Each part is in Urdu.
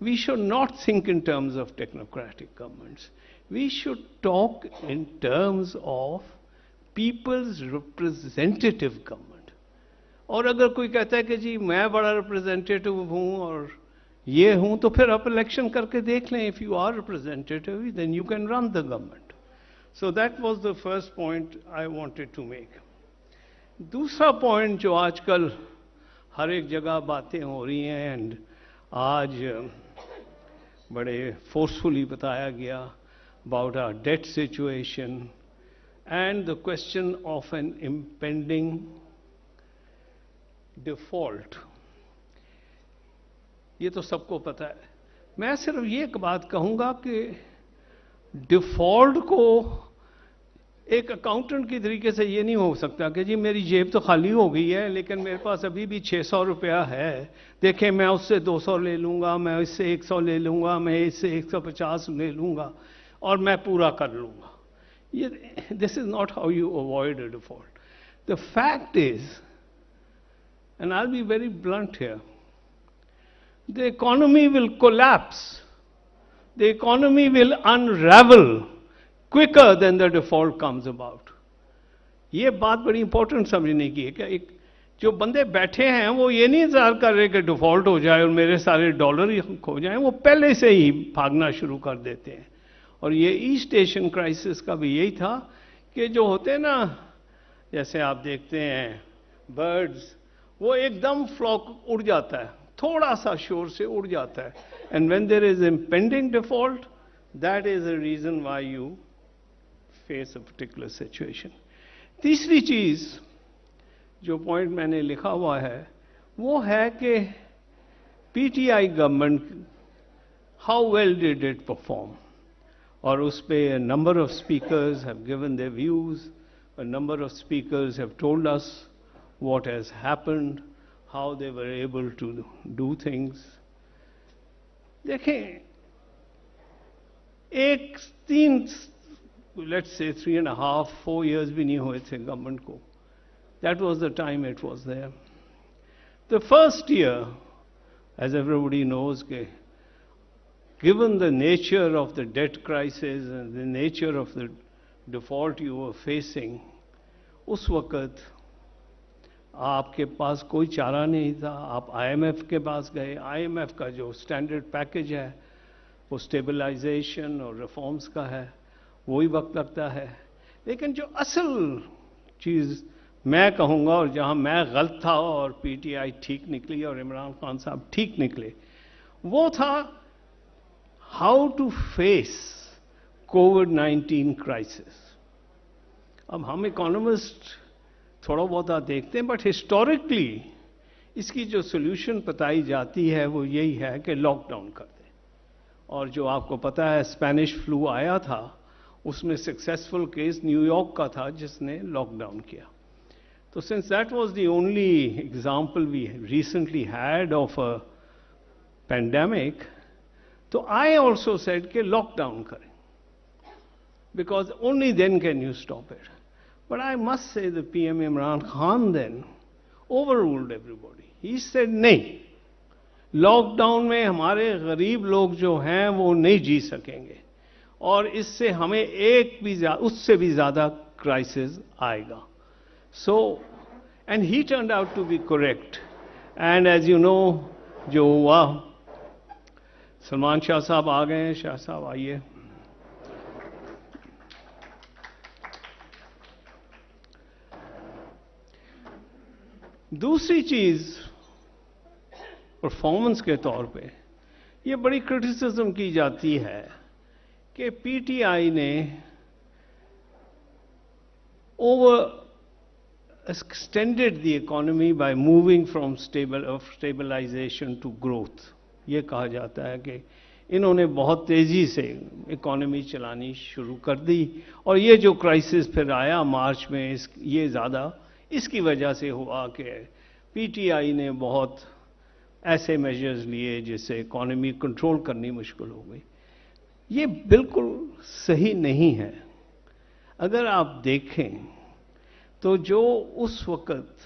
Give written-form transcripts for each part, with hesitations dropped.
we should not think in terms of technocratic governments. We should talk in terms of people's representative government. اور اگر کوئی کہتا ہے کہ جی میں بڑا ریپرزینٹیٹو ہوں اور یہ ہوں تو پھر آپ الیکشن کر کے دیکھ لیں. if you are representative then you can run the government. So that was the first point I wanted to make. دوسرا پوائنٹ جو آج کل ہر ایک جگہ باتیں ہو رہی ہیں اینڈ آج بڑے فورسفلی بتایا گیا about our debt situation and the question of an impending default. یہ تو سب کو پتا ہے. میں صرف یہ ایک بات کہوں گا کہ ڈیفالٹ کو ایک اکاؤنٹنٹ کی طریقے سے یہ نہیں ہو سکتا کہ جی میری جیب تو خالی ہو گئی ہے لیکن میرے پاس ابھی بھی 600 روپیہ ہے, دیکھیں میں اس سے 200 لے لوں گا, میں اس سے 100 لے لوں گا, میں اس سے 150 لے لوں گا اور میں پورا کر لوں گا. یہ this is not how you avoid a default. The fact is, and I'll be very blunt here, the economy will collapse. The economy will unravel quicker than the default comes about. یہ بات بڑی امپورٹنٹ سمجھنے کی ہے کہ ایک جو بندے بیٹھے ہیں وہ یہ نہیں انتظار کر رہے کہ ڈیفالٹ ہو جائے اور میرے سارے ڈالر ہی کھو جائیں, وہ پہلے سے ہی بھاگنا شروع کر دیتے ہیں. اور یہ ایسٹ ایشین کرائسس کا بھی یہی تھا کہ جو ہوتے ہیں نا, جیسے آپ دیکھتے ہیں برڈز, وہ ایک دم فلاک اڑ جاتا ہے, تھوڑا سا شور سے اڑ جاتا ہے. And when there is impending default, that is a reason why you face a particular situation. تیسری چیز جو پوائنٹ میں نے لکھا ہوا ہے وہ ہے کہ P T I government how well did it perform. اور اس پہ number of speakers have given their views, number of speakers have told us what has happened, how they were able to do things. دیکھیں ایک let's say 3.5-4 years بھی نہیں ہوئے تھے گورنمنٹ کو. That was the time it was there. The first year, as everybody knows, given the nature of the debt crisis and the nature of the default you were facing, اس وقت آپ کے پاس کوئی چارہ نہیں تھا. آپ آئی ایم ایف کے پاس گئے. آئی ایم ایف کا جو اسٹینڈرڈ پیکج ہے وہ اسٹیبلائزیشن اور ریفارمز کا ہے, وہی وقت لگتا ہے. لیکن جو اصل چیز میں کہوں گا اور جہاں میں غلط تھا اور پی ٹی آئی ٹھیک نکلی اور عمران خان صاحب ٹھیک نکلے, وہ تھا ہاؤ ٹو فیس کووڈ-19 کرائسس. اب ہم اکانومسٹ تھوڑا بہت دیکھتے ہیں, بٹ ہسٹورکلی اس کی جو سولوشن بتائی جاتی ہے وہ یہی ہے کہ لاک ڈاؤن کر دیں. اور جو آپ کو پتا ہے اسپینش فلو آیا تھا, اس میں سکسیسفل کیس نیو یارک کا تھا جس نے لاک ڈاؤن کیا. تو since that was the only example we recently had of a pandemic, تو آئی آلسو سیڈ کہ لاک ڈاؤن کریں, because only then can you stop it. But I must say the PM Imran Khan then overruled everybody. He said نہیں, لاک ڈاؤن میں ہمارے غریب لوگ جو ہیں وہ نہیں جی سکیں گے اور اس سے ہمیں اس سے بھی زیادہ کرائسس آئے گا. So, and he turned out to be correct. And as you know, جو ہوا, سلمان شاہ صاحب آ گئے ہیں. شاہ صاحب آئیے. دوسری چیز پرفارمنس کے طور پہ یہ بڑی کرٹیسزم کی جاتی ہے کہ پی ٹی آئی نے over extended the economy by moving from stabilisation to growth. یہ کہا جاتا ہے کہ انہوں نے بہت تیزی سے اکانومی چلانی شروع کر دی اور یہ جو کرائسس پھر آیا مارچ میں, یہ زیادہ اس کی وجہ سے ہوا کہ پی ٹی آئی نے بہت ایسے میجرز لیے جس سے اکانومی کنٹرول کرنی مشکل ہو گئی. یہ بالکل صحیح نہیں ہے. اگر آپ دیکھیں تو جو اس وقت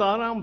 $17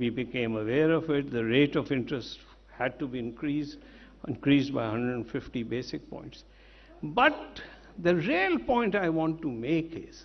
we became aware of it, the rate of interest had to be increased by 150 basic points. But the real point I want to make is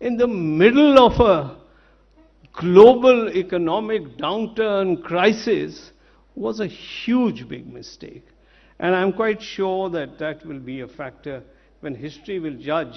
in the middle of a global economic downturn crisis was a huge big mistake. And I'm quite sure that that will be a factor when history will judge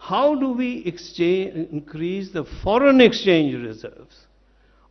how do we increase the foreign exchange reserves,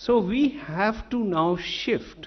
So we have to now shift.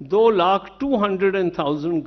2,200,000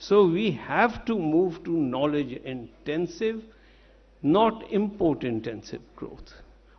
So we have to move to knowledge intensive, not import intensive growth.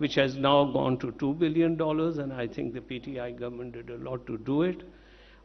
which has now gone to $2 billion, and I think the PTI government did a lot to do it.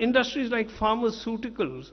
industries like pharmaceuticals,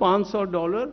$500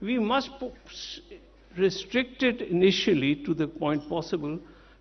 we must restrict it initially to the point possible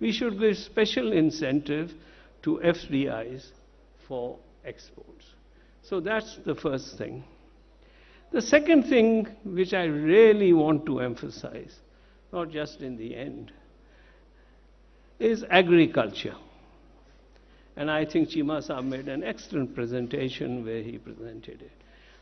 We should give special incentive to FDIs for exports. So that's the first thing. The second thing which I really want to emphasize, not just in the end, is agriculture. And I think Cheema Saab made an excellent presentation where he presented it.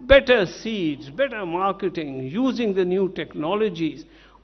Better seeds, better marketing, using the new technologies,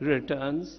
returns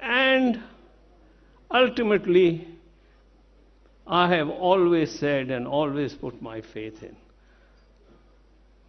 And ultimately, I have always said and always put my faith in.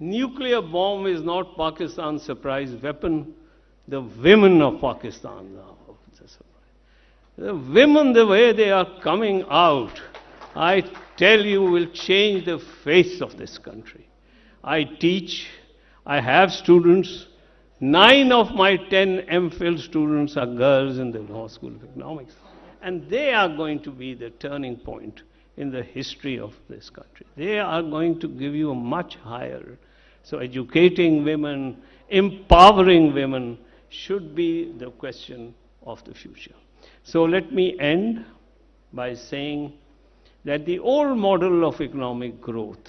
nuclear bomb is not Pakistan's surprise weapon. The women of Pakistan are the surprise. The women, the way they are coming out, I tell you, will change the face of this country. I teach. I have students. 9 of my 10 MPhil students are girls in the Law School of Economics. And they are going to be the turning point in the history of this country. They are going to give you a much higher. So educating women, empowering women should be the question of the future. So let me end by saying that the old model of economic growth,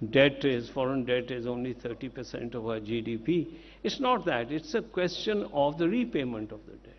debt is, foreign debt is only 30% of our GDP. It's not that. It's a question of the repayment of the debt.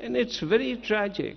and it's very tragic.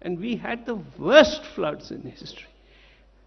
And we had the worst floods in history.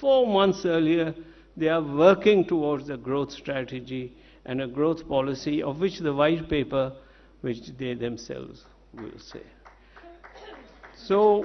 4 months earlier they are working towards the growth strategy and a growth policy of which the white paper which they themselves will say. So,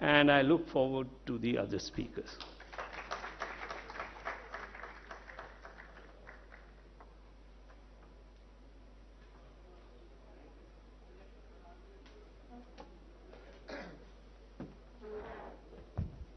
and I look forward to the other speakers.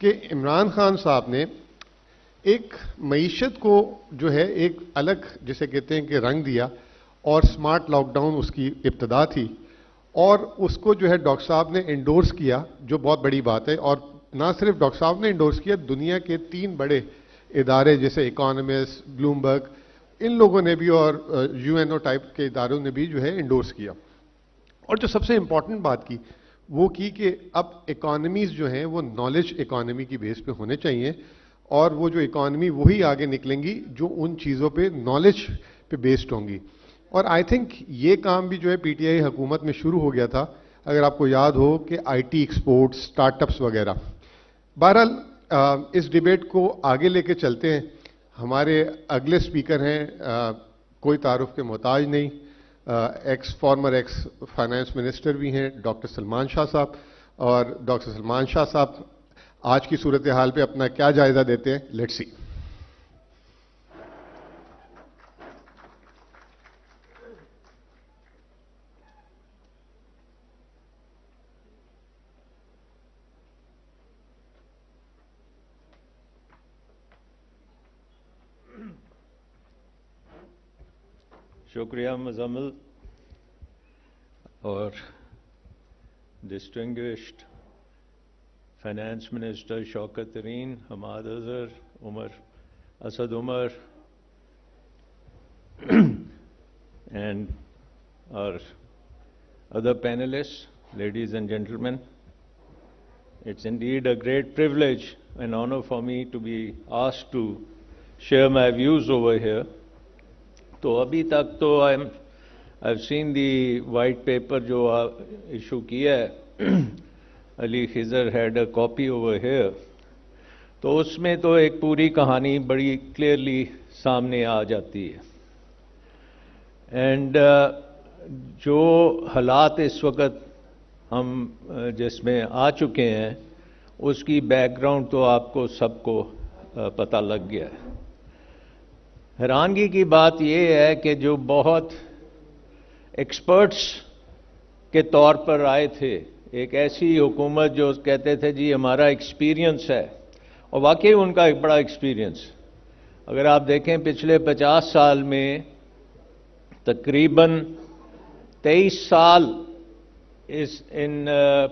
کہ عمران خان صاحب نے ایک معیشت کو جو ہے ایک الگ جسے کہتے ہیں کہ رنگ دیا، اور سمارٹ لاک ڈاؤن اس کی ابتدا تھی، اور اس کو جو ہے ڈاکٹر صاحب نے انڈورس کیا، جو بہت بڑی بات ہے. اور نہ صرف ڈاکٹر صاحب نے انڈورس کیا، دنیا کے 3 بڑے ادارے جیسے اکانومسٹ، بلومبرگ، ان لوگوں نے بھی، اور یو این او ٹائپ کے اداروں نے بھی جو ہے انڈورس کیا. اور جو سب سے امپورٹنٹ بات کی وہ کی کہ اب اکانومیز جو ہیں وہ نالج اکانومی کی بیس پہ ہونے چاہیے، اور وہ جو اکانومی وہی آگے نکلیں گی جو ان چیزوں پہ نالج پہ بیسڈ ہوں گی. اور آئی تھنک یہ کام بھی جو ہے پی ٹی آئی حکومت میں شروع ہو گیا تھا، اگر آپ کو یاد ہو کہ I T export, start ups وغیرہ. بہرحال اس ڈیبیٹ کو آگے لے کے چلتے ہیں. ہمارے اگلے سپیکر ہیں کوئی تعارف کے محتاج نہیں، فارمر ایکس فائنانس منسٹر بھی ہیں، ڈاکٹر سلمان شاہ صاحب. اور ڈاکٹر سلمان شاہ صاحب آج کی صورتحال پہ اپنا کیا جائزہ دیتے ہیں، لیٹس سی. شکریہ مزمل اور distinguished finance minister Shaukat Tarin, Hammad Azhar, Asad Umar and our other panelists, ladies and gentlemen. It's indeed a great privilege and honor for me to be asked to share my views over here. تو ابھی تک تو I've seen the white paper جو issue کیا ہے. علی خضر had a copy over here. تو اس میں تو ایک پوری کہانی بڑی کلیئرلی سامنے آ جاتی ہے. اینڈ جو حالات اس وقت ہم جس میں آ چکے ہیں اس کی بیک گراؤنڈ تو آپ کو سب کو پتہ لگ گیا ہے. حیرانگی کی بات یہ ہے کہ جو بہت ایکسپرٹس کے طور پر آئے تھے، ایک ایسی حکومت جو کہتے تھے جی ہمارا ایکسپیرینس ہے، اور واقعی ان کا ایک بڑا ایکسپیرینس. اگر آپ دیکھیں پچھلے 50 سال میں تقریباً 23 سال ان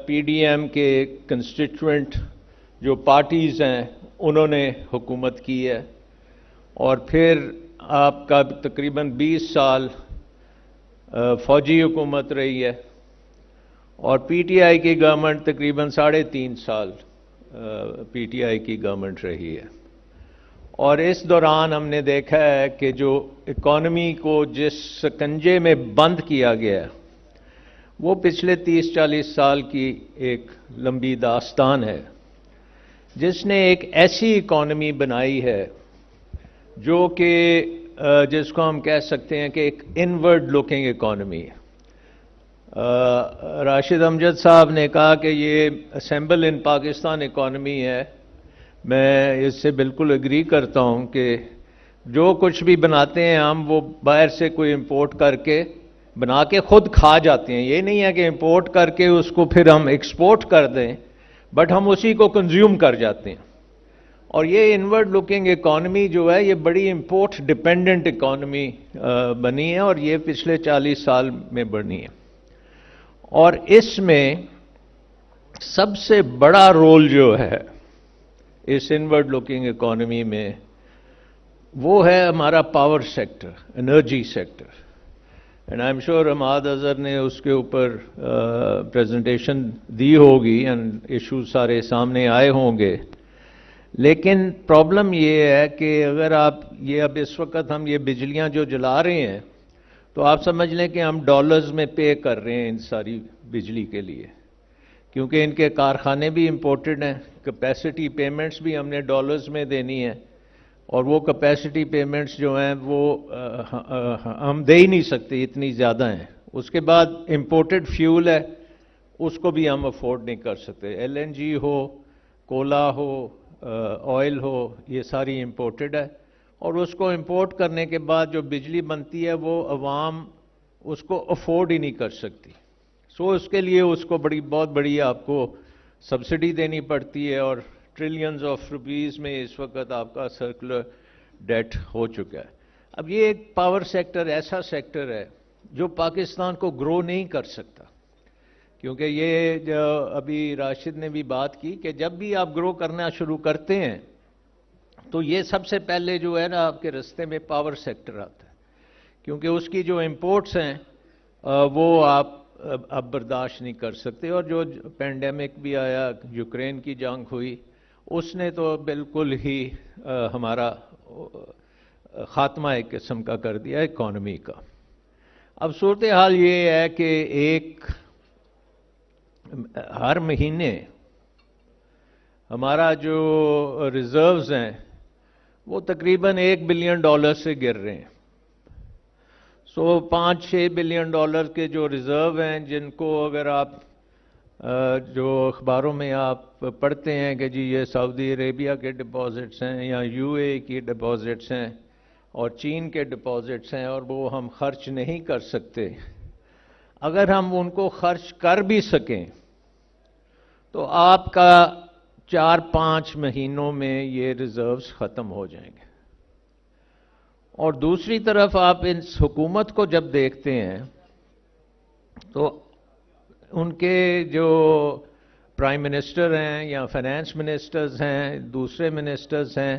پی ڈی ایم کے کنسٹیٹوئنٹ جو پارٹیز ہیں انہوں نے حکومت کی ہے، اور پھر آپ کا تقریباً 20 سال فوجی حکومت رہی ہے، اور پی ٹی آئی کی گورنمنٹ تقریباً 3.5 سال پی ٹی آئی کی گورنمنٹ رہی ہے. اور اس دوران ہم نے دیکھا ہے کہ جو اکانومی کو جس سکنجے میں بند کیا گیا ہے وہ پچھلے 30-40 سال کی ایک لمبی داستان ہے، جس نے ایک ایسی اکانومی بنائی ہے جو کہ جس کو ہم کہہ سکتے ہیں کہ ایک انورڈ لوکنگ اکانومی ہے. راشد امجد صاحب نے کہا کہ یہ اسمبل ان پاکستان اکانومی ہے. میں اس سے بالکل اگری کرتا ہوں کہ جو کچھ بھی بناتے ہیں ہم وہ باہر سے کوئی امپورٹ کر کے بنا کے خود کھا جاتے ہیں. یہ نہیں ہے کہ امپورٹ کر کے اس کو پھر ہم ایکسپورٹ کر دیں، بٹ ہم اسی کو کنزیوم کر جاتے ہیں. اور یہ انورڈ لوکنگ اکانومی جو ہے یہ بڑی امپورٹ ڈیپینڈنٹ اکانومی بنی ہے، اور یہ پچھلے 40 سال میں بنی ہے. اور اس میں سب سے بڑا رول جو ہے اس انورڈ لوکنگ اکانومی میں وہ ہے ہمارا power sector, energy sector. And I am sure Hammad Azhar نے اس کے اوپر پریزنٹیشن دی ہوگی اینڈ ایشوز سارے سامنے آئے ہوں گے. لیکن پرابلم یہ ہے کہ اگر آپ یہ اب اس وقت ہم یہ بجلیاں جو جلا رہے ہیں تو آپ سمجھ لیں کہ ہم ڈالرز میں پے کر رہے ہیں ان ساری بجلی کے لیے، کیونکہ ان کے کارخانے بھی امپورٹڈ ہیں. کیپیسٹی پیمنٹس بھی ہم نے ڈالرز میں دینی ہے، اور وہ کیپیسٹی پیمنٹس جو ہیں وہ ہم دے ہی نہیں سکتے، اتنی زیادہ ہیں. اس کے بعد امپورٹڈ فیول ہے، اس کو بھی ہم افورڈ نہیں کر سکتے. ایل این جی ہو، کولا ہو، آئل ہو، یہ ساری امپورٹڈ ہے، اور اس کو امپورٹ کرنے کے بعد جو بجلی بنتی ہے وہ عوام اس کو افورڈ ہی نہیں کر سکتی. سو اس کے لیے اس کو بہت بڑی آپ کو سبسڈی دینی پڑتی ہے، اور ٹریلینز آف روپیز میں اس وقت آپ کا سرکولر ڈیٹ ہو چکا ہے. اب یہ ایک پاور سیکٹر ایسا سیکٹر ہے جو پاکستان کو گرو نہیں کر سکتا, کیونکہ یہ جو ابھی راشد نے بھی بات کی کہ جب بھی آپ گرو کرنا شروع کرتے ہیں تو یہ سب سے پہلے جو ہے نا آپ کے رستے میں پاور سیکٹر آتا ہے, کیونکہ اس کی جو امپورٹس ہیں وہ آپ اب برداشت نہیں کر سکتے. اور جو پینڈیمک بھی آیا, یوکرین کی جنگ ہوئی, اس نے تو بالکل ہی ہمارا خاتمہ ایک قسم کا کر دیا اکانومی کا. اب صورتحال یہ ہے کہ ہر مہینے ہمارا جو ریزروز ہیں وہ تقریباً $1 بلین سے گر رہے ہیں. 5-6 بلین ڈالر کے جو ریزرو ہیں, جن کو اگر آپ جو اخباروں میں آپ پڑھتے ہیں کہ جی یہ سعودی عربیہ کے ڈپازٹس ہیں یا UAE کی ڈپازٹس ہیں اور چین کے ڈپازٹس ہیں اور وہ ہم خرچ نہیں کر سکتے, اگر ہم ان کو خرچ کر بھی سکیں تو آپ کا 4-5 مہینوں میں یہ ریزروز ختم ہو جائیں گے. اور دوسری طرف آپ اس حکومت کو جب دیکھتے ہیں تو ان کے جو پرائم منسٹر ہیں یا فائنانس منسٹرز ہیں, دوسرے منسٹرز ہیں,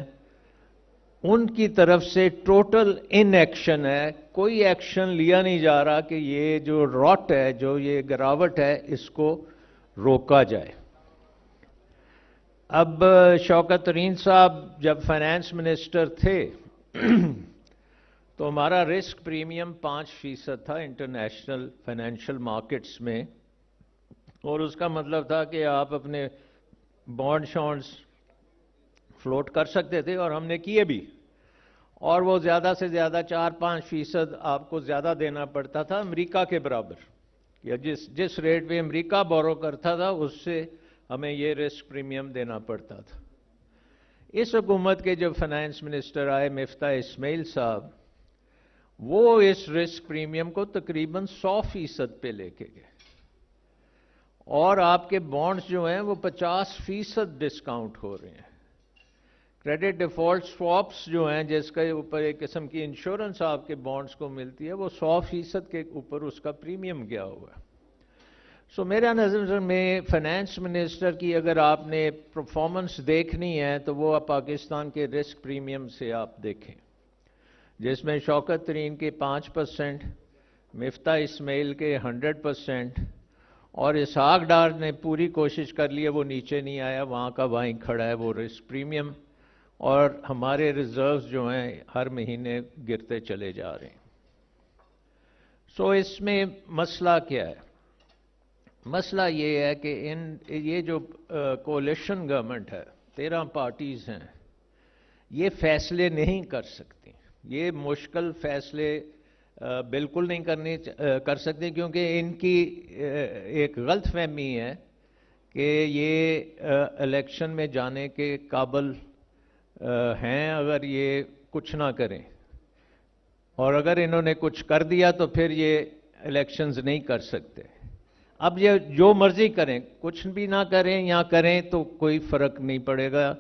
ان کی طرف سے ٹوٹل ان ایکشن ہے. کوئی ایکشن لیا نہیں جا رہا کہ یہ جو راٹ ہے, جو یہ گراوٹ ہے, اس کو روکا جائے. اب شوکت ترین صاحب جب فائنانس منسٹر تھے تو ہمارا رسک پریمیم 5% تھا انٹرنیشنل فائنینشیل مارکیٹس میں, اور اس کا مطلب تھا کہ آپ اپنے بانڈ شانڈز فلوٹ کر سکتے تھے, اور ہم نے کیے بھی, اور وہ زیادہ سے زیادہ 4-5% آپ کو زیادہ دینا پڑتا تھا امریکہ کے برابر, یا جس ریٹ پہ امریکہ بورو کرتا تھا اس سے ہمیں یہ رسک پریمیم دینا پڑتا تھا. اس حکومت کے جب فائنانس منسٹر آئے مفتاح اسماعیل صاحب, وہ اس رسک پریمیم کو تقریباً 100% پہ لے کے گئے, اور آپ کے بانڈز جو ہیں وہ 50% ڈسکاؤنٹ ہو رہے ہیں. کریڈٹ ڈیفالٹ سواپس جو ہیں, جس کے اوپر ایک قسم کی انشورنس آپ کے بانڈز کو ملتی ہے, وہ 100% کے اوپر اس کا پریمیم گیا ہوا ہے. میرا نظر میں فائنانس منسٹر کی اگر آپ نے پرفارمنس دیکھنی ہے تو وہ پاکستان کے رسک پریمیم سے آپ دیکھیں, جس میں شوکت ترین کے 5%, مفتاح اسماعیل کے 100%, اور اسحاق ڈار نے پوری کوشش کر لی ہے, وہ نیچے نہیں آیا, وہاں کا وہیں کھڑا ہے وہ رسک پریمیم, اور ہمارے ریزروز جو ہیں ہر مہینے گرتے چلے جا رہے ہیں. اس میں مسئلہ کیا ہے؟ مسئلہ یہ ہے کہ یہ جو کولیشن گورنمنٹ ہے, 13 پارٹیز ہیں, یہ فیصلے نہیں کر سکتی. یہ مشکل فیصلے بالکل نہیں کر سکتے, کیونکہ ان کی ایک غلط فہمی ہے کہ یہ الیکشن میں جانے کے قابل ہیں اگر یہ کچھ نہ کریں, اور اگر انہوں نے کچھ کر دیا تو پھر یہ الیکشنز نہیں کر سکتے. اب یہ جو مرضی کریں, کچھ بھی نہ کریں یا کریں تو کوئی فرق نہیں پڑے گا,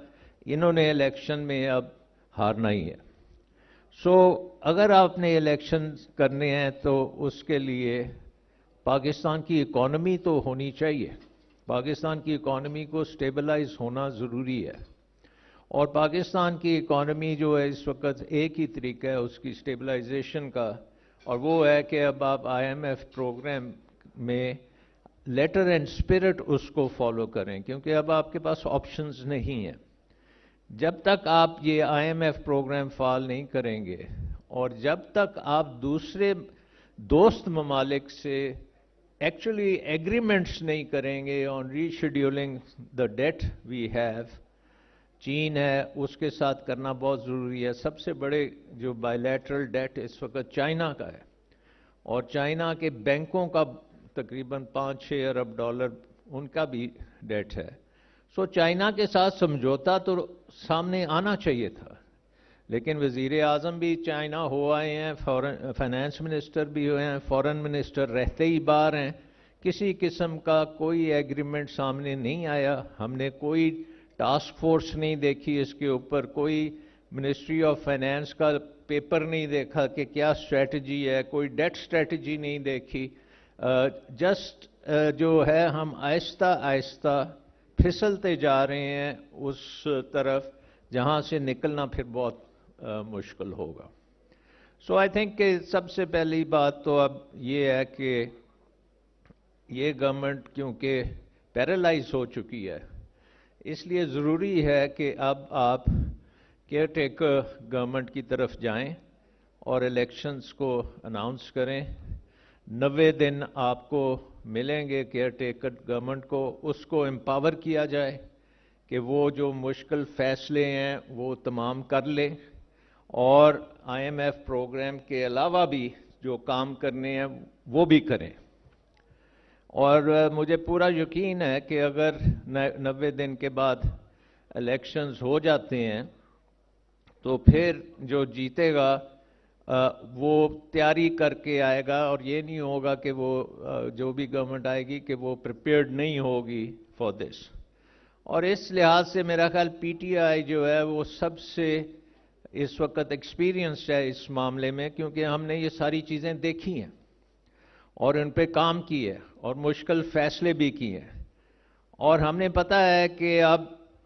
انہوں نے الیکشن میں اب ہارنا ہی ہے. اگر آپ نے الیکشن کرنے ہیں تو اس کے لیے پاکستان کی اکانومی تو ہونی چاہیے. پاکستان کی اکانومی کو سٹیبلائز ہونا ضروری ہے, اور پاکستان کی اکانومی جو ہے اس وقت ایک ہی طریقہ ہے اس کی سٹیبلائزیشن کا, اور وہ ہے کہ اب آپ IMF پروگرام میں لیٹر اینڈ اسپرٹ اس کو فالو کریں, کیونکہ اب آپ کے پاس آپشنز نہیں ہیں. جب تک آپ یہ IMF پروگرام فعال نہیں کریں گے, اور جب تک آپ دوسرے دوست ممالک سے ایکچولی ایگریمنٹس نہیں کریں گے on rescheduling the date we have, چین ہے اس کے ساتھ کرنا بہت ضروری ہے. سب سے بڑے جو بائیلیٹرل ڈیٹ اس وقت چائنا کا ہے, اور چائنا کے بینکوں کا تقریباً $5-6 ارب ان کا بھی ڈیٹ ہے. چائنا کے ساتھ سمجھوتا تو سامنے آنا چاہیے تھا, لیکن وزیر اعظم بھی چائنا ہو آئے ہیں, فائنانس منسٹر بھی ہوئے ہیں, فورن منسٹر رہتے ہی باہر ہیں, کسی قسم کا کوئی ایگریمنٹ سامنے نہیں آیا. ہم نے کوئی ٹاسک فورس نہیں دیکھی اس کے اوپر, کوئی منسٹری آف فائنانس کا پیپر نہیں دیکھا کہ کیا اسٹریٹجی ہے, کوئی ڈیٹ اسٹریٹجی نہیں دیکھی. جسٹ جو ہے ہم آہستہ آہستہ پھسلتے جا رہے ہیں اس طرف جہاں سے نکلنا پھر بہت مشکل ہوگا. سو آئی تھنک کہ سب سے پہلی بات تو اب یہ ہے کہ یہ گورنمنٹ کیونکہ پیرالائز ہو چکی ہے, اس لیے ضروری ہے کہ اب آپ کیئر ٹیکر گورنمنٹ کی طرف جائیں اور الیکشنز کو اناؤنس کریں. 90 دن آپ کو ملیں گے کیئر ٹیکر گورنمنٹ کو, اس کو امپاور کیا جائے کہ وہ جو مشکل فیصلے ہیں وہ تمام کر لے, اور آئی ایم ایف پروگرام کے علاوہ بھی جو کام کرنے ہیں وہ بھی کریں. اور مجھے پورا یقین ہے کہ اگر 90 دن کے بعد الیکشنز ہو جاتے ہیں تو پھر جو جیتے گا وہ تیاری کر کے آئے گا, اور یہ نہیں ہوگا کہ وہ جو بھی گورنمنٹ آئے گی کہ وہ پریپیئرڈ نہیں ہوگی فار دس. اور اس لحاظ سے میرا خیال پی ٹی آئی جو ہے وہ سب سے اس وقت ایکسپیرینسڈ ہے اس معاملے میں, کیونکہ ہم نے یہ ساری چیزیں دیکھی ہیں اور ان پہ کام کی ہے اور مشکل فیصلے بھی کیے ہیں. اور ہم نے پتہ ہے کہ اب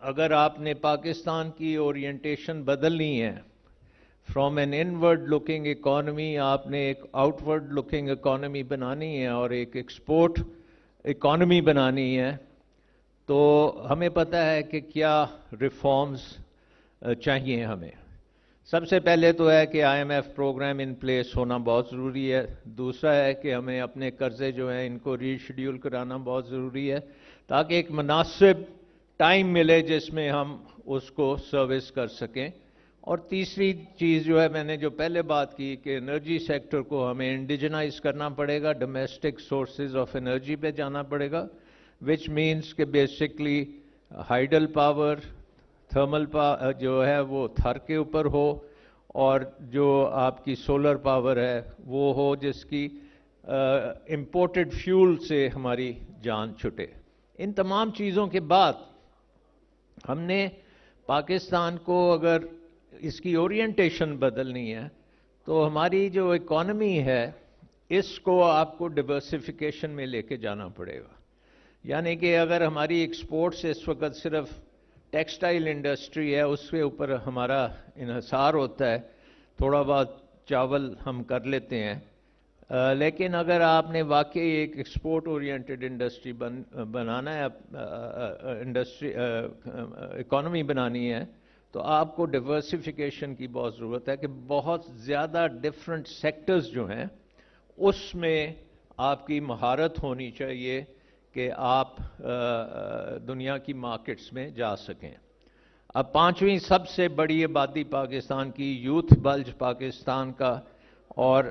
اگر آپ نے پاکستان کی اورینٹیشن بدلنی ہے, from an inward looking economy آپ نے ایک آؤٹ ورڈ لکنگ اکانومی بنانی ہے اور ایک ایکسپورٹ اکانومی بنانی ہے, تو ہمیں پتہ ہے کہ کیا ریفارمز چاہیے ہمیں. سب سے پہلے تو ہے کہ I M F programme in place ہونا بہت ضروری ہے. دوسرا ہے کہ ہمیں اپنے قرضے جو ہیں ان کو ری شیڈیول کرانا بہت ضروری ہے تاکہ ایک مناسب ٹائم ملے جس میں ہم اس کو سروس کر سکیں. اور تیسری چیز جو ہے میں نے جو پہلے بات کی کہ انرجی سیکٹر کو ہمیں انڈیجنائز کرنا پڑے گا, ڈومیسٹک سورسز آف انرجی پہ جانا پڑے گا, وچ مینس کہ بیسکلی ہائیڈل پاور, تھرمل جو ہے وہ تھر کے اوپر ہو, اور جو آپ کی سولر پاور ہے وہ ہو جس کی امپورٹڈ فیول سے ہماری جان چھٹے. ان تمام چیزوں کے بعد ہم نے پاکستان کو اگر اس کی اورینٹیشن بدلنی ہے تو ہماری جو اکانومی ہے اس کو آپ کو ڈائیورسفیکیشن میں لے کے جانا پڑے گا. یعنی کہ اگر ہماری ایکسپورٹس اس وقت صرف ٹیکسٹائل انڈسٹری ہے اس کے اوپر ہمارا انحصار ہوتا ہے, تھوڑا بہت چاول ہم کر لیتے ہیں, لیکن اگر آپ نے واقعی ایک ایکسپورٹ اورینٹڈ انڈسٹری بنانا ہے, انڈسٹری اکانومی بنانی ہے, تو آپ کو ڈائیورسفیکیشن کی بہت ضرورت ہے کہ بہت زیادہ ڈفرینٹ سیکٹرز جو ہیں اس میں آپ کی مہارت ہونی چاہیے کہ آپ دنیا کی مارکیٹس میں جا سکیں. اب 5ویں سب سے بڑی آبادی پاکستان کی, یوتھ بلج پاکستان کا, اور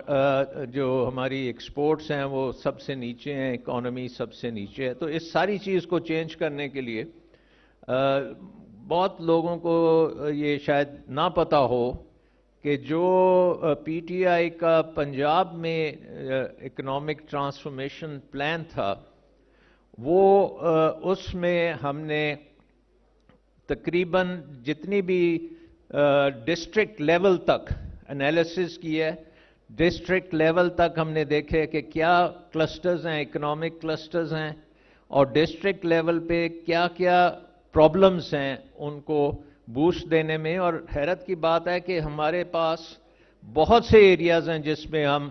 جو ہماری ایکسپورٹس ہیں وہ سب سے نیچے ہیں, اکانومی سب سے نیچے ہے. تو اس ساری چیز کو چینج کرنے کے لیے بہت لوگوں کو یہ شاید نہ پتہ ہو کہ جو پی ٹی آئی کا پنجاب میں اکنامک ٹرانسفارمیشن پلان تھا وہ اس میں ہم نے تقریباً جتنی بھی ڈسٹرکٹ لیول تک انالیسس کی ہے, ڈسٹرکٹ لیول تک ہم نے دیکھے کہ کیا کلسٹرز ہیں, اکنامک کلسٹرز ہیں, اور ڈسٹرکٹ لیول پہ کیا کیا پرابلمز ہیں ان کو بوسٹ دینے میں. اور حیرت کی بات ہے کہ ہمارے پاس بہت سے ایریاز ہیں جس میں ہم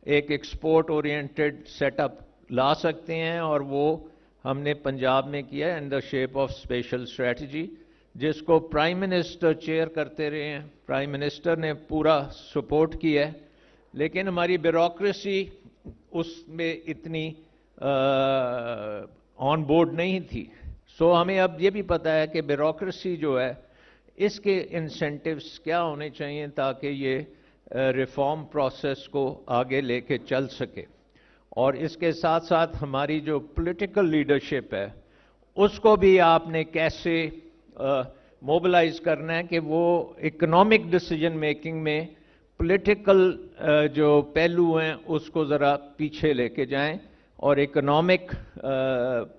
ایک ایکسپورٹ اورینٹڈ سیٹ اپ لا سکتے ہیں, اور وہ ہم نے پنجاب میں کیا ہے in the shape of special strategy, جس کو پرائم منسٹر چیئر کرتے رہے ہیں. پرائم منسٹر نے پورا سپورٹ کیا ہے, لیکن ہماری بیوروکریسی اس میں اتنی آن بورڈ نہیں تھی. سو ہمیں اب یہ بھی پتہ ہے کہ بیوروکریسی جو ہے اس کے انسینٹیوز کیا ہونے چاہیے تاکہ یہ ریفارم پروسیس کو آگے لے کے چل سکے. اور اس کے ساتھ ساتھ ہماری جو پولیٹیکل لیڈرشپ ہے اس کو بھی آپ نے کیسے موبلائز کرنا ہے کہ وہ اکنامک ڈیسیجن میکنگ میں پولیٹیکل جو پہلو ہیں اس کو ذرا پیچھے لے کے جائیں, اور اکنامک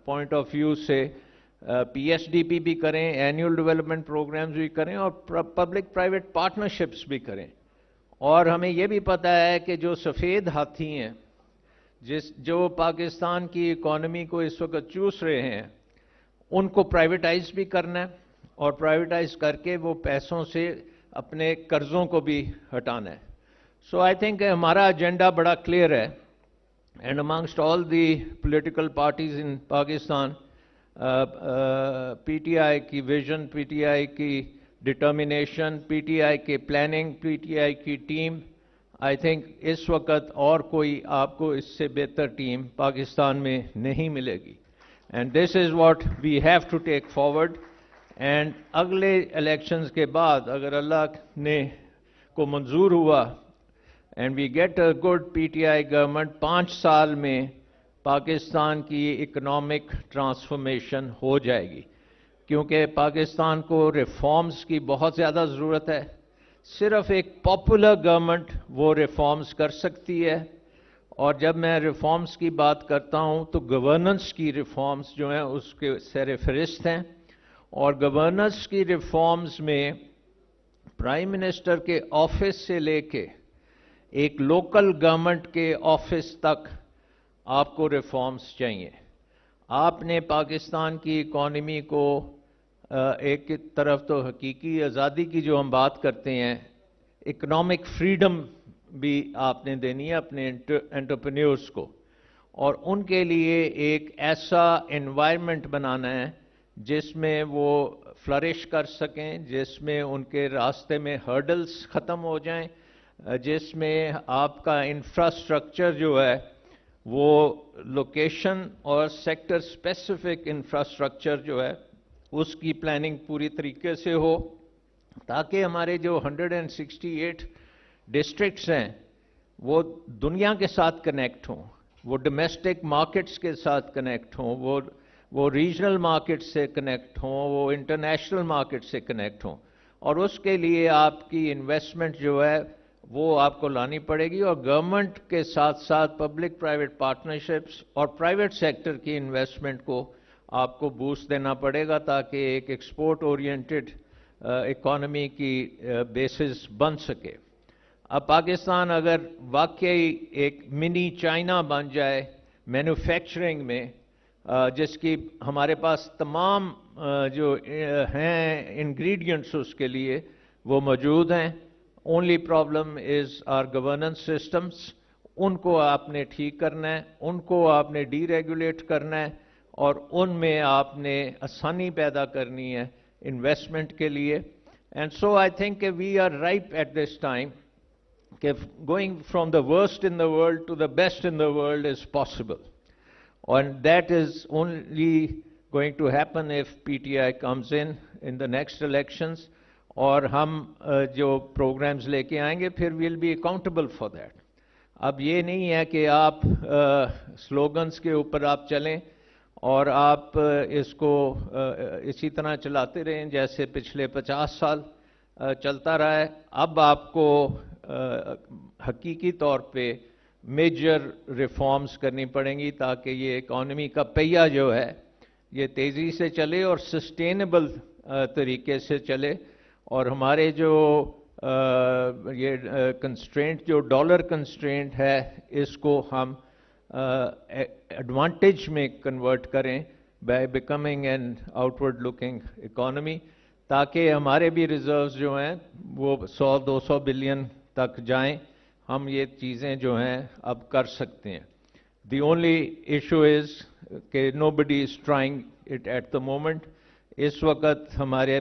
پوائنٹ آف ویو سے PSDP بھی کریں, اینیول ڈیولپمنٹ پروگرامز بھی کریں, اور پبلک پرائیویٹ پارٹنرشپس بھی کریں. اور ہمیں یہ بھی پتہ ہے کہ جو سفید ہاتھی ہیں جو پاکستان کی اکانومی کو اس وقت چوس رہے ہیں, ان کو پرائیویٹائز بھی کرنا ہے, اور پرائیویٹائز کر کے وہ پیسوں سے اپنے قرضوں کو بھی ہٹانا ہے. سو آئی تھنک ہمارا ایجنڈا بڑا کلیئر ہے, and amongst all the political parties ان پاکستان, پی ٹی آئی کی ویژن, پی ٹی آئی کی ڈٹرمنیشن, پی ٹی آئی کے پلاننگ, پی ٹی آئی کی ٹیم, آئی تھنک اس وقت اور کوئی آپ کو اس سے بہتر ٹیم پاکستان میں نہیں ملے گی. And this is what we have to take forward. And اگلے الیکشنز کے بعد اگر اللہ نے کو منظور ہوا and we get a good P T I government, 5 سال میں پاکستان کی اکنامک ٹرانسفارمیشن ہو جائے گی, کیونکہ پاکستان کو ریفارمز کی بہت زیادہ ضرورت ہے. صرف ایک پاپولر گورنمنٹ وہ ریفارمز کر سکتی ہے, اور جب میں ریفارمز کی بات کرتا ہوں تو گورننس کی ریفارمز جو ہیں اس کے سر فہرست ہیں. اور گورننس کی ریفارمز میں پرائم منسٹر کے آفس سے لے کے ایک لوکل گورنمنٹ کے آفس تک آپ کو ریفارمز چاہیے. آپ نے پاکستان کی اکانومی کو ایک طرف تو حقیقی آزادی کی جو ہم بات کرتے ہیں, اکنامک فریڈم بھی آپ نے دینی ہے اپنے انٹرپرینیورز کو, اور ان کے لیے ایک ایسا انوائرمنٹ بنانا ہے جس میں وہ فلرش کر سکیں, جس میں ان کے راستے میں ہرڈلز ختم ہو جائیں, جس میں آپ کا انفراسٹرکچر جو ہے وہ لوکیشن اور سیکٹر اسپیسیفک انفراسٹرکچر جو ہے اس کی پلاننگ پوری طریقے سے ہو, تاکہ ہمارے جو 168 ڈسٹرکٹس ہیں وہ دنیا کے ساتھ کنیکٹ ہوں, وہ ڈومیسٹک مارکیٹس کے ساتھ کنیکٹ ہوں, وہ ریجنل مارکیٹ سے کنیکٹ ہوں, وہ انٹرنیشنل مارکیٹ سے کنیکٹ ہوں. اور اس کے لیے آپ کی انویسٹمنٹ جو ہے وہ آپ کو لانی پڑے گی, اور گورنمنٹ کے ساتھ ساتھ پبلک پرائیویٹ پارٹنرشپس اور پرائیویٹ سیکٹر کی انویسٹمنٹ کو آپ کو بوسٹ دینا پڑے گا, تاکہ ایک ایکسپورٹ اورینٹڈ اکانومی کی بیسس بن سکے. اب پاکستان اگر واقعی ایک منی چائنا بن جائے مینوفیکچرنگ میں, جس کی ہمارے پاس تمام جو ہیں انگریڈینٹس اس کے لیے وہ موجود ہیں, only problem is our governance systems, ان کو آپ نے ٹھیک کرنا ہے, ان کو آپ نے ڈی ریگولیٹ کرنا ہے, اور ان میں آپ نے آسانی پیدا کرنی ہے انویسٹمنٹ کے لیے. And so I think we are ripe at this time کہ going from the worst in the world to the best in the world is possible, and that is only going to happen if PTI comes in the next elections, اور ہم جو پروگرامز لے کے آئیں گے پھر we'll be accountable for that. اب یہ نہیں ہے کہ آپ سلوگنز کے اوپر آپ چلیں اور آپ اس کو اسی طرح چلاتے رہیں جیسے پچھلے 50 سال چلتا رہا ہے. اب آپ کو حقیقی طور پہ میجر ریفارمز کرنی پڑیں گی تاکہ یہ اکانومی کا پہیہ جو ہے یہ تیزی سے چلے اور سسٹینیبل طریقے سے چلے, اور ہمارے جو یہ کنسٹرینٹ جو ڈالر کنسٹرینٹ ہے اس کو ہم ایڈوانٹیج میں کنورٹ کریں by becoming an out word looking economy, تاکہ ہمارے بھی ریزروز جو ہیں وہ 100-200 بلین تک جائیں. ہم یہ چیزیں جو ہیں اب کر سکتے ہیں. دی اونلی ایشو از کہ nobody is trying it at the moment. اس وقت ہمارے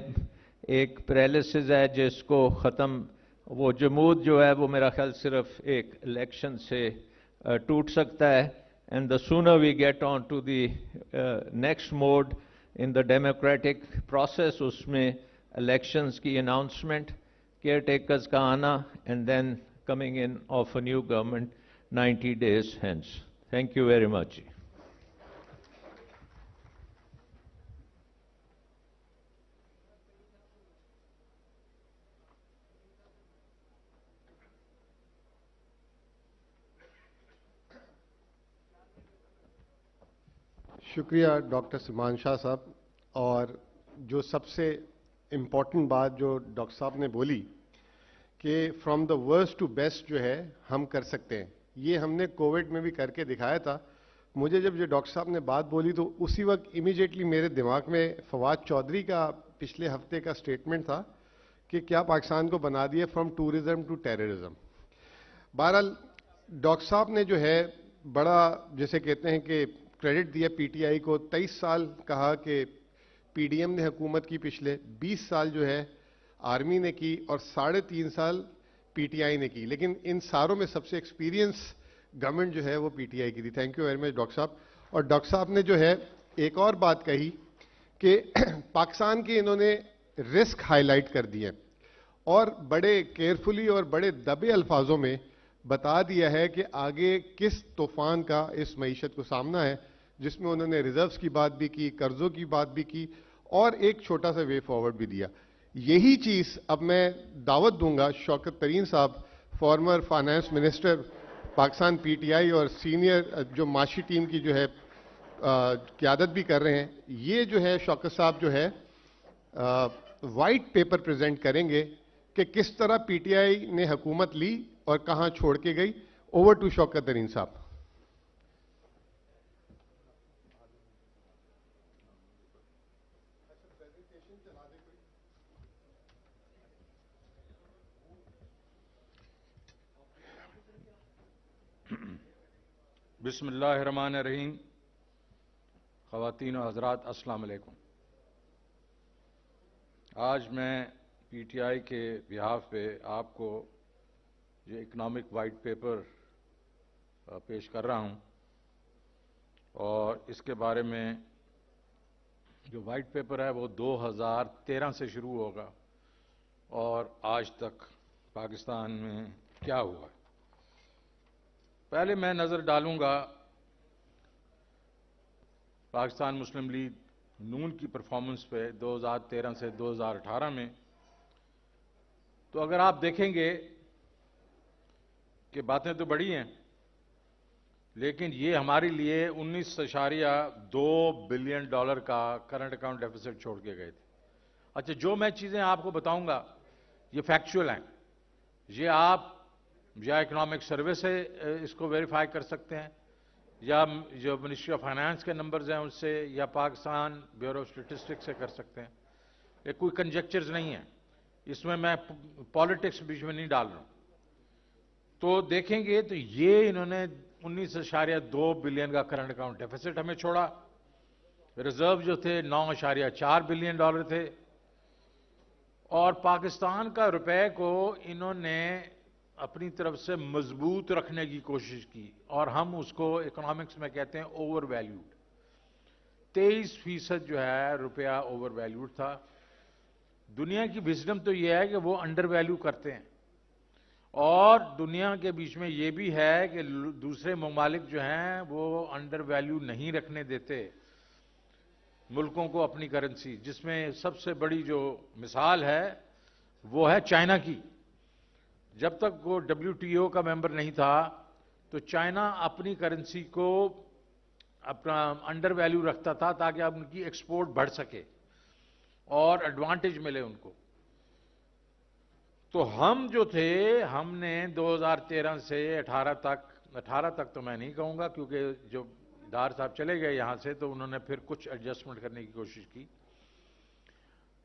ایک پیرالسس ہے جس کو ختم, وہ جمود جو ہے وہ میرا خیال صرف ایک الیکشن سے ٹوٹ سکتا ہے. And the sooner we get on to the next mode in the democratic process, اس میں الیکشنز کی اناؤنسمنٹ, کیئر ٹیکرز کا آنا, and then coming in of a new government 90 days hence. Thank you very much. شکریہ ڈاکٹر سمان شاہ صاحب. اور جو سب سے امپورٹنٹ بات جو ڈاکٹر صاحب نے بولی کہ from the worst to best جو ہے ہم کر سکتے ہیں، یہ ہم نے کووڈ میں بھی کر کے دکھایا تھا. مجھے جب یہ ڈاکٹر صاحب نے بات بولی تو اسی وقت امیڈیٹلی میرے دماغ میں فواد چودھری کا پچھلے ہفتے کا سٹیٹمنٹ تھا کہ کیا پاکستان کو بنا دیا فرام ٹورزم ٹو ٹیررزم. بہرحال ڈاکٹر صاحب نے جو ہے بڑا جیسے کہتے ہیں کہ کریڈٹ دیا پی ٹی آئی کو. 23 سال کہا کہ پی ڈی ایم نے حکومت کی، پچھلے 20 سال جو ہے آرمی نے کی اور 3.5 سال پی ٹی آئی نے کی، لیکن ان ساروں میں سب سے ایکسپیرینس گورنمنٹ جو ہے وہ پی ٹی آئی کی تھی. Thank you very much doctor صاحب. اور ڈاکٹر صاحب نے جو ہے ایک اور بات کہی کہ پاکستان کے انہوں نے رسک ہائی لائٹ کر دیے اور بڑے کیئرفلی اور بڑے دبے الفاظوں میں بتا دیا ہے کہ آگے کس طوفان کا اس معیشت کو سامنا ہے، جس میں انہوں نے ریزروز کی بات بھی کی، قرضوں کی بات بھی کی اور ایک چھوٹا سا وے فارورڈ بھی دیا. یہی چیز اب میں دعوت دوں گا شوکت ترین صاحب، former finance minister Pakistan P T I اور سینئر جو معاشی ٹیم کی جو ہے قیادت بھی کر رہے ہیں. یہ جو ہے شوکت صاحب جو ہے وائٹ پیپر پریزنٹ کریں گے کہ کس طرح پی ٹی آئی نے حکومت لی اور کہاں چھوڑ کے گئی. اوور ٹو شوکت ترین صاحب. بسم اللہ الرحمن الرحیم. خواتین و حضرات السلام علیکم. آج میں پی ٹی آئی کے بہاف پہ آپ کو جو اکنامک وائٹ پیپر پیش کر رہا ہوں اور اس کے بارے میں جو وائٹ پیپر ہے وہ 2013 سے شروع ہوگا اور آج تک پاکستان میں کیا ہوا. پہلے میں نظر ڈالوں گا پاکستان مسلم لیگ نون کی پرفارمنس پہ 2013 سے 2018 میں. تو اگر آپ دیکھیں گے کہ باتیں تو بڑی ہیں لیکن یہ ہمارے لیے 19.2 بلین ڈالر کا کرنٹ اکاؤنٹ ڈیفیسٹ چھوڑ کے گئے تھے. اچھا، جو میں چیزیں آپ کو بتاؤں گا یہ فیکچول ہیں، یہ آپ یا اکنامک سروے سے اس کو ویریفائی کر سکتے ہیں یا جو منسٹری آف فائنانس کے نمبرز ہیں اس سے یا پاکستان بیورو آف اسٹیٹسٹکس سے کر سکتے ہیں. یہ کوئی کنجیکچرز نہیں ہیں، اس میں پالیٹکس بیچ میں نہیں ڈال رہا ہوں. تو دیکھیں گے تو یہ انہوں نے 19.2 بلین کا کرنٹ اکاؤنٹ ڈیفیسٹ ہمیں چھوڑا. ریزرو جو تھے 9.4 بلین ڈالر تھے اور پاکستان کا روپے کو انہوں نے اپنی طرف سے مضبوط رکھنے کی کوشش کی اور ہم اس کو اکنامکس میں کہتے ہیں اوور ویلیوڈ. 23% جو ہے روپیہ اوور ویلیوڈ تھا. دنیا کی وزڈم تو یہ ہے کہ وہ انڈر ویلیو کرتے ہیں اور دنیا کے بیچ میں یہ بھی ہے کہ دوسرے ممالک جو ہیں وہ انڈر ویلیو نہیں رکھنے دیتے ملکوں کو اپنی کرنسی، جس میں سب سے بڑی جو مثال ہے وہ ہے چائنا کی. جب تک وہ WTO کا ممبر نہیں تھا تو چائنا اپنی کرنسی کو اپنا انڈر ویلیو رکھتا تھا تاکہ اب ان کی ایکسپورٹ بڑھ سکے اور ایڈوانٹیج ملے ان کو. تو ہم جو تھے ہم نے 2013 سے 18 تک تو میں نہیں کہوں گا کیونکہ جو دار صاحب چلے گئے یہاں سے تو انہوں نے پھر کچھ ایڈجسٹمنٹ کرنے کی کوشش کی.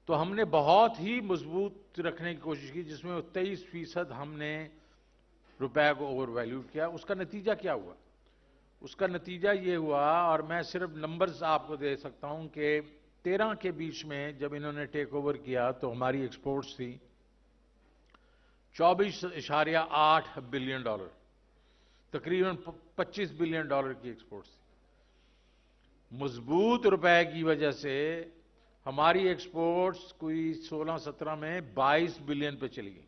تو ہم نے بہت ہی مضبوط رکھنے کی کوشش کی جس میں 23% ہم نے روپے کو اوور ویلیوڈ کیا. اس کا نتیجہ کیا ہوا؟ اس کا نتیجہ یہ ہوا اور میں صرف نمبرز آپ کو دے سکتا ہوں کہ 13 کے بیچ میں جب انہوں نے ٹیک اوور کیا تو ہماری ایکسپورٹس تھی 24.8 بلین ڈالر، تقریباً 25 بلین ڈالر کی ایکسپورٹس تھی. مضبوط روپے کی وجہ سے ہماری ایکسپورٹس کوئی 16-17 میں 22 بلین پہ چلی گئی.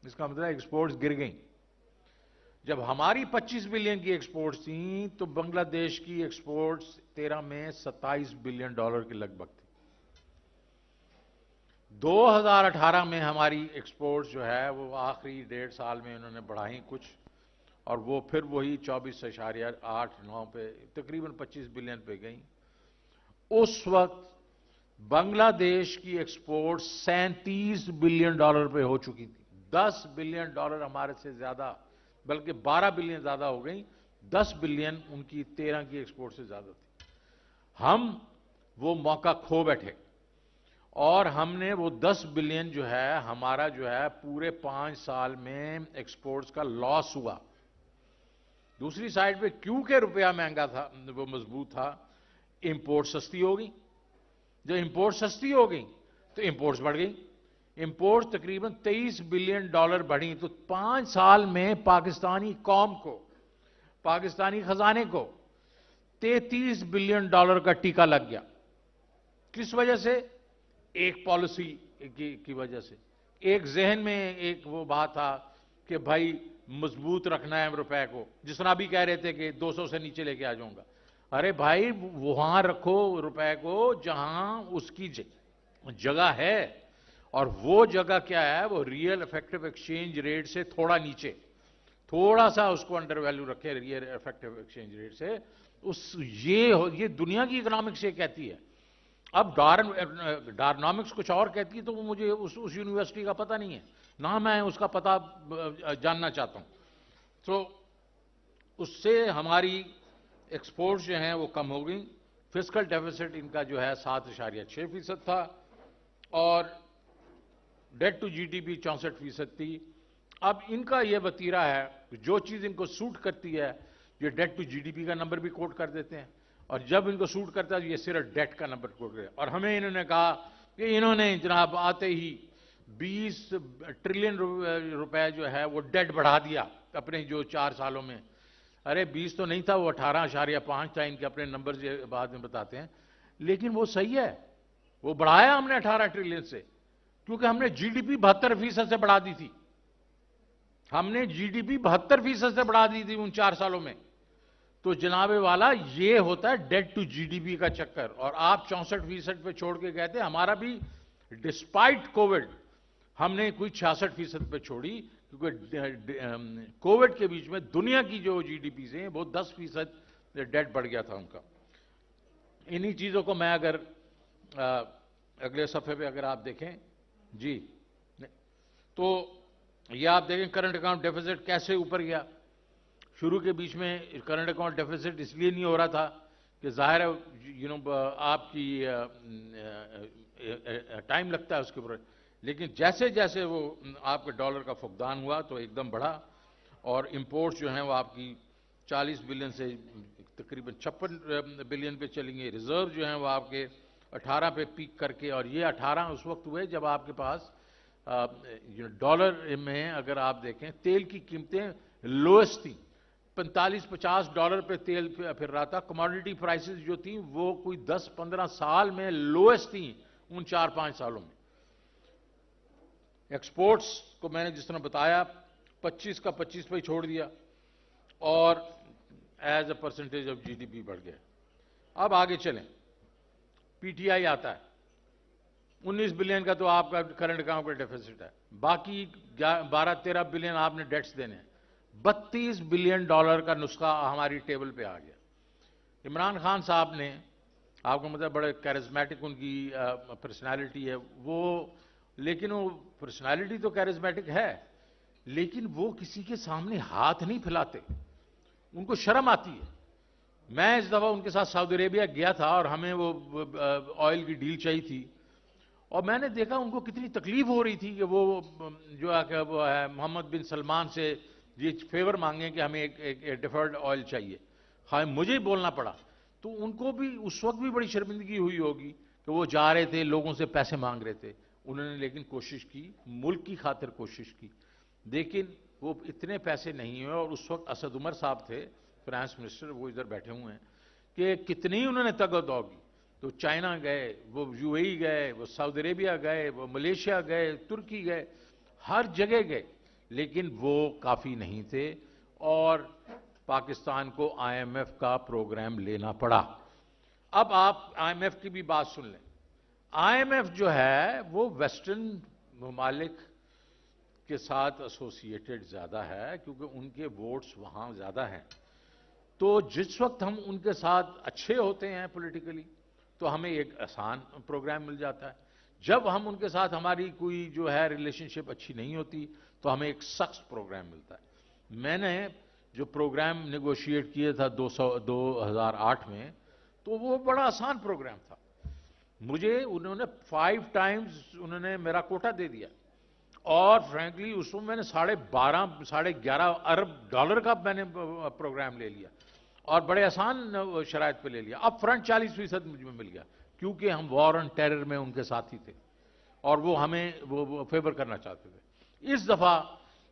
اس کا مطلب ایکسپورٹس گر گئیں. جب ہماری 25 بلین کی ایکسپورٹس تھیں تو بنگلہ دیش کی ایکسپورٹس 13 میں 27 بلین ڈالر کے لگ بھگ تھی. 2018 میں ہماری ایکسپورٹس جو ہے وہ آخری 1.5 سال میں انہوں نے بڑھائیں کچھ اور وہ پھر وہی 24.89 پہ تقریباً 25 بلین پہ گئیں. اس وقت بنگلہ دیش کی ایکسپورٹ $37 بلین پہ ہو چکی تھی. $10 بلین ہمارے سے زیادہ، بلکہ $12 بلین زیادہ ہو گئی. $10 بلین ان کی 13 کی ایکسپورٹ سے زیادہ تھی. ہم وہ موقع کھو بیٹھے اور ہم نے وہ $10 بلین جو ہے ہمارا جو ہے پورے 5 سال میں ایکسپورٹس کا لاس ہوا. دوسری سائڈ پہ کیونکہ روپیہ مہنگا تھا، وہ مضبوط تھا، امپورٹ سستی ہو گئی. جب امپورٹ سستی ہو گئی تو امپورٹس بڑھ گئی. امپورٹ تقریباً $23 بلین بڑھی. تو 5 سال میں پاکستانی قوم کو، پاکستانی خزانے کو $33 بلین کا ٹیکہ لگ گیا. کس وجہ سے؟ ایک پالیسی کی وجہ سے. ایک ذہن میں ایک وہ بات تھا کہ بھائی مضبوط رکھنا ہے روپے کو، جس طرح بھی کہہ رہے تھے کہ 200 سے نیچے لے کے آ جاؤں گا. ارے بھائی وہاں رکھو روپے کو جہاں اس کی جگہ ہے، اور وہ جگہ کیا ہے؟ وہ ریئل ایفیکٹو ایکسچینج ریٹ سے تھوڑا نیچے، تھوڑا سا اس کو انڈر ویلیو رکھے ریئل ایفیکٹو ایکسچینج ریٹ سے. یہ دنیا کی اکنامکس یہ کہتی ہے. اب ڈارنامکس کچھ اور کہتی ہے تو وہ مجھے اس یونیورسٹی کا پتہ نہیں ہے، نہ میں اس کا پتہ جاننا چاہتا ہوں. تو اس سے ہماری ایکسپورٹ جو ہیں وہ کم ہو گئی. فسکل ڈیفیسٹ ان کا جو ہے 7.6% تھا، اور debt to G D P 64% تھی. اب ان کا یہ وتیرہ ہے کہ جو چیز ان کو سوٹ کرتی ہے یہ debt to G D P کا نمبر بھی کوٹ کر دیتے ہیں، اور جب ان کو سوٹ کرتا ہے یہ صرف ڈیٹ کا نمبر کوٹ کرتے ہیں. اور ہمیں انہوں نے کہا کہ انہوں نے جناب آتے ہی 20 ٹریلین روپے جو ہے وہ ڈیٹ بڑھا دیا اپنے جو 4 سالوں میں. ارے 20 تو نہیں تھا، وہ 18.5 تھا. ان کے اپنے نمبر بعد میں بتاتے ہیں، لیکن وہ صحیح ہے. وہ بڑھایا ہم نے 18 ٹریلین سے، کیونکہ ہم نے جی ڈی پی 72% سے بڑھا دی تھی. ہم نے جی ڈی پی 72% سے بڑھا دی تھی ان 4 سالوں میں. تو جناب والا یہ ہوتا ہے debt to G D P کا چکر. اور آپ 64% پہ چھوڑ کے کہتے ہیں. ہمارا بھی ڈسپائٹ کووڈ ہم نے کوئی 66% پہ چھوڑی، کیونکہ کووڈ کے بیچ میں دنیا کی جو جی ڈی پی سے وہ 10% ڈیٹ بڑھ گیا تھا ان کا. انہی چیزوں کو میں اگر اگلے صفحے پہ اگر آپ دیکھیں جی، تو یہ آپ دیکھیں کرنٹ اکاؤنٹ ڈیفیسٹ کیسے اوپر گیا. شروع کے بیچ میں کرنٹ اکاؤنٹ ڈیفیسٹ اس لیے نہیں ہو رہا تھا کہ ظاہر ہے آپ کی ٹائم لگتا ہے اس کے اوپر، لیکن جیسے جیسے وہ آپ کے ڈالر کا فقدان ہوا تو ایک دم بڑھا. اور امپورٹس جو ہیں وہ آپ کی 40 بلین سے تقریباً 56 بلین پہ چلیں گے. ریزرو جو ہیں وہ آپ کے 18 پہ پیک کر کے، اور یہ 18 اس وقت ہوئے جب آپ کے پاس ڈالر میں اگر آپ دیکھیں تیل کی قیمتیں لوئسٹ تھیں. $45-50 پہ تیل پھر رہا تھا. کموڈٹی پرائسز جو تھیں وہ کوئی 10-15 سال میں لوئسٹ تھیں ان 4-5 سالوں میں. ایکسپورٹس کو میں نے جس طرح بتایا 25 کا 25 پہ چھوڑ دیا، اور as a percentage of G D P بڑھ گیا. اب آگے چلیں. پی ٹی آئی آتا ہے 19 بلین کا، تو آپ کا کرنٹ اکاؤنٹ کا ڈیفیسٹ ہے. باقی 12-13 بلین آپ نے ڈیٹس دینے ہیں. $32 بلین کا نسخہ ہماری ٹیبل پہ آ گیا. عمران خان صاحب نے، آپ کو مطلب بڑے کیرزمیٹک ان کی پرسنالٹی ہے وہ، لیکن وہ پرسنالٹی تو کیرزمیٹک ہے، لیکن وہ کسی کے سامنے ہاتھ نہیں پھیلاتے، ان کو شرم آتی ہے. میں اس دفعہ ان کے ساتھ سعودی عربیہ گیا تھا اور ہمیں وہ آئل کی ڈیل چاہیے تھی، اور میں نے دیکھا ان کو کتنی تکلیف ہو رہی تھی کہ وہ جو ہے محمد بن سلمان سے یہ فیور مانگیں کہ ہمیں ایک ڈیفرڈ آئل چاہیے. ہاں مجھے بولنا پڑا. تو ان کو بھی اس وقت بھی بڑی شرمندگی ہوئی ہوگی کہ وہ جا رہے تھے لوگوں سے پیسے مانگ رہے تھے. انہوں نے لیکن کوشش کی، ملک کی خاطر کوشش کی، لیکن وہ اتنے پیسے نہیں ہوئے. اور اس وقت اسد عمر صاحب تھے فائنانس منسٹر، وہ ادھر بیٹھے ہوئے ہیں، کہ کتنی انہوں نے تگ و دو کی. تو چائنا گئے، وہ یو اے ای گئے، وہ سعودی عربیہ گئے، وہ ملیشیا گئے، ترکی گئے، ہر جگہ گئے، لیکن وہ کافی نہیں تھے. اور پاکستان کو آئی ایم ایف کا پروگرام لینا پڑا. اب آپ آئی ایم ایف کی بھی بات سن لیں. آئی ایم ایف جو ہے وہ ویسٹرن ممالک کے ساتھ ایسوسیٹڈ زیادہ ہے، کیونکہ ان کے ووٹس وہاں زیادہ ہیں. تو جس وقت ہم ان کے ساتھ اچھے ہوتے ہیں پولیٹیکلی، تو ہمیں ایک آسان پروگرام مل جاتا ہے. جب ہم ان کے ساتھ ہماری کوئی جو ہے ریلیشن شپ اچھی نہیں ہوتی تو ہمیں ایک سخت پروگرام ملتا ہے. میں نے جو پروگرام نیگوشیٹ کیے تھا 2008 میں تو وہ بڑا آسان پروگرام تھا. مجھے انہوں نے 5 ٹائمز انہوں نے میرا کوٹا دے دیا اور فرینکلی اس میں میں نے $11.5 ارب کا میں نے پروگرام لے لیا اور بڑے آسان شرائط پہ لے لیا. اب فرنٹ 40% مجھ میں مل گیا کیونکہ ہم وار آن ٹیرر میں ان کے ساتھی تھے اور وہ ہمیں وہ فیور کرنا چاہتے تھے. اس دفعہ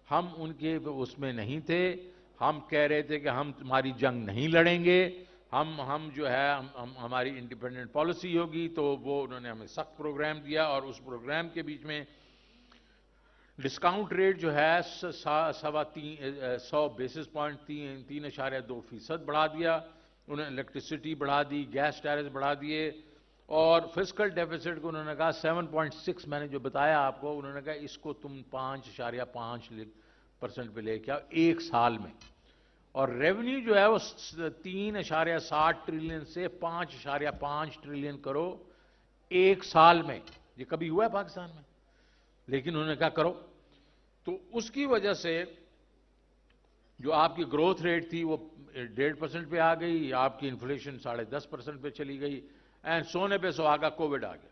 ہم ان کے اس میں نہیں تھے. ہم کہہ رہے تھے کہ ہم تمہاری جنگ نہیں لڑیں گے, ہم جو ہے ہماری انڈیپینڈنٹ پالیسی ہوگی. تو وہ انہوں نے ہمیں سخت پروگرام دیا اور اس پروگرام کے بیچ میں ڈسکاؤنٹ ریٹ جو ہے 100 بیسس پوائنٹ 3.2% بڑھا دیا. انہوں نے الیکٹریسٹی بڑھا دی, گیس ٹیرز بڑھا دیے اور فسکل ڈیفیسٹ کو انہوں نے کہا 7.6 میں نے جو بتایا آپ کو, انہوں نے کہا اس کو تم 5.5% پہ لے کے آؤ ایک سال میں. اور ریونیو جو ہے وہ 3.60 ٹریلین سے 5.5 ٹریلین کرو ایک سال میں. یہ کبھی ہوا ہے پاکستان میں؟ لیکن انہوں نے کہا کرو. تو اس کی وجہ سے جو آپ کی گروتھ ریٹ تھی وہ 1.5% پہ آ گئی, آپ کی انفلیشن 10.5% پہ چلی گئی اینڈ سونے پہ سہاگا کووڈ آ گیا.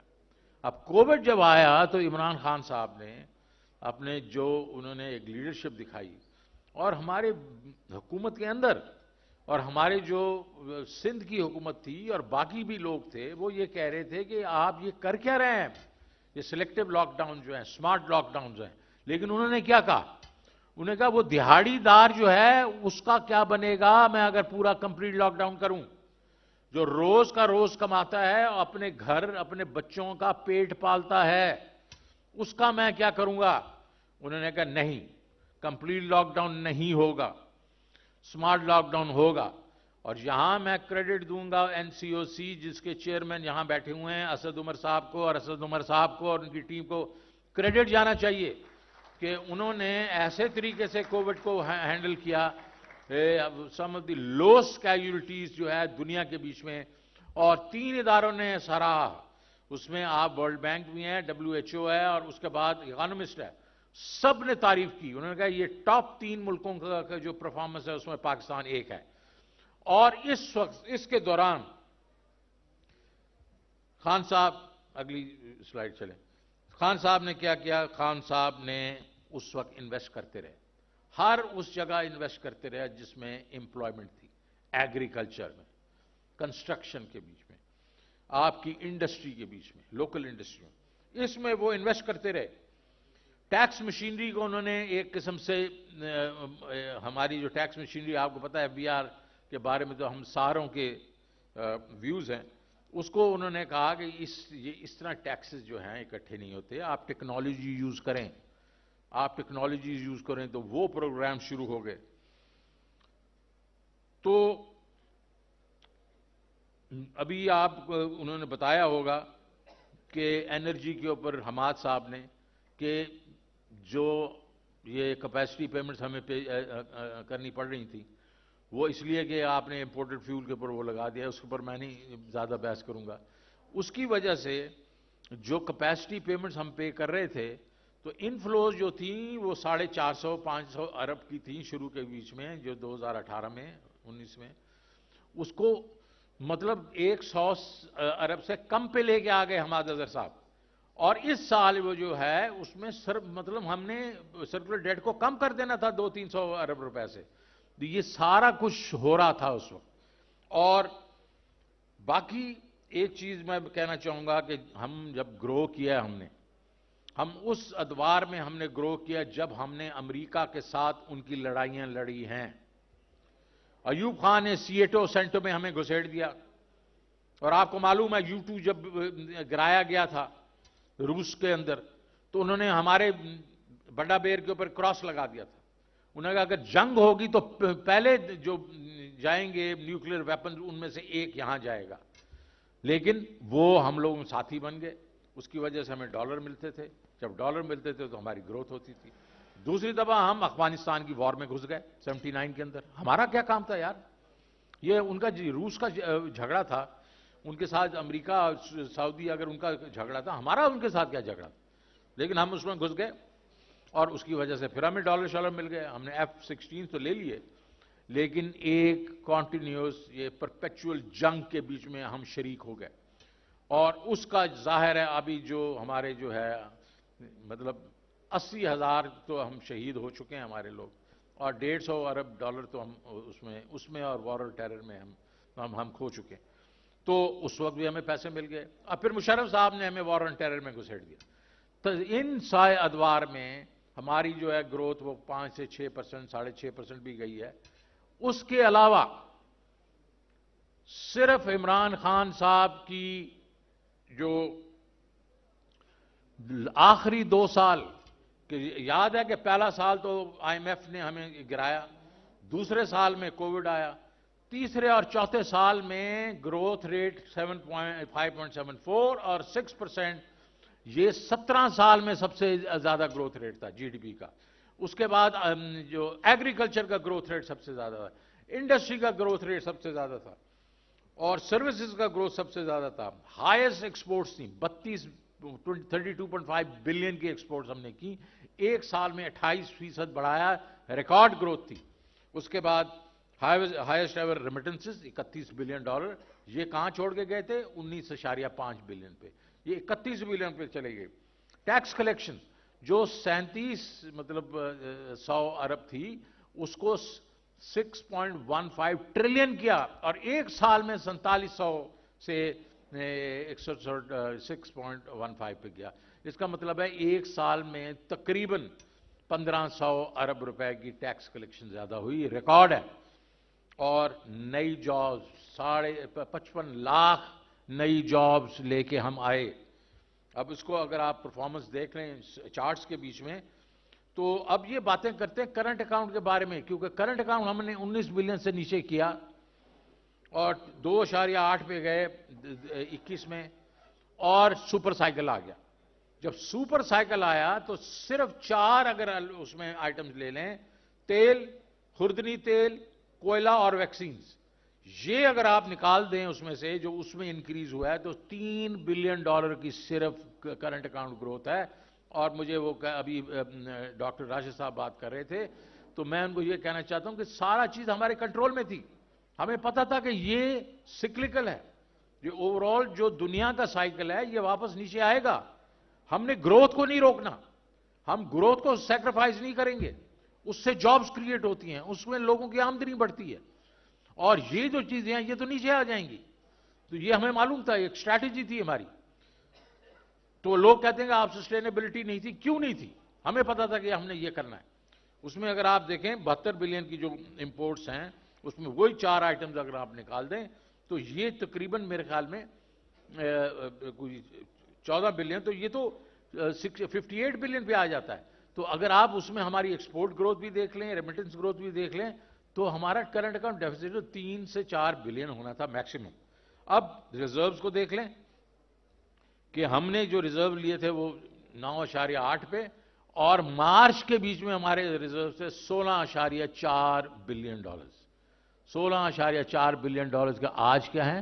اب کووڈ جب آیا تو عمران خان صاحب نے اپنے جو انہوں نے ایک لیڈرشپ دکھائی اور ہمارے حکومت کے اندر اور ہمارے جو سندھ کی حکومت تھی اور باقی بھی لوگ تھے وہ یہ کہہ رہے تھے کہ آپ یہ کر کیا رہے ہیں, یہ سلیکٹیو لاک ڈاؤن جو ہیں, سمارٹ لاک ڈاؤنز ہیں. لیکن انہوں نے کیا کہا, انہوں نے کہا وہ دہاڑی دار جو ہے اس کا کیا بنے گا میں اگر پورا کمپلیٹ لاک ڈاؤن کروں. جو روز کا روز کماتا ہے اپنے گھر اپنے بچوں کا پیٹ پالتا ہے اس کا میں کیا کروں گا. انہوں نے کہا نہیں, کمپلیٹ لاک ڈاؤن نہیں ہوگا, سمارٹ لاک ڈاؤن ہوگا. اور یہاں میں کریڈٹ دوں گا NCOC جس کے چیئرمین یہاں بیٹھے ہوئے ہیں اسد عمر صاحب کو, اور اسد عمر صاحب کو اور ان کی ٹیم کو کریڈٹ جانا چاہیے کہ انہوں نے ایسے طریقے سے کووڈ کو ہینڈل کیا. سم آف دی لوسٹ کیجولٹیز جو ہے دنیا کے بیچ میں, اور 3 اداروں نے سراہا. اس میں آپ ورلڈ بینک بھی ہیں, WHO ہے اور اس کے بعد اکانومسٹ ہے, سب نے تعریف کی. انہوں نے کہا یہ ٹاپ 3 ملکوں کا جو پرفارمنس ہے اس میں پاکستان ایک ہے. اور اس وقت اس کے دوران خان صاحب, اگلی سلائیڈ چلیں, خان صاحب نے کیا کیا. خان صاحب نے اس وقت انویسٹ کرتے رہے, ہر اس جگہ انویسٹ کرتے رہے جس میں امپلائمنٹ تھی, ایگریکلچر میں, کنسٹرکشن کے بیچ میں, آپ کی انڈسٹری کے بیچ میں, لوکل انڈسٹری میں, اس میں وہ انویسٹ کرتے رہے. ٹیکس مشینری کو انہوں نے ایک قسم سے ہماری جو ٹیکس مشینری آپ کو پتہ ہے FBR کے بارے میں تو ہم ساروں کے ویوز ہیں, اس کو انہوں نے کہا کہ یہ اس طرح ٹیکسز جو ہیں اکٹھے نہیں ہوتے, آپ ٹیکنالوجی یوز کریں, آپ ٹیکنالوجی یوز کریں. تو وہ پروگرام شروع ہو گئے. تو ابھی آپ انہوں نے بتایا ہوگا کہ انرجی کے اوپر حماد صاحب نے کہ جو یہ کیپیسٹی پیمنٹس ہمیں کرنی پڑ رہی تھیں وہ اس لیے کہ آپ نے امپورٹڈ فیول کے اوپر وہ لگا دیا, اس کے اوپر میں نہیں زیادہ بحث کروں گا. اس کی وجہ سے جو کیپیسٹی پیمنٹس ہم پے کر رہے تھے تو انفلوز جو تھیں وہ 450-500 ارب کی تھیں شروع کے بیچ میں, جو 2018 میں 19 میں, اس کو مطلب 100 ارب سے کم پہ لے کے آ گئے حماد اظہر صاحب. اور اس سال وہ جو ہے اس میں مطلب ہم نے سرکولر ڈیٹ کو کم کر دینا تھا 200-300 ارب روپے سے. یہ سارا کچھ ہو رہا تھا اس وقت. اور باقی ایک چیز میں کہنا چاہوں گا کہ ہم جب گرو کیا ہم اس ادوار میں ہم نے گرو کیا جب ہم نے امریکہ کے ساتھ ان کی لڑائیاں لڑی ہیں. ایوب خان نے سیٹو سینٹو میں ہمیں گھسیٹ دیا, اور آپ کو معلوم ہے U2 جب گرایا گیا تھا روس کے اندر تو انہوں نے ہمارے بڑا بیر کے اوپر کراس لگا دیا تھا. انہوں نے کہا اگر جنگ ہوگی تو پہلے جو جائیں گے نیوکلیر ویپن ان میں سے ایک یہاں جائے گا. لیکن وہ ہم لوگ ساتھی بن گئے, اس کی وجہ سے ہمیں ڈالر ملتے تھے, جب ڈالر ملتے تھے تو ہماری گروتھ ہوتی تھی. دوسری دفعہ ہم افغانستان کی وار میں گھس گئے 79 کے اندر. ہمارا کیا کام تھا یار, یہ ان کا روس کا جھگڑا تھا, ان کے ساتھ امریکہ اور سعودی اگر ان کا جھگڑا تھا، ہمارا ان کے ساتھ کیا جھگڑا تھا؟ لیکن ہم اس میں گھس گئے اور اس کی وجہ سے پھر ہمیں ڈالر شالر مل گئے، ہم نے F-16 تو لے لیے، لیکن ایک کانٹینیوس یہ پرپیچول جنگ کے بیچ میں ہم شریک ہو گئے، اور اس کا ظاہر ہے ابھی جو ہمارے جو ہے مطلب 80,000 تو ہم شہید ہو چکے ہیں ہمارے لوگ، اور 150 ارب ڈالر تو ہم اس میں اور وار اور ٹیرر میں ہم کھو چکے ہیں۔ تو اس وقت بھی ہمیں پیسے مل گئے، اب پھر مشرف صاحب نے ہمیں وار اور ٹیرر میں گھسیٹ دیا۔ تو ان سائے ادوار میں ہماری جو ہے گروتھ وہ 5 سے 6%، 6.5% بھی گئی ہے۔ اس کے علاوہ صرف عمران خان صاحب کی جو آخری 2 سال، یاد ہے کہ پہلا سال تو IMF نے ہمیں گرایا، دوسرے سال میں کووڈ آیا، تیسرے اور چوتھے سال میں گروتھ ریٹ 5.74 اور 6%، یہ 17 سال میں سب سے زیادہ گروتھ ریٹ تھا جی ڈی پی کا۔ اس کے بعد جو ایگریکلچر کا گروتھ ریٹ سب سے زیادہ تھا، انڈسٹری کا گروتھ ریٹ سب سے زیادہ تھا، اور سروسز کا گروتھ سب سے زیادہ تھا۔ ہائیسٹ ایکسپورٹس تھیں، 32.5 بلین کی ایکسپورٹس ہم نے کی، ایک سال میں 28% بڑھایا، ریکارڈ گروتھ تھی۔ اس کے بعد highest ever remittances 31 billion dollar, یہ کہاں چھوڑ کے گئے تھے؟ 19.5 بلین پہ، یہ 31 بلین پہ چلے گئے۔ ٹیکس کلیکشن جو 100 ارب تھی، اس کو 6.15 ٹریلین کیا، اور ایک سال میں 4700 سے 6.15 پہ گیا۔ اس کا مطلب ہے ایک سال میں تقریباً 1500 ارب روپے کی ٹیکس کلیکشن زیادہ ہوئی، ریکارڈ ہے۔ اور نئی جابز 55 لاکھ نئی جابز لے کے ہم آئے۔ اب اس کو اگر آپ پرفارمنس دیکھ لیں چارٹس کے بیچ میں، تو اب یہ باتیں کرتے ہیں کرنٹ اکاؤنٹ کے بارے میں، کیونکہ کرنٹ اکاؤنٹ ہم نے 19 بلین سے نیچے کیا اور 2.8 پہ گئے 21 میں، اور سپر سائیکل آ گیا۔ جب سپر سائیکل آیا تو صرف 4 اگر اس میں آئٹمز لے لیں، تیل، خوردنی تیل، کوئلہ اور ویکسینز، یہ اگر آپ نکال دیں اس میں سے جو اس میں انکریز ہوا ہے، تو 3 بلین ڈالر کی صرف کرنٹ اکاؤنٹ گروتھ ہے۔ اور مجھے وہ ابھی ڈاکٹر راشد صاحب بات کر رہے تھے، تو میں ان کو یہ کہنا چاہتا ہوں کہ سارا چیز ہمارے کنٹرول میں تھی، ہمیں پتا تھا کہ یہ سکلکل ہے، یہ اوورال جو دنیا کا سائیکل ہے یہ واپس نیچے آئے گا۔ ہم نے گروتھ کو نہیں روکنا، ہم گروتھ کو سیکریفائز نہیں کریں گے، اس سے جابز کریٹ ہوتی ہیں، اس میں لوگوں کی آمدنی بڑھتی ہے، اور یہ جو چیزیں ہیں یہ تو نیچے آ جائیں گی۔ تو یہ ہمیں معلوم تھا، ایک اسٹریٹجی تھی ہماری۔ تو لوگ کہتے ہیں کہ آپ سسٹینیبلٹی نہیں تھی، کیوں نہیں تھی؟ ہمیں پتا تھا کہ ہم نے یہ کرنا ہے۔ اس میں اگر آپ دیکھیں 72 بلین کی جو امپورٹس ہیں، اس میں وہی 4 آئٹمز اگر آپ نکال دیں تو یہ تقریباً میرے خیال میں 14 بلین، تو یہ تو 58 بلین پہ آ جاتا ہے۔ تو اگر آپ اس میں ہماری ایکسپورٹ گروتھ بھی دیکھ لیں، ریمیٹنس گروتھ بھی دیکھ لیں، تو ہمارا کرنٹ اکاؤنٹ ڈیفیسٹ 3 سے 4 بلین ہونا تھا میکسیمم۔ اب ریزروز کو دیکھ لیں کہ ہم نے جو ریزرو لیے تھے وہ 9.8 پہ، اور مارچ کے بیچ میں ہمارے ریزرو سے 16.4 بلین ڈالرز، 16.4 بلین ڈالرز کا آج کیا ہے؟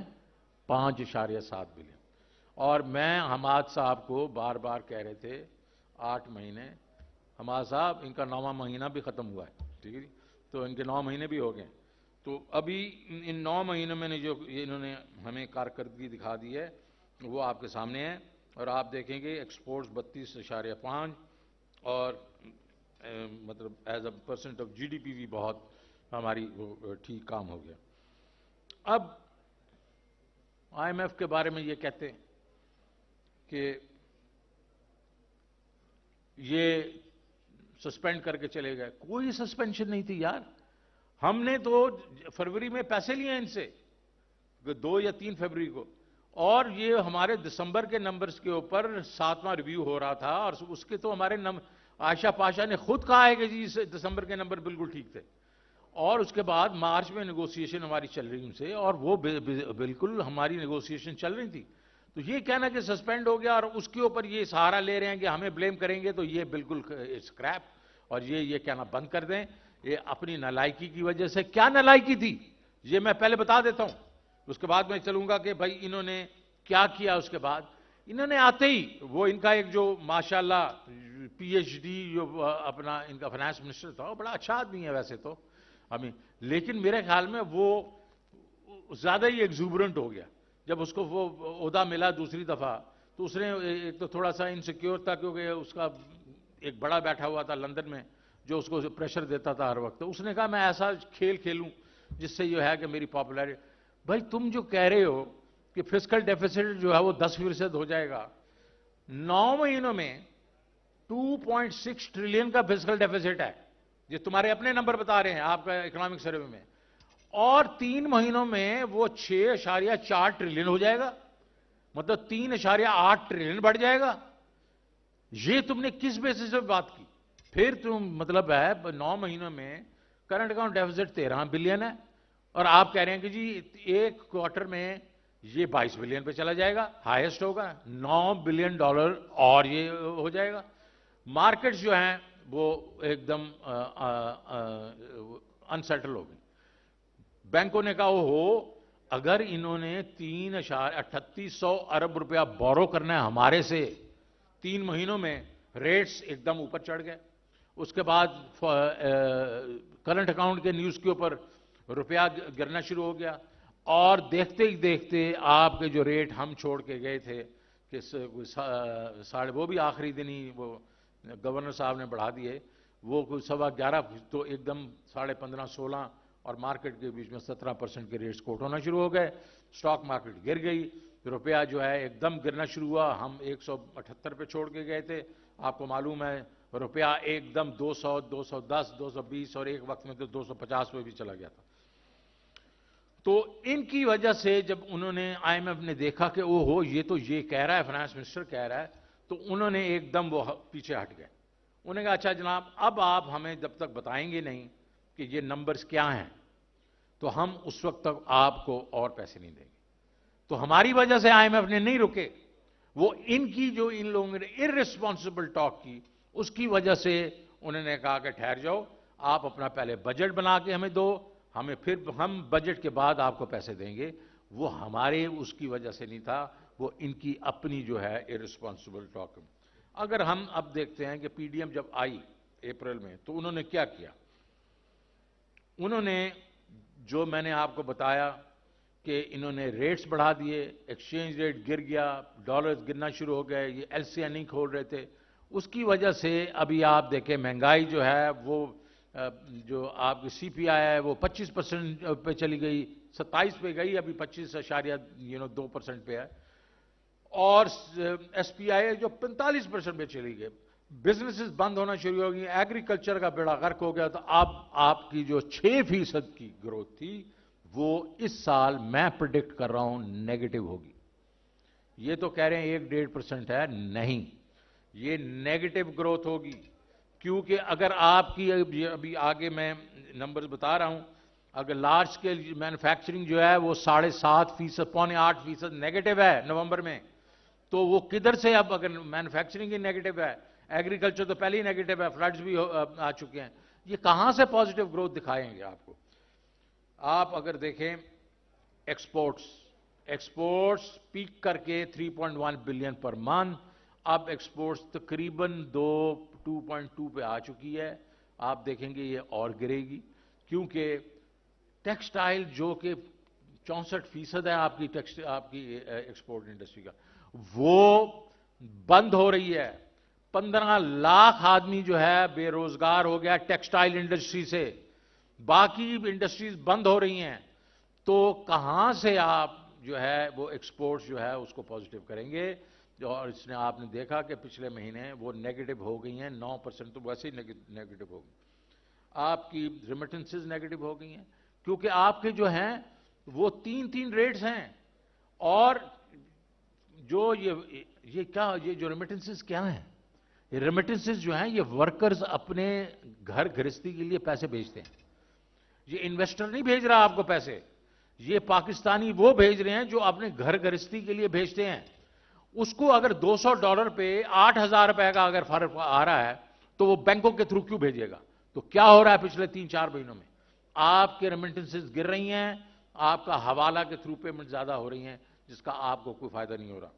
5.7 بلین۔ اور میں حماد صاحب کو بار بار کہہ رہے تھے 8 مہینے، حماد صاحب ان کا 9واں مہینہ بھی ختم ہوا ہے، ٹھیک ہے، تو ان کے 9 مہینے بھی ہو گئے۔ تو ابھی ان 9 مہینوں میں جو انہوں نے ہمیں کارکردگی دکھا دی ہے وہ آپ کے سامنے ہے، اور آپ دیکھیں گے ایکسپورٹس 32.5، اور مطلب as a percent of G D P بھی بہت ہماری ٹھیک کام ہو گیا۔ اب IMF کے بارے میں یہ کہتے ہیں کہ یہ سسپینڈ کر کے چلے گئے، کوئی سسپینشن نہیں تھی یار۔ ہم نے تو فروری میں پیسے لیے ان سے 2 یا 3 فروری کو، اور یہ ہمارے دسمبر کے نمبرز کے اوپر 7واں ریویو ہو رہا تھا، اور اس کے تو ہمارے عائشہ پاشا نے خود کہا ہے کہ جی دسمبر کے نمبر بالکل ٹھیک تھے، اور اس کے بعد مارچ میں نیگوسیشن ہماری چل رہی ان سے، اور وہ بالکل ہماری نیگوسیشن چل رہی تھی۔ تو یہ کہنا کہ سسپینڈ ہو گیا اور اس کے اوپر یہ سہارا لے رہے ہیں کہ ہمیں بلیم کریں گے، تو یہ بالکل اسکریپ، اور یہ کہنا بند کر دیں۔ یہ اپنی نالائکی کی وجہ سے، کیا نالائکی تھی یہ میں پہلے بتا دیتا ہوں۔ اس کے بعد میں چلوں گا کہ بھائی انہوں نے کیا کیا. اس کے بعد انہوں نے آتے ہی وہ ان کا ایک جو ماشاءاللہ پی ایچ ڈی جو اپنا ان کا فائنانس منسٹر تھا وہ بڑا اچھا آدمی ہے ویسے تو ہمیں, لیکن میرے خیال میں وہ زیادہ ہی ایگزوبرنٹ ہو گیا. جب اس کو وہ عہدہ ملا دوسری دفعہ تو اس نے ایک تو تھوڑا سا انسیکیور تھا کیونکہ اس کا ایک بڑا بیٹھا ہوا تھا لندن میں جو اس کو پریشر دیتا تھا ہر وقت. اس نے کہا میں ایسا کھیل کھیلوں جس سے یہ ہے کہ میری پاپولیرٹی. بھائی تم جو کہہ رہے ہو کہ فسکل ڈیفیسٹ جو ہے وہ 10% ہو جائے گا, 9 مہینوں میں 2.6 ٹریلین کا فسکل ڈیفیسٹ ہے, یہ تمہارے اپنے نمبر بتا رہے ہیں آپ کا اکنامک سروے میں, اور 3 مہینوں میں وہ 6.4 ٹریلین ہو جائے گا, مطلب 3.8 ٹریلین بڑھ جائے گا. یہ تم نے کس بیسس پہ بات کی؟ پھر تم مطلب ہے 9 مہینوں میں کرنٹ اکاؤنٹ ڈیفیسٹ 13 بلین ہے اور آپ کہہ رہے ہیں کہ جی ایک کوارٹر میں یہ 22 بلین پہ چلا جائے گا, ہائیسٹ ہوگا, $9 بلین اور یہ ہو جائے گا. مارکیٹس جو ہیں وہ ایک دم انسیٹل ہو گئی. بینکوں نے کہا ہو اگر انہوں نے 3.38 ارب روپیہ بورو کرنا ہے ہمارے سے 3 مہینوں میں, ریٹس ایک دم اوپر چڑھ گئے. اس کے بعد کرنٹ اکاؤنٹ کے نیوز کے اوپر روپیہ گرنا شروع ہو گیا, اور دیکھتے ہی دیکھتے آپ کے جو ریٹ ہم چھوڑ کے گئے تھے کہ وہ بھی آخری دن ہی وہ گورنر صاحب نے بڑھا دیے, وہ کوئی 11.25 تو ایک دم 15.5-16 اور مارکیٹ کے بیچ میں 17% کے ریٹس کوٹ ہونا شروع ہو گئے. سٹاک مارکیٹ گر گئی, روپیہ جو ہے ایک دم گرنا شروع ہوا. ہم 178 پہ چھوڑ کے گئے تھے, آپ کو معلوم ہے روپیہ ایک دم 200, 210, 220 اور ایک وقت میں تو 250 پہ بھی چلا گیا تھا. تو ان کی وجہ سے جب انہوں نے آئی ایم ایف نے دیکھا کہ او ہو یہ تو یہ کہہ رہا ہے, فائنانس منسٹر کہہ رہا ہے, تو انہوں نے ایک دم وہ پیچھے ہٹ گئے. انہوں نے کہا اچھا جناب اب آپ ہمیں جب تک بتائیں گے نہیں کہ یہ نمبرز کیا ہیں تو ہم اس وقت تک آپ کو اور پیسے نہیں دیں گے. تو ہماری وجہ سے آئی ایم ایف نے نہیں رکے, وہ ان کی جو ان لوگوں نے ارریسپانسبل ٹاک کی اس کی وجہ سے انہوں نے کہا کہ ٹھہر جاؤ, آپ اپنا پہلے بجٹ بنا کے ہمیں دو, ہمیں پھر ہم بجٹ کے بعد آپ کو پیسے دیں گے. وہ ہمارے اس کی وجہ سے نہیں تھا, وہ ان کی اپنی جو ہے ارریسپانسبل ٹاک. اگر ہم اب دیکھتے ہیں کہ پی ڈی ایم جب آئی اپریل میں تو انہوں نے کیا کیا, انہوں نے جو میں نے آپ کو بتایا کہ انہوں نے ریٹس بڑھا دیے, ایکسچینج ریٹ گر گیا, ڈالرز گرنا شروع ہو گئے, یہ ایل سی نہیں کھول رہے تھے. اس کی وجہ سے ابھی آپ دیکھیں مہنگائی جو ہے وہ جو آپ کی سی پی آئی ہے وہ 25% پہ چلی گئی, 27 پہ گئی, ابھی 25.2% پہ ہے, اور ایس پی آئی جو 45% پہ چلی گئی. بزنسز بند ہونا شروع ہو گئی, ایگریکلچر کا بیڑا غرق ہو گیا. تو اب آپ کی جو 6% کی گروتھ تھی وہ اس سال میں پریڈکٹ کر رہا ہوں نیگیٹو ہوگی. یہ تو کہہ رہے ہیں 1-1.5% ہے, نہیں, یہ نیگیٹو گروتھ ہوگی. کیونکہ اگر آپ کی ابھی آگے میں نمبرز بتا رہا ہوں, اگر لارج اسکیل مینوفیکچرنگ جو ہے وہ 7.5%, 7.25% نیگیٹو ہے نومبر میں, تو وہ کدھر سے اب اگر مینوفیکچرنگ ہی نیگیٹو ہے, ایگریکلچر تو پہلے ہی نیگیٹو ہے, فلڈز بھی آ چکے ہیں, یہ کہاں سے پازیٹیو گروتھ دکھائیں گے آپ کو؟ آپ اگر دیکھیں ایکسپورٹس پیک کر کے 3.1 بلین پر منتھ, اب ایکسپورٹس تقریباً 2.2 پہ آ چکی ہے. آپ دیکھیں گے یہ اور گرے گی, کیونکہ ٹیکسٹائل جو کہ 64% ہے آپ کی ایکسپورٹ انڈسٹری کا, وہ بند ہو رہی ہے. 15 لاکھ آدمی جو ہے بے روزگار ہو گیا ٹیکسٹائل انڈسٹری سے, باقی انڈسٹریز بند ہو رہی ہیں. تو کہاں سے آپ جو ہے وہ ایکسپورٹس جو ہے اس کو پازیٹیو کریں گے؟ اور اس نے آپ نے دیکھا کہ پچھلے مہینے وہ نیگیٹو ہو گئی ہیں, 9% تو ویسے ہی نیگیٹو ہو گئی. آپ کی ریمیٹنسز نیگیٹو ہو گئی ہیں, کیونکہ آپ کے جو ہیں وہ 3 ریٹس ہیں. اور جو یہ جو ریمیٹنسز کیا ہیں, یہ ریمیٹنسز جو ہیں یہ ورکرز اپنے گھر گھرستی کے لیے پیسے بھیجتے ہیں. یہ انویسٹر نہیں بھیج رہا آپ کو پیسے, یہ پاکستانی وہ بھیج رہے ہیں جو اپنے گھر گھرستی کے لیے بھیجتے ہیں. اس کو اگر $200 پہ 8,000 روپے کا اگر فرق آ رہا ہے تو وہ بینکوں کے تھرو کیوں بھیجے گا؟ تو کیا ہو رہا ہے پچھلے 3-4 مہینوں میں؟ آپ کے ریمیٹنسز گر رہی ہیں, آپ کا حوالہ کے تھرو پیمنٹ زیادہ ہو رہی ہیں جس کا آپ کو کوئی فائدہ نہیں ہو رہا.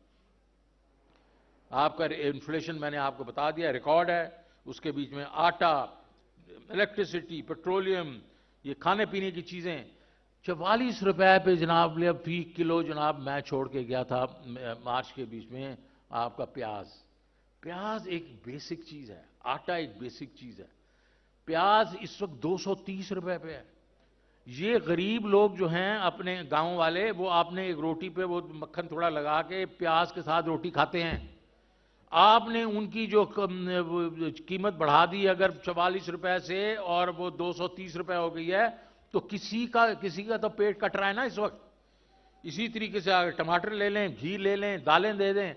آپ کا انفلیشن میں نے آپ کو بتا دیا ریکارڈ ہے. اس کے بیچ میں آٹا, الیکٹریسٹی, پیٹرولیم, یہ کھانے پینے کی چیزیں 44 روپے پہ جناب فی کلو جناب میں چھوڑ کے گیا تھا مارچ کے بیچ میں. آپ کا پیاز ایک بیسک چیز ہے, آٹا ایک بیسک چیز ہے. پیاز اس وقت 230 روپے پہ ہے. یہ غریب لوگ جو ہیں اپنے گاؤں والے, وہ آپ نے ایک روٹی پہ وہ مکھن تھوڑا لگا کے پیاز کے ساتھ روٹی کھاتے ہیں. آپ نے ان کی جو قیمت بڑھا دی اگر 44 روپے سے اور وہ 230 روپے ہو گئی ہے, تو کسی کا تو پیٹ کٹ رہا ہے نا اس وقت. اسی طریقے سے اگر ٹماٹر لے لیں, گھی لے لیں, دالیں دے دیں,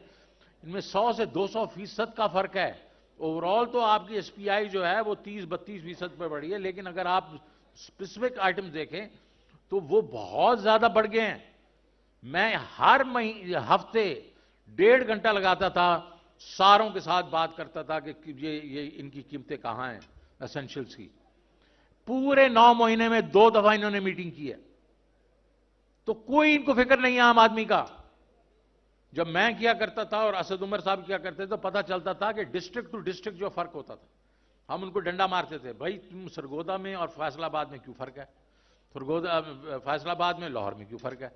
ان میں 100 سے 200% کا فرق ہے. اوورال تو آپ کی ایس پی آئی جو ہے وہ 30-32% پہ بڑھی ہے, لیکن اگر آپ اسپیسیفک آئٹم دیکھیں تو وہ بہت زیادہ بڑھ گئے ہیں. میں ہر ہفتے 1.5 گھنٹہ لگاتا تھا, ساروں کے ساتھ بات کرتا تھا کہ یہ ان کی قیمتیں کہاں ہیں ایسنشلز کی. پورے 9 مہینے میں 2 دفعہ انہوں نے میٹنگ کی ہے, تو کوئی ان کو فکر نہیں ہے عام آدمی کا. جب میں کیا کرتا تھا اور اسد عمر صاحب کیا کرتے تھے تو پتہ چلتا تھا کہ ڈسٹرکٹ ٹو ڈسٹرکٹ جو فرق ہوتا تھا, ہم ان کو ڈنڈا مارتے تھے, بھائی تم سرگودا میں اور فیصل آباد میں کیوں فرق ہے, فیصل آباد میں لاہور میں کیوں فرق ہے.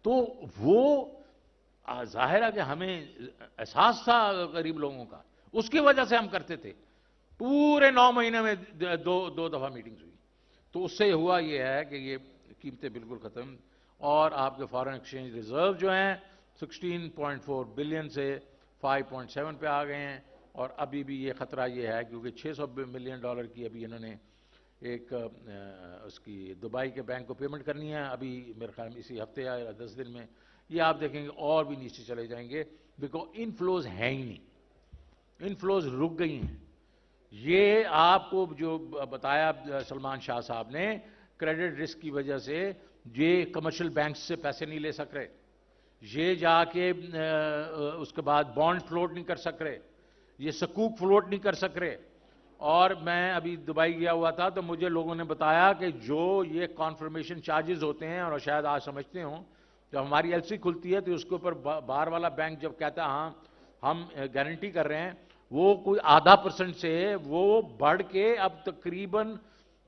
تو وہ ظاہر ہے کہ ہمیں احساس تھا غریب لوگوں کا, اس کی وجہ سے ہم کرتے تھے. پورے 9 مہینے میں 2 دفعہ میٹنگز ہوئی. تو اس سے ہوا یہ ہے کہ یہ قیمتیں بالکل ختم, اور آپ کے فارن ایکسچینج ریزرو جو ہیں 16.4 بلین سے 5.7 پہ آ گئے ہیں. اور ابھی بھی یہ خطرہ یہ ہے کیونکہ $600 ملین کی ابھی انہوں نے ایک اس کی دبئی کے بینک کو پیمنٹ کرنی ہے, ابھی میرے خیال میں اسی ہفتے یا 10 دن میں. یہ آپ دیکھیں گے اور بھی نیچے چلے جائیں گے, بیکاز انفلوز ہیں ہی نہیں, انفلوز رک گئی ہیں. یہ آپ کو جو بتایا سلمان شاہ صاحب نے, کریڈٹ رسک کی وجہ سے یہ کمرشل بینکس سے پیسے نہیں لے سک رہے, یہ جا کے اس کے بعد بانڈ فلوٹ نہیں کر سک رہے, یہ سکوک فلوٹ نہیں کر سک رہے. اور میں ابھی دبئی گیا ہوا تھا تو مجھے لوگوں نے بتایا کہ جو یہ کانفرمیشن چارجز ہوتے ہیں, اور شاید آج سمجھتے ہوں, جب ہماری ایل سی کھلتی ہے تو اس کے اوپر باہر والا بینک جب کہتا ہے ہاں ہم گارنٹی کر رہے ہیں, وہ کوئی %.5 سے وہ بڑھ کے اب تقریباً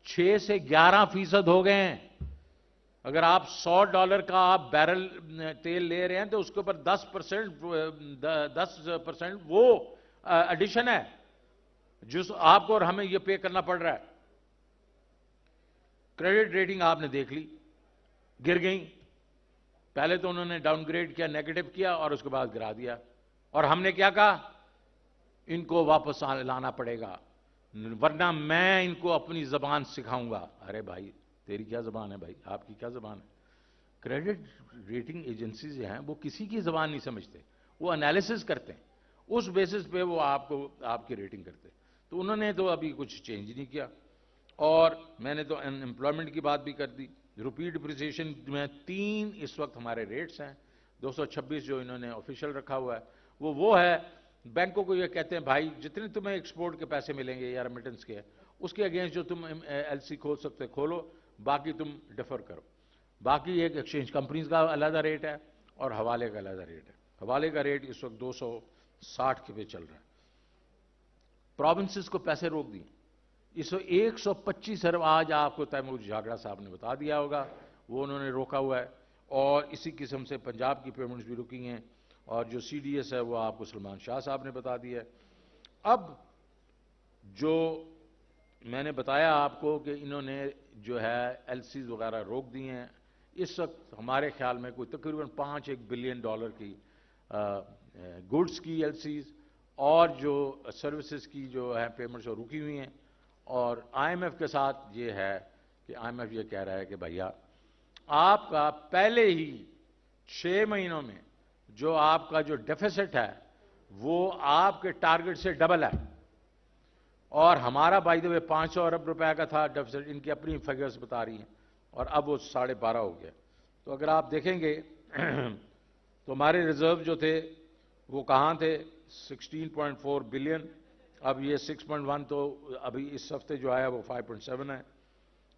6 سے 11% ہو گئے ہیں. اگر آپ $100 کا آپ بیرل تیل لے رہے ہیں تو اس کے اوپر 10% وہ ایڈیشن ہے جس آپ کو اور ہمیں یہ پے کرنا پڑ رہا ہے. کریڈٹ ریٹنگ آپ نے دیکھ لی, گر گئیں. پہلے تو انہوں نے ڈاؤن گریڈ کیا, نیگیٹو کیا, اور اس کے بعد گرا دیا. اور ہم نے کیا کہا, ان کو واپس لانا پڑے گا ورنہ میں ان کو اپنی زبان سکھاؤں گا. ارے بھائی تیری کیا زبان ہے بھائی, آپ کی کیا زبان ہے. کریڈٹ ریٹنگ ایجنسیز جو ہیں وہ کسی کی زبان نہیں سمجھتے, وہ انالیسس کرتے ہیں, اس بیسس پہ وہ آپ کی ریٹنگ کرتے. تو انہوں نے تو ابھی کچھ چینج نہیں کیا. اور میں نے تو امپلائمنٹ کی بات بھی کر دی. روپی ڈپریسیشن میں 3 اس وقت ہمارے ریٹس ہیں. 226 جو انہوں نے آفیشیل رکھا ہوا ہے وہ ہے. بینکوں کو یہ کہتے ہیں بھائی جتنے تمہیں ایکسپورٹ کے پیسے ملیں گے یا ریمیٹنس کے, اس کے اگینسٹ جو تم ایل سی کھول سکتے کھولو, باقی تم ڈیفر کرو. باقی ایک ایکسچینج کمپنیز کا علیحدہ ریٹ ہے اور حوالے کا علیحدہ ریٹ ہے. حوالے کا ریٹ اس وقت 260 کے پہ چل رہا ہے. پروونسز کو پیسے روک دیے. اس وقت 125 ارب آج آپ کو تیمور جھاگڑا صاحب نے بتا دیا ہوگا, وہ انہوں نے روکا ہوا ہے. اور اسی قسم سے پنجاب کی پیمنٹس بھی رکی ہیں, اور جو سی ڈی ایس ہے وہ آپ کو سلمان شاہ صاحب نے بتا دیا ہے. اب جو میں نے بتایا آپ کو کہ انہوں نے جو ہے ایل سیز وغیرہ روک دی ہیں, اس وقت ہمارے خیال میں کوئی تقریباً $5 بلین کی گڈس کی ایل سیز اور جو سروسز کی جو ہے پیمنٹس وہ رکی ہوئی ہیں. اور آئی ایم ایف کے ساتھ یہ ہے کہ آئی ایم ایف یہ کہہ رہا ہے کہ بھیا آپ کا پہلے ہی 6 مہینوں میں جو آپ کا جو ڈیفیسٹ ہے وہ آپ کے ٹارگٹ سے ڈبل ہے. اور ہمارا بائی دا وے 500 ارب روپے کا تھا ڈیفیسٹ, ان کی اپنی فگرز بتا رہی ہیں, اور اب وہ 12.5 ہو گیا. تو اگر آپ دیکھیں گے تو ہمارے ریزرو جو تھے وہ کہاں تھے, 16.4 بلین, اب یہ 6.1, تو ابھی اس ہفتے جو آیا وہ 5.7 ہے.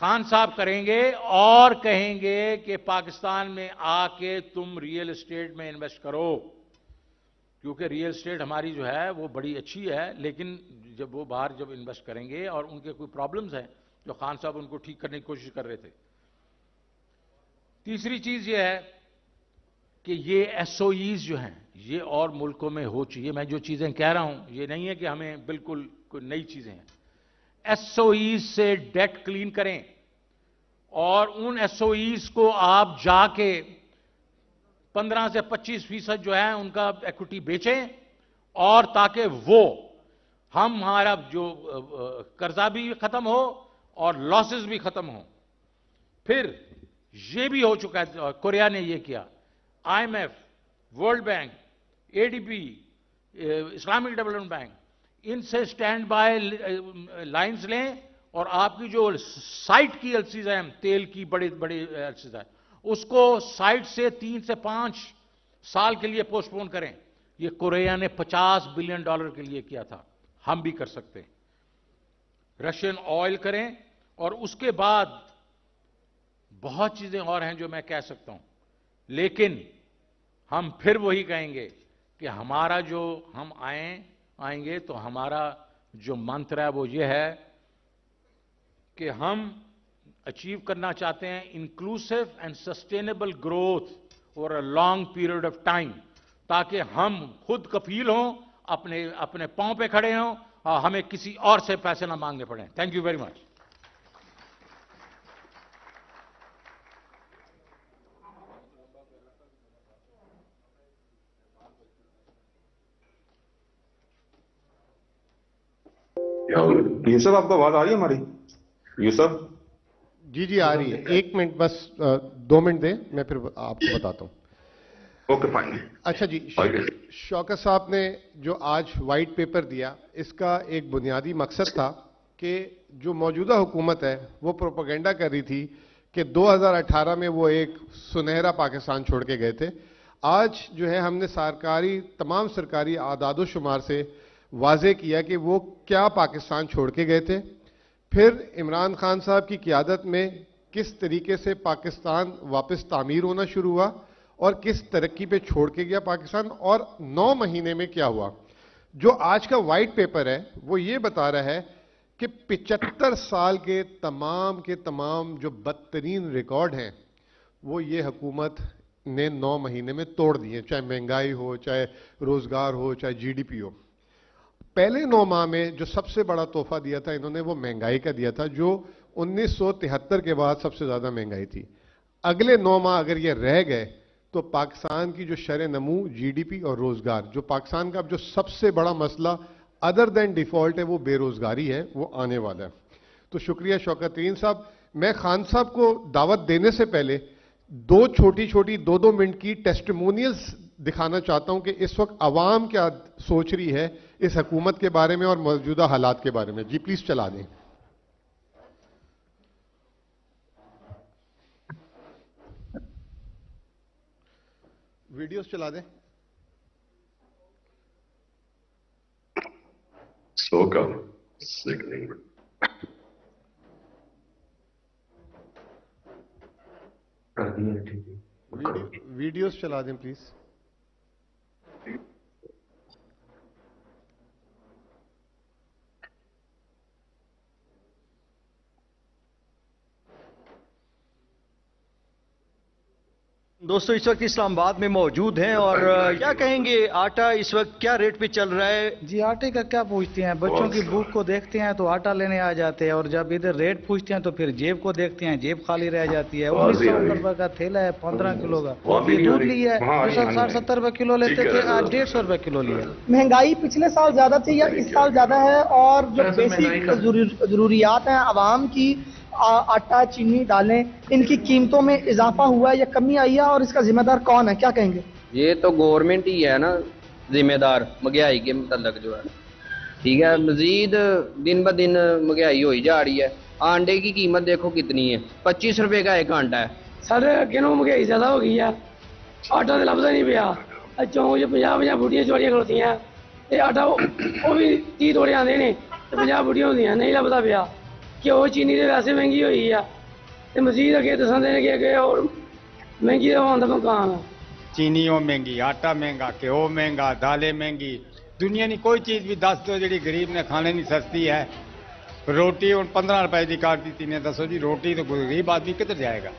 خان صاحب کریں گے اور کہیں گے کہ پاکستان میں آ کے تم ریئل اسٹیٹ میں انویسٹ کرو، کیونکہ ریئل اسٹیٹ ہماری جو ہے وہ بڑی اچھی ہے، لیکن جب وہ باہر جب انویسٹ کریں گے اور ان کے کوئی پرابلمز ہیں جو خان صاحب ان کو ٹھیک کرنے کی کوشش کر رہے تھے۔ تیسری چیز یہ ہے کہ یہ ایس او ایز جو ہیں یہ اور ملکوں میں ہو چاہیے۔ میں جو چیزیں کہہ رہا ہوں یہ نہیں ہے کہ ہمیں بالکل کوئی نئی چیزیں ہیں۔ ایس او ایز سے ڈیٹ کلین کریں اور ان ایس او ایز کو آپ جا کے 15 سے 25% جو ہے ان کا ایکوٹی بیچیں، اور تاکہ وہ ہمارا جو قرضہ بھی ختم ہو اور لاسز بھی ختم ہوں۔ پھر یہ بھی ہو چکا ہے، کوریا نے یہ کیا، I M F, World Bank, A D B, Islamic Development Bank, ان سے سٹینڈ بائی لائنز لیں، اور آپ کی جو سائٹ کی ایلسیز ہیں، تیل کی بڑی بڑی ایلسیز ہیں، اس کو سائٹ سے 3 سے 5 سال کے لیے پوسٹ پون کریں۔ یہ کوریا نے $50 بلین کے لیے کیا تھا، ہم بھی کر سکتے ہیں۔ رشین آئل کریں، اور اس کے بعد بہت چیزیں اور ہیں جو میں کہہ سکتا ہوں، لیکن ہم پھر وہی کہیں گے کہ ہمارا جو ہم آئیں گے تو ہمارا جو منتر ہے وہ یہ ہے کہ ہم اچیو کرنا چاہتے ہیں inclusive and sustainable growth over a long period of time, تاکہ ہم خود کفیل ہوں، اپنے پاؤں پہ کھڑے ہوں، اور ہمیں کسی اور سے پیسے نہ مانگنے پڑیں۔ Thank you very much. Yusuf آپ کو آواز آ رہی ہے ہماری؟ یوسف جی آ رہی ہے، 1 منٹ بس 2 منٹ دیں، میں پھر آپ کو بتاتا ہوں۔ Okay fine. اچھا جی، شوکت صاحب نے جو آج وائٹ پیپر دیا، اس کا ایک بنیادی مقصد تھا کہ جو موجودہ حکومت ہے وہ پروپیگنڈا کر رہی تھی کہ 2018 میں وہ ایک سنہرا پاکستان چھوڑ کے گئے تھے۔ آج جو ہے ہم نے تمام سرکاری اعداد و شمار سے واضح کیا کہ وہ کیا پاکستان چھوڑ کے گئے تھے، پھر عمران خان صاحب کی قیادت میں کس طریقے سے پاکستان واپس تعمیر ہونا شروع ہوا اور کس ترقی پہ چھوڑ کے گیا پاکستان، اور 9 مہینے میں کیا ہوا۔ جو آج کا وائٹ پیپر ہے وہ یہ بتا رہا ہے کہ 75 سال کے تمام جو بدترین ریکارڈ ہیں وہ یہ حکومت نے 9 مہینے میں توڑ دیے، چاہے مہنگائی ہو، چاہے روزگار ہو، چاہے جی ڈی پی ہو۔ پہلے 9 ماہ میں جو سب سے بڑا تحفہ دیا تھا انہوں نے وہ مہنگائی کا دیا تھا، جو 1973 کے بعد سب سے زیادہ مہنگائی تھی۔ اگلے 9 ماہ اگر یہ رہ گئے تو پاکستان کی جو شرح نمو، جی ڈی پی اور روزگار، جو پاکستان کا جو سب سے بڑا مسئلہ ادر دین ڈیفالٹ ہے وہ بے روزگاری ہے، وہ آنے والا ہے۔ تو شکریہ شوکت ترین صاحب۔ میں خان صاحب کو دعوت دینے سے پہلے 2 چھوٹی 2 منٹ کی ٹیسٹیمونیلز دکھانا چاہتا ہوں کہ اس وقت عوام کیا سوچ رہی ہے اس حکومت کے بارے میں اور موجودہ حالات کے بارے میں۔ جی پلیز چلا دیں۔ ویڈیوز چلا دیں۔ سو کا سگنل ویڈیوز چلا دیں پلیز۔ دوستو اس وقت اسلام آباد میں موجود ہیں اور کیا کہیں گے، آٹا اس وقت کیا ریٹ پہ چل رہا ہے؟ جی آٹے کا کیا پوچھتے ہیں، بچوں کی بھوک کو دیکھتے ہیں تو آٹا لینے آ جاتے ہیں، اور جب ادھر ریٹ پوچھتے ہیں تو پھر جیب کو دیکھتے ہیں، جیب خالی رہ جاتی ہے۔ 1900 روپے کا تھیلا ہے 15 کلو کا، یہ دودھ لیا ہے 60-70 روپے کلو لیتے تھے، آج 150 روپے کلو لیا۔ مہنگائی پچھلے سال زیادہ تھی یا اس سال زیادہ ہے، اور جو بیسک ضروریات ہیں عوام کی، آٹا، چینی، دالیں، ان کی قیمتوں میں اضافہ ہوا ہے یا کمی آئی ہے، اور اس کا ذمہ دار کون ہے، کیا کہیں گے؟ یہ تو گورنمنٹ ہی ہے نا ذمہ دار مہنگائی کے متعلق جو ہے، ٹھیک ہے۔ مزید دن بہ دن مہنگائی ہوئی جا رہی ہے۔ آنڈے کی قیمت دیکھو کتنی ہے، 25 روپے کا ایک آنڈا ہے۔ سر کنوں مہنگائی زیادہ ہو گئی ہے، آٹا تو لبدا نہیں پیا، چوں جو 50 بوٹیاں چوڑیاں کھلوتی ہیں، آٹا وہ بھی 30 توڑے آتے ہیں، 50 بوٹیاں ہوتی ہیں، نہیں لبدا پیا۔ کہ وہ چینی تو ویسے مہنگی ہوئی ہے تو مزید اگے دساں دن کہ اور مہنگی ہونے کا مقام ہے. چینی وہ مہنگی، آٹا مہنگا، گھیو مہنگا، دالیں مہنگی، دنیا کی کوئی چیز بھی دس دو جی غریب نے کھانے نہیں سستی ہے. روٹی ہوں 15 روپے کی کاٹ دیتی نے، دسو جی روٹی تو غریب آدمی کدھر جائے گا؟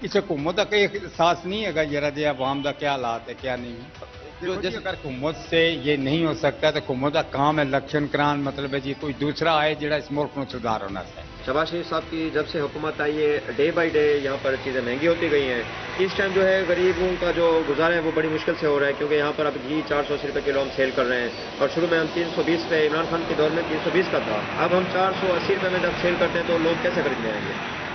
اس حکومت کا کوئی احساس نہیں ہے گا ذرا جی عوام کا کیا حالات ہے کیا نہیں ہے. اگر حکومت سے یہ نہیں ہو سکتا تو حکومت کا کام ہے الیکشن کران، مطلب ہے جی کوئی دوسرا آئے جڑا اس ملک میں سدھار ہونا چاہیے. شہباز شریف صاحب کی جب سے حکومت آئی ہے ڈے بائی ڈے یہاں پر چیزیں مہنگی ہوتی گئی ہیں. اس ٹائم جو ہے غریبوں کا جو گزارا ہے وہ بڑی مشکل سے ہو رہا ہے، کیونکہ یہاں پر اب گھی 480 روپے کلو ہم سیل کر رہے ہیں، اور شروع میں ہم 320 پہ عمران خان کے دور میں 320 کا تھا. اب ہم 480 روپے میں جب سیل کرتے ہیں تو لوگ کیسے خریدنے آئیں گے؟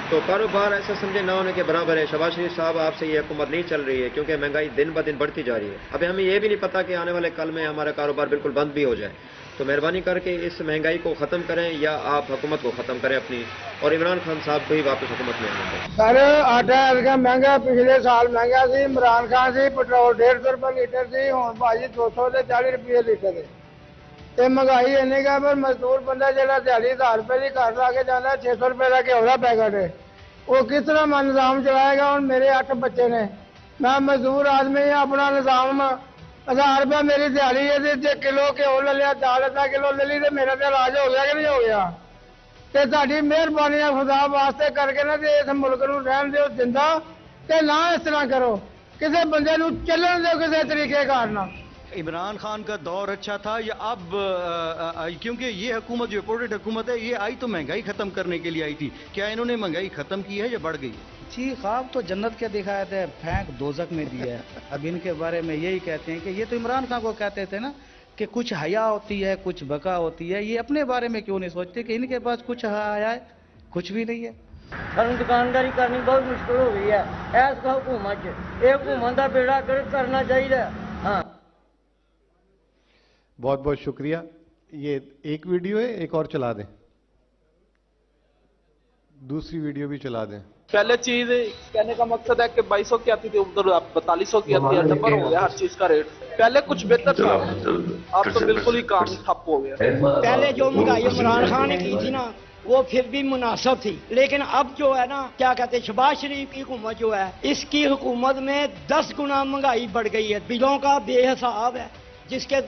تو کاروبار ایسا سمجھے نہ ہونے کے برابر ہے. شہباز شریف صاحب آپ سے یہ حکومت نہیں چل رہی ہے کیونکہ مہنگائی دن بہ دن بڑھتی جا رہی ہے. ابھی ہمیں یہ بھی نہیں پتا کہ آنے والے کل میں ہمارا کاروبار بالکل بند بھی ہو جائے. تو مہربانی کر کے اس مہنگائی کو ختم کریں یا آپ حکومت کو ختم کریں اپنی، اور عمران خان صاحب کو ہی واپس حکومت میں آنے دیں. سر آٹا مہنگا پچھلے سال مہنگا سی، عمران خان سی پٹرول 150 روپے لیٹر سی، ہوں بھاجی 200 سے 40 روپے لیٹر ہے. تے مہنگائی اینی کا پر مزدور بندہ جہاں دیہڑی 1000 روپے کی گھر لا کے جانا 600 روپے کا گھیو کا پیکٹ ہے، وہ کس طرح میں نظام چلائے گا؟ اور میرے 8 بچے نے، میں مزدور آدمی ہوں، اپنا نظام 1000 روپے میری دیہڑی ہے، جی کلو گھیو لے لیا، دال آدھا کلو لے لی تو میرا تو علاج ہو گیا کہ نہیں ہو گیا؟ تے تہاڈی مہربانی خدا واسطے کر کے نا تے اس ملک نو رہن دیو زندہ، تے نہ اس طرح کرو، کسی بندے نو چلن دیو کسی طریقے کار نال. عمران خان کا دور اچھا تھا یا اب؟ کیونکہ یہ حکومت جو اپوزٹ حکومت ہے یہ آئی تو مہنگائی ختم کرنے کے لیے آئی تھی، کیا انہوں نے مہنگائی ختم کی ہے یا بڑھ گئی؟ جی خواب تو جنت کے دکھائے تھے، پھینک دوزخ میں دیا ہے. اب ان کے بارے میں یہی کہتے ہیں کہ یہ تو عمران خان کو کہتے تھے نا کہ کچھ حیا ہوتی ہے کچھ بقا ہوتی ہے، یہ اپنے بارے میں کیوں نہیں سوچتے کہ ان کے پاس کچھ حیا ہے؟ کچھ بھی نہیں ہے. ہم دکانداری کرنی بہت مشکل ہو گئی ہے ایس کا حکومت ایک حکومت کا بیڑا کرنا چاہیے. ہاں بہت بہت شکریہ. یہ ایک ویڈیو ہے، ایک اور چلا دیں، دوسری ویڈیو بھی چلا دیں. پہلے چیز کہنے کا مقصد ہے کہ 2200 کی آتی تھی ادھر 4200 کی آتی ہے، ڈبل ہو گیا ہر چیز کا ریٹ. پہلے کچھ بہتر تھا، اب تو بالکل ہی کام ٹھپ ہو گیا. پہلے جو مہنگائی عمران خان نے کی تھی نا وہ پھر بھی مناسب تھی، لیکن اب جو ہے نا کیا کہتے ہیں شہباز شریف کی حکومت جو ہے اس کی حکومت میں 10 گنا مہنگائی بڑھ گئی ہے. بلوں کا بے حساب ہے، جس کے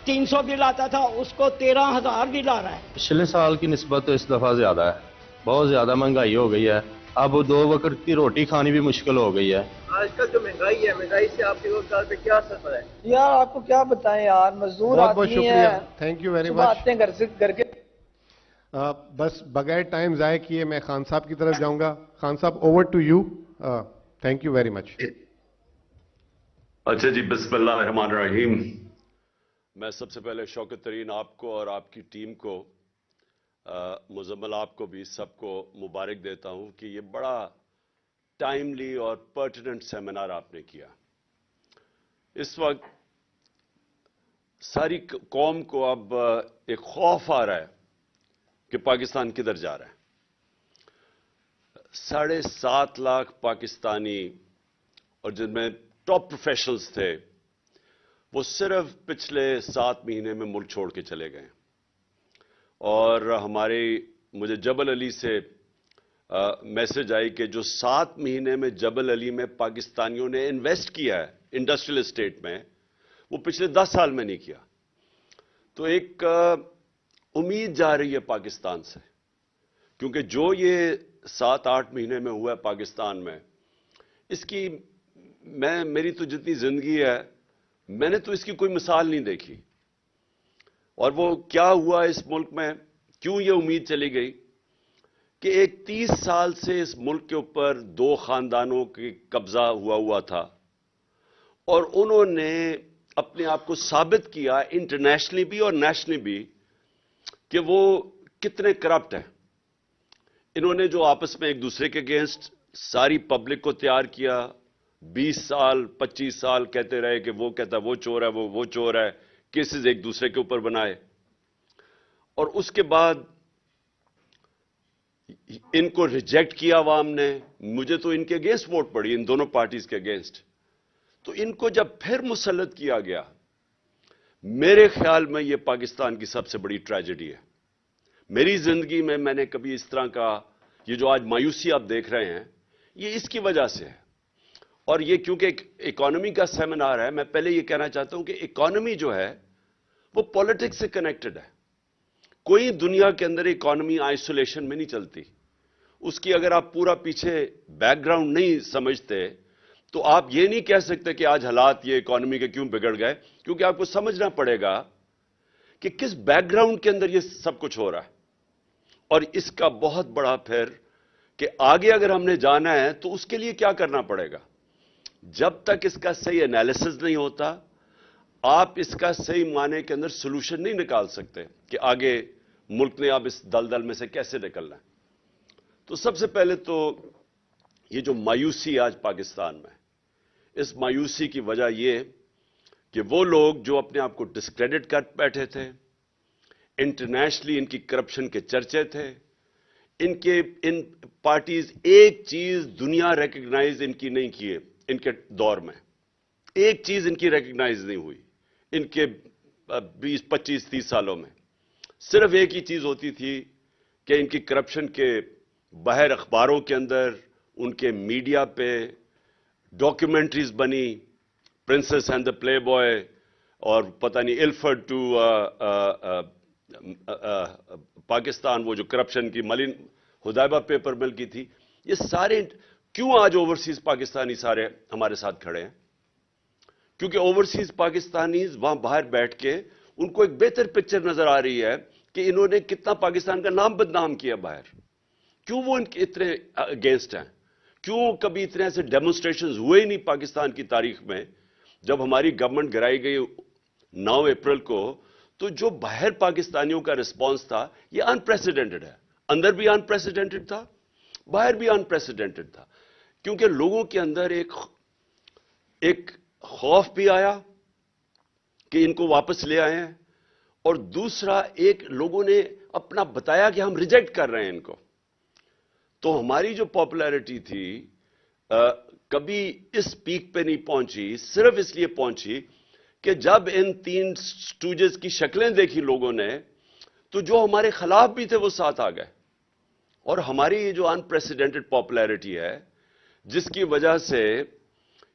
300 بل آتا تھا اس کو 13,000 بل آ رہا ہے. پچھلے سال کی نسبت تو اس دفعہ زیادہ ہے، بہت زیادہ مہنگائی ہو گئی ہے. اب 2 وقت کی روٹی کھانی بھی مشکل ہو گئی ہے. آج کل جو مہنگائی ہے، مہنگائی سے آپ کے روزگار پہ کیا اثر پڑا ہے؟ یار آپ کو کیا بتائیں یار، مزدور بہت بہت آدمی شکریہ، ہے، تھینک یو ویری صبح مچ. آتے ہیں گھر کے. بس بغیر ٹائم ضائع کیے میں خان صاحب کی طرف جاؤں گا. خان صاحب over to you. Thank you very much. اچھا جی، بسم اللہ الرحمن الرحیم. میں سب سے پہلے شوکت ترین آپ کو اور آپ کی ٹیم کو، مزمل آپ کو بھی، سب کو مبارک دیتا ہوں کہ یہ بڑا ٹائملی اور پرٹیننٹ سیمینار آپ نے کیا. اس وقت ساری قوم کو اب ایک خوف آ رہا ہے کہ پاکستان کدھر جا رہا ہے. 7.5 لاکھ پاکستانی اور جن میں ٹاپ پروفیشنلز تھے وہ صرف پچھلے 7 مہینے میں ملک چھوڑ کے چلے گئے. اور مجھے جبل علی سے میسج آئی کہ جو 7 مہینے میں جبل علی میں پاکستانیوں نے انویسٹ کیا ہے انڈسٹریل اسٹیٹ میں، وہ پچھلے 10 سال میں نہیں کیا. تو ایک امید جا رہی ہے پاکستان سے، کیونکہ جو یہ 7-8 مہینے میں ہوا ہے پاکستان میں، اس کی میری تو جتنی زندگی ہے میں نے تو اس کی کوئی مثال نہیں دیکھی. اور وہ کیا ہوا اس ملک میں، کیوں یہ امید چلی گئی کہ ایک 30 سال سے اس ملک کے اوپر 2 خاندانوں کی قبضہ ہوا تھا، اور انہوں نے اپنے آپ کو ثابت کیا انٹرنیشنلی بھی اور نیشنلی بھی کہ وہ کتنے کرپٹ ہیں. انہوں نے جو آپس میں ایک دوسرے کے اگینسٹ ساری پبلک کو تیار کیا، 20 سال 25 سال کہتے رہے کہ وہ کہتا وہ چور ہے، وہ چور ہے، کیسز ایک دوسرے کے اوپر بنائے. اور اس کے بعد ان کو ریجیکٹ کیا عوام نے. مجھے تو ان کے اگینسٹ ووٹ پڑی، ان دونوں پارٹیز کے اگینسٹ. تو ان کو جب پھر مسلط کیا گیا، میرے خیال میں یہ پاکستان کی سب سے بڑی ٹریجڈی ہے. میری زندگی میں میں نے کبھی اس طرح کا یہ جو آج مایوسی آپ دیکھ رہے ہیں یہ اس کی وجہ سے ہے. اور یہ کیونکہ ایک اکانومی کا سیمینار ہے, میں پہلے یہ کہنا چاہتا ہوں کہ اکانومی جو ہے وہ پالیٹکس سے کنیکٹڈ ہے. کوئی دنیا کے اندر اکانومی آئسولیشن میں نہیں چلتی. اس کی اگر آپ پورا پیچھے بیک گراؤنڈ نہیں سمجھتے تو آپ یہ نہیں کہہ سکتے کہ آج حالات یہ اکانومی کے کیوں بگڑ گئے, کیونکہ آپ کو سمجھنا پڑے گا کہ کس بیک گراؤنڈ کے اندر یہ سب کچھ ہو رہا ہے. اور اس کا بہت بڑا پھر کہ آگے اگر ہم نے جانا ہے تو اس کے لیے کیا کرنا پڑے گا. جب تک اس کا صحیح انالیسس نہیں ہوتا آپ اس کا صحیح معنی کے اندر سولوشن نہیں نکال سکتے کہ آگے ملک نے اب اس دلدل میں سے کیسے نکلنا ہے. تو سب سے پہلے تو یہ جو مایوسی آج پاکستان میں, اس مایوسی کی وجہ یہ کہ وہ لوگ جو اپنے آپ کو ڈسکریڈٹ کر بیٹھے تھے, انٹرنیشنلی ان کی کرپشن کے چرچے تھے, ان پارٹیز ایک چیز دنیا ریکگنائز ان کی نہیں کیے ان کے دور میں, ایک چیز ان کی ریکگنائز نہیں ہوئی ان کے 20, 25, 30 سالوں میں. صرف ایک ہی چیز ہوتی تھی کہ ان کی کرپشن کے باہر اخباروں کے اندر, ان کے میڈیا پہ ڈاکیومنٹریز بنی, princess and the play boy اور پتہ نہیں الفرڈ ٹو پاکستان, وہ جو کرپشن کی ملین حدیبہ پیپر مل کی تھی. یہ سارے کیوں آج اوورسیز پاکستانی سارے ہمارے ساتھ کھڑے ہیں؟ کیونکہ اوورسیز پاکستانیز وہاں باہر بیٹھ کے ان کو ایک بہتر پکچر نظر آ رہی ہے کہ انہوں نے کتنا پاکستان کا نام بدنام کیا باہر. کیوں وہ ان کے اتنے اگینسٹ ہیں؟ کیوں کبھی اتنے ایسے ڈیمونسٹریشنز ہوئے ہی نہیں پاکستان کی تاریخ میں؟ جب ہماری گورنمنٹ گرائی گئی 9 اپریل کو تو جو باہر پاکستانیوں کا رسپانس تھا یہ انپریسیڈنٹڈ ہے. اندر بھی انپریسیڈنٹڈ تھا, باہر بھی انپریسیڈنٹڈ تھا, کیونکہ لوگوں کے اندر ایک خوف بھی آیا کہ ان کو واپس لے آئے ہیں, اور دوسرا ایک لوگوں نے اپنا بتایا کہ ہم ریجیکٹ کر رہے ہیں ان کو. تو ہماری جو پاپولیرٹی تھی کبھی اس پیک پہ نہیں پہنچی, صرف اس لیے پہنچی کہ جب ان 3 سٹوجز کی شکلیں دیکھی لوگوں نے تو جو ہمارے خلاف بھی تھے وہ ساتھ آ گئے. اور ہماری یہ جو انپریسیڈنٹڈ پاپولیرٹی ہے جس کی وجہ سے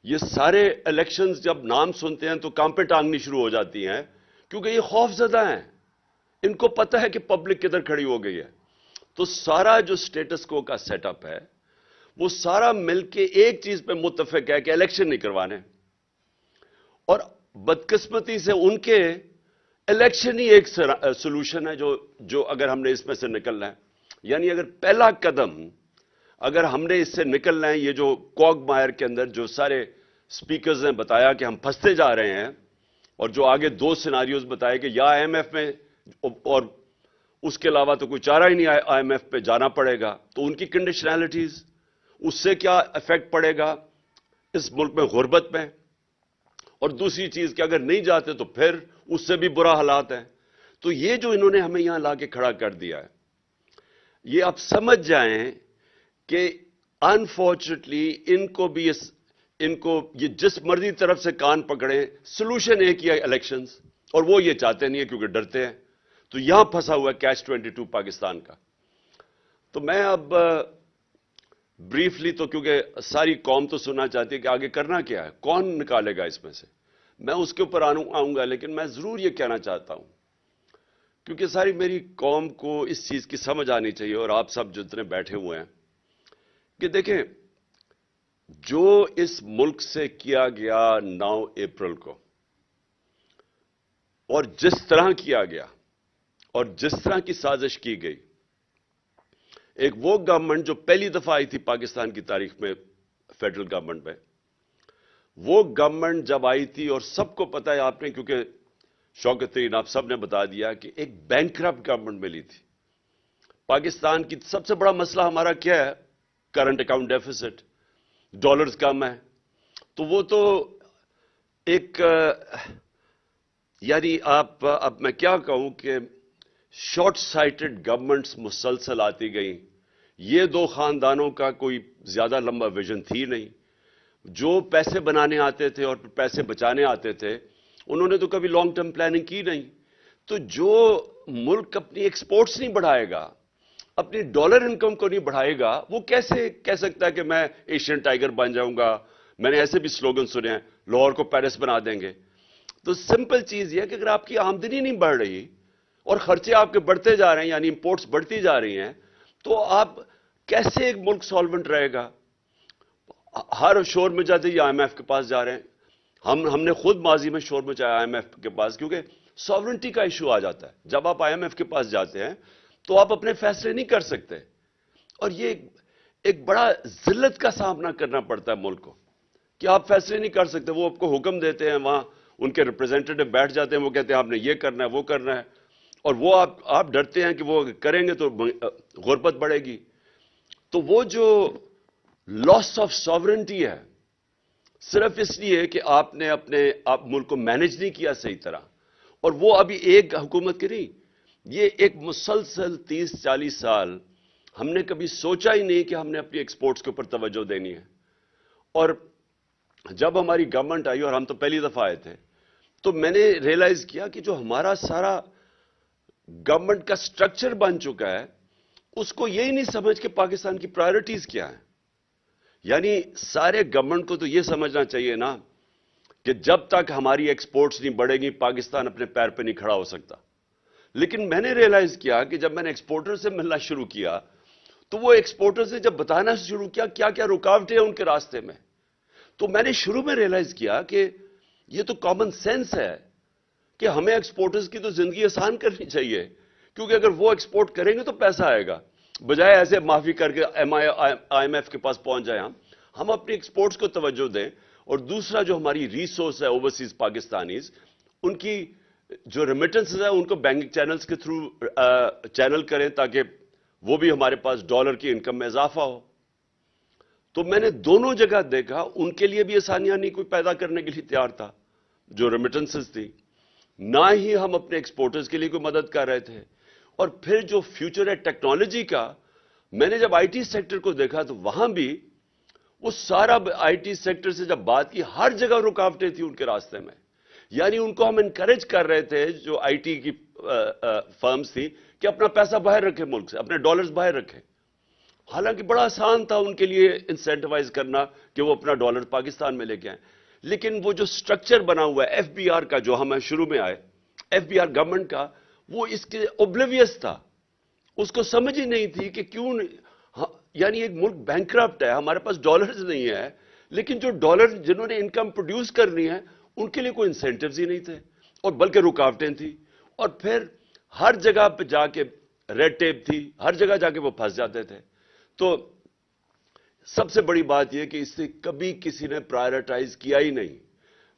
یہ سارے الیکشنز جب نام سنتے ہیں تو کانپیں ٹانگنی شروع ہو جاتی ہیں, کیونکہ یہ خوف زدہ ہیں. ان کو پتہ ہے کہ پبلک کدھر کھڑی ہو گئی ہے. تو سارا جو سٹیٹس کو کا سیٹ اپ ہے وہ سارا مل کے ایک چیز پہ متفق ہے کہ الیکشن نہیں کروانے. اور بدقسمتی سے ان کے الیکشن ہی ایک سولوشن ہے جو اگر ہم نے اس میں سے نکلنا ہے, یعنی اگر پہلا قدم اگر ہم نے اس سے نکلنا ہے, یہ جو کوگ مائر کے اندر جو سارے سپیکرز نے بتایا کہ ہم پھنستے جا رہے ہیں, اور جو آگے 2 سیناریوز بتائے کہ یا IMF میں اور اس کے علاوہ تو کوئی چارہ ہی نہیں, IMF پہ جانا پڑے گا, تو ان کی کنڈیشنلٹیز اس سے کیا افیکٹ پڑے گا اس ملک میں غربت میں, اور دوسری چیز کہ اگر نہیں جاتے تو پھر اس سے بھی برا حالات ہیں. تو یہ جو انہوں نے ہمیں یہاں لا کے کھڑا کر دیا ہے, یہ آپ سمجھ جائیں کہ انفارچونیٹلی ان کو یہ جس مرضی طرف سے کان پکڑیں سولوشن ایک ہی ہے الیکشنز, اور وہ یہ چاہتے نہیں ہے کیونکہ ڈرتے ہیں. تو یہاں پھنسا ہوا ہے کیچ 22 پاکستان کا. تو میں اب بریفلی, تو کیونکہ ساری قوم تو سننا چاہتی ہے کہ آگے کرنا کیا ہے, کون نکالے گا اس میں سے, میں اس کے اوپر آؤں گا. لیکن میں ضرور یہ کہنا چاہتا ہوں کیونکہ ساری میری قوم کو اس چیز کی سمجھ آنی چاہیے, اور آپ سب جتنے بیٹھے ہوئے ہیں, کہ دیکھیں جو اس ملک سے کیا گیا 9 اپریل کو, اور جس طرح کیا گیا اور جس طرح کی سازش کی گئی, ایک وہ گورنمنٹ جو پہلی دفعہ آئی تھی پاکستان کی تاریخ میں فیڈرل گورنمنٹ میں, وہ گورنمنٹ جب آئی تھی, اور سب کو پتا ہے آپ نے, کیونکہ شوکت ترین آپ سب نے بتا دیا کہ ایک بینکرپٹ گورنمنٹ ملی تھی. پاکستان کی سب سے بڑا مسئلہ ہمارا کیا ہے؟ کرنٹ اکاؤنٹ ڈیفیسٹ, ڈالرز کم ہے. تو وہ تو ایک یعنی اب میں کیا کہوں کہ شارٹ سائٹڈ گورنمنٹس مسلسل آتی گئیں. یہ 2 خاندانوں کا کوئی زیادہ لمبا ویژن تھی نہیں. جو پیسے بنانے آتے تھے اور پیسے بچانے آتے تھے, انہوں نے تو کبھی لانگ ٹرم پلاننگ کی نہیں. تو جو ملک اپنی ایکسپورٹس نہیں بڑھائے گا, اپنی ڈالر انکم کو نہیں بڑھائے گا, وہ کیسے کہہ سکتا ہے کہ میں ایشین ٹائگر بن جاؤں گا. میں نے ایسے بھی سلوگن سنے ہیں, لاہور کو پیرس بنا دیں گے. تو سمپل چیز یہ ہے کہ اگر آپ کی آمدنی نہیں بڑھ رہی اور خرچے آپ کے بڑھتے جا رہے ہیں, یعنی امپورٹس بڑھتی جا رہی ہیں, تو آپ کیسے ایک ملک سالونٹ رہے گا؟ ہر شور میں جاتے ہی IMF کے پاس جا رہے ہیں. ہم نے خود ماضی میں شور مچایا IMF کے پاس, کیونکہ ساورنٹی کا ایشو آ جاتا ہے. جب آپ IMF کے پاس جاتے ہیں تو آپ اپنے فیصلے نہیں کر سکتے, اور یہ ایک بڑا ذلت کا سامنا کرنا پڑتا ہے ملک کو کہ آپ فیصلے نہیں کر سکتے. وہ آپ کو حکم دیتے ہیں, وہاں ان کے ریپرزینٹیٹو بیٹھ جاتے ہیں, وہ کہتے ہیں آپ نے یہ کرنا ہے, وہ کرنا ہے, اور وہ آپ ڈرتے ہیں کہ وہ کریں گے تو غربت بڑھے گی. تو وہ جو لاس آف ساورنٹی ہے, صرف اس لیے کہ آپ نے آپ ملک کو مینج نہیں کیا صحیح طرح, اور وہ ابھی ایک حکومت کی نہیں, یہ ایک مسلسل 30-40 سال ہم نے کبھی سوچا ہی نہیں کہ ہم نے اپنی ایکسپورٹس کے اوپر توجہ دینی ہے. اور جب ہماری گورنمنٹ آئی, اور ہم تو پہلی دفعہ آئے تھے, تو میں نے ریئلائز کیا کہ جو ہمارا سارا گورنمنٹ کا سٹرکچر بن چکا ہے, اس کو یہی نہیں سمجھ کہ پاکستان کی پرائرٹیز کیا ہیں. یعنی سارے گورنمنٹ کو تو یہ سمجھنا چاہیے نا کہ جب تک ہماری ایکسپورٹس نہیں بڑھے گی پاکستان اپنے پیر پہ نہیں کھڑا ہو سکتا. لیکن میں نے ریئلائز کیا کہ جب میں نے ایکسپورٹر سے ملنا شروع کیا, تو وہ ایکسپورٹر سے جب بتانا شروع کیا کیا کیا رکاوٹیں ہیں ان کے راستے میں, تو میں نے شروع میں ریئلائز کیا کہ یہ تو کامن سینس ہے کہ ہمیں ایکسپورٹرز کی تو زندگی آسان کرنی چاہیے, کیونکہ اگر وہ ایکسپورٹ کریں گے تو پیسہ آئے گا, بجائے ایسے معافی کر کے IMF کے پاس پہنچ جائیں. ہم اپنی ایکسپورٹس کو توجہ دیں, اور دوسرا جو ہماری ریسورس ہے اوورسیز پاکستانیز, ان کی جو ریمیٹنسز ہے ان کو بینکنگ چینلز کے تھرو چینل کریں, تاکہ وہ بھی ہمارے پاس ڈالر کی انکم میں اضافہ ہو. تو میں نے دونوں جگہ دیکھا, ان کے لیے بھی آسانیاں نہیں کوئی پیدا کرنے کے لیے تیار تھا جو ریمیٹنسز تھی, نہ ہی ہم اپنے ایکسپورٹرز کے لیے کوئی مدد کر رہے تھے. اور پھر جو فیوچر ہے ٹیکنالوجی کا, میں نے جب IT سیکٹر کو دیکھا تو وہاں بھی وہ سارا IT سیکٹر سے جب بات کی, ہر جگہ رکاوٹیں تھیں ان کے راستے میں. یعنی ان کو ہم انکریج کر رہے تھے جو IT کی فرمز تھی کہ اپنا پیسہ باہر رکھے ملک سے, اپنے ڈالرز باہر رکھے. حالانکہ بڑا آسان تھا ان کے لیے انسینٹیوائز کرنا کہ وہ اپنا ڈالر پاکستان میں لے کے آئیں. لیکن وہ جو سٹرکچر بنا ہوا ہے FBR کا, جو ہم شروع میں آئے FBR گورنمنٹ کا, وہ اس کے اوبلیویس تھا, اس کو سمجھ ہی نہیں تھی کہ کیوں, یعنی ایک ملک بینکرپٹ ہے, ہمارے پاس ڈالرز نہیں ہے, لیکن جو ڈالر جنہوں نے انکم پروڈیوس کرنی ہے ان کے لیے کوئی انسینٹیوز ہی نہیں تھے, اور بلکہ رکاوٹیں تھیں. اور پھر ہر جگہ پہ جا کے ریڈ ٹیپ تھی, ہر جگہ جا کے وہ پھنس جاتے تھے. تو سب سے بڑی بات یہ کہ اس سے کبھی کسی نے پرائرٹائز کیا ہی نہیں.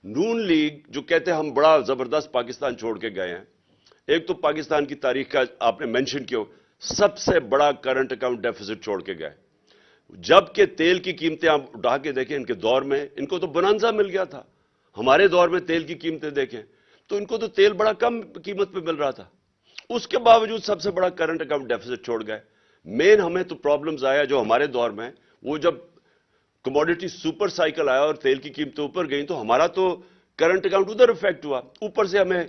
نون لیگ جو کہتے ہیں ہم بڑا زبردست پاکستان چھوڑ کے گئے ہیں, ایک تو پاکستان کی تاریخ کا آپ نے مینشن کیا, سب سے بڑا کرنٹ اکاؤنٹ ڈیفیسٹ چھوڑ کے گئے. جبکہ تیل کی قیمتیں آپ اٹھا کے دیکھیں, ان کے دور میں ان کو تو بونانزا مل گیا تھا. ہمارے دور میں تیل کی قیمتیں دیکھیں تو ان کو تو تیل بڑا کم قیمت پہ مل رہا تھا, اس کے باوجود سب سے بڑا کرنٹ اکاؤنٹ ڈیفیسٹ چھوڑ گئے. مین ہمیں تو پرابلمز آیا جو ہمارے دور میں, وہ جب کموڈیٹی سپر سائیکل آیا اور تیل کی قیمتیں اوپر گئیں تو ہمارا تو کرنٹ اکاؤنٹ ادھر افیکٹ ہوا. اوپر سے ہمیں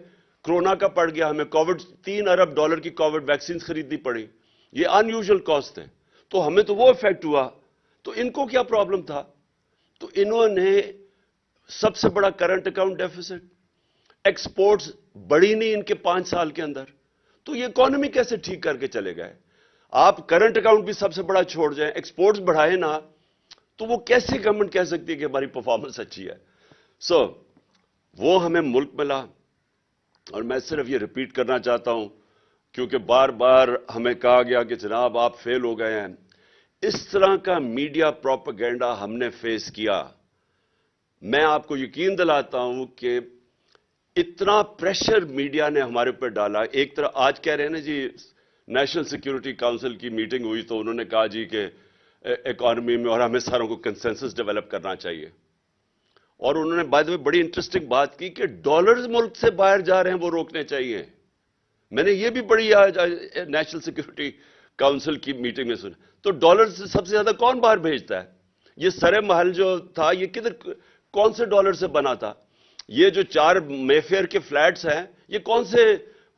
کرونا کا پڑ گیا, ہمیں کووڈ $3 ارب کی کووڈ ویکسینز خریدنی پڑی, یہ ان یوزول کاسٹ ہے, تو ہمیں تو وہ افیکٹ ہوا. تو ان کو کیا پرابلم تھا؟ تو انہوں نے سب سے بڑا کرنٹ اکاؤنٹ ڈیفیسٹ, ایکسپورٹس بڑھی نہیں ان کے 5 سال کے اندر, تو یہ اکانومی کیسے ٹھیک کر کے چلے گئے؟ آپ کرنٹ اکاؤنٹ بھی سب سے بڑا چھوڑ جائیں, ایکسپورٹس بڑھائے نا, تو وہ کیسے گورنمنٹ کہہ سکتی ہے کہ ہماری پرفارمنس اچھی ہے؟ سو وہ ہمیں ملک ملا. اور میں صرف یہ ریپیٹ کرنا چاہتا ہوں کیونکہ بار بار ہمیں کہا گیا کہ جناب آپ فیل ہو گئے ہیں. اس طرح کا میڈیا پروپیگنڈا ہم نے فیس کیا. میں آپ کو یقین دلاتا ہوں کہ اتنا پریشر میڈیا نے ہمارے اوپر ڈالا. ایک طرح آج کہہ رہے ہیں نا جی, نیشنل سیکیورٹی کاؤنسل کی میٹنگ ہوئی تو انہوں نے کہا جی کہ اکانومی میں اور ہمیں ساروں کو کنسنسس ڈیولپ کرنا چاہیے. اور انہوں نے بائی دی وے بڑی انٹرسٹنگ بات کی کہ ڈالرز ملک سے باہر جا رہے ہیں وہ روکنے چاہیے. میں نے یہ بھی پڑھی نیشنل سیکیورٹی کاؤنسل کی میٹنگ میں سنا. تو ڈالر سے سب سے زیادہ کون باہر بھیجتا ہے؟ یہ سرے محل جو تھا یہ کدھر, کون سے ڈالر سے بنا تھا؟ یہ جو 4 مے فیئر کے فلیٹس ہیں یہ کون سے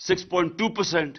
6.2%,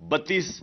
$32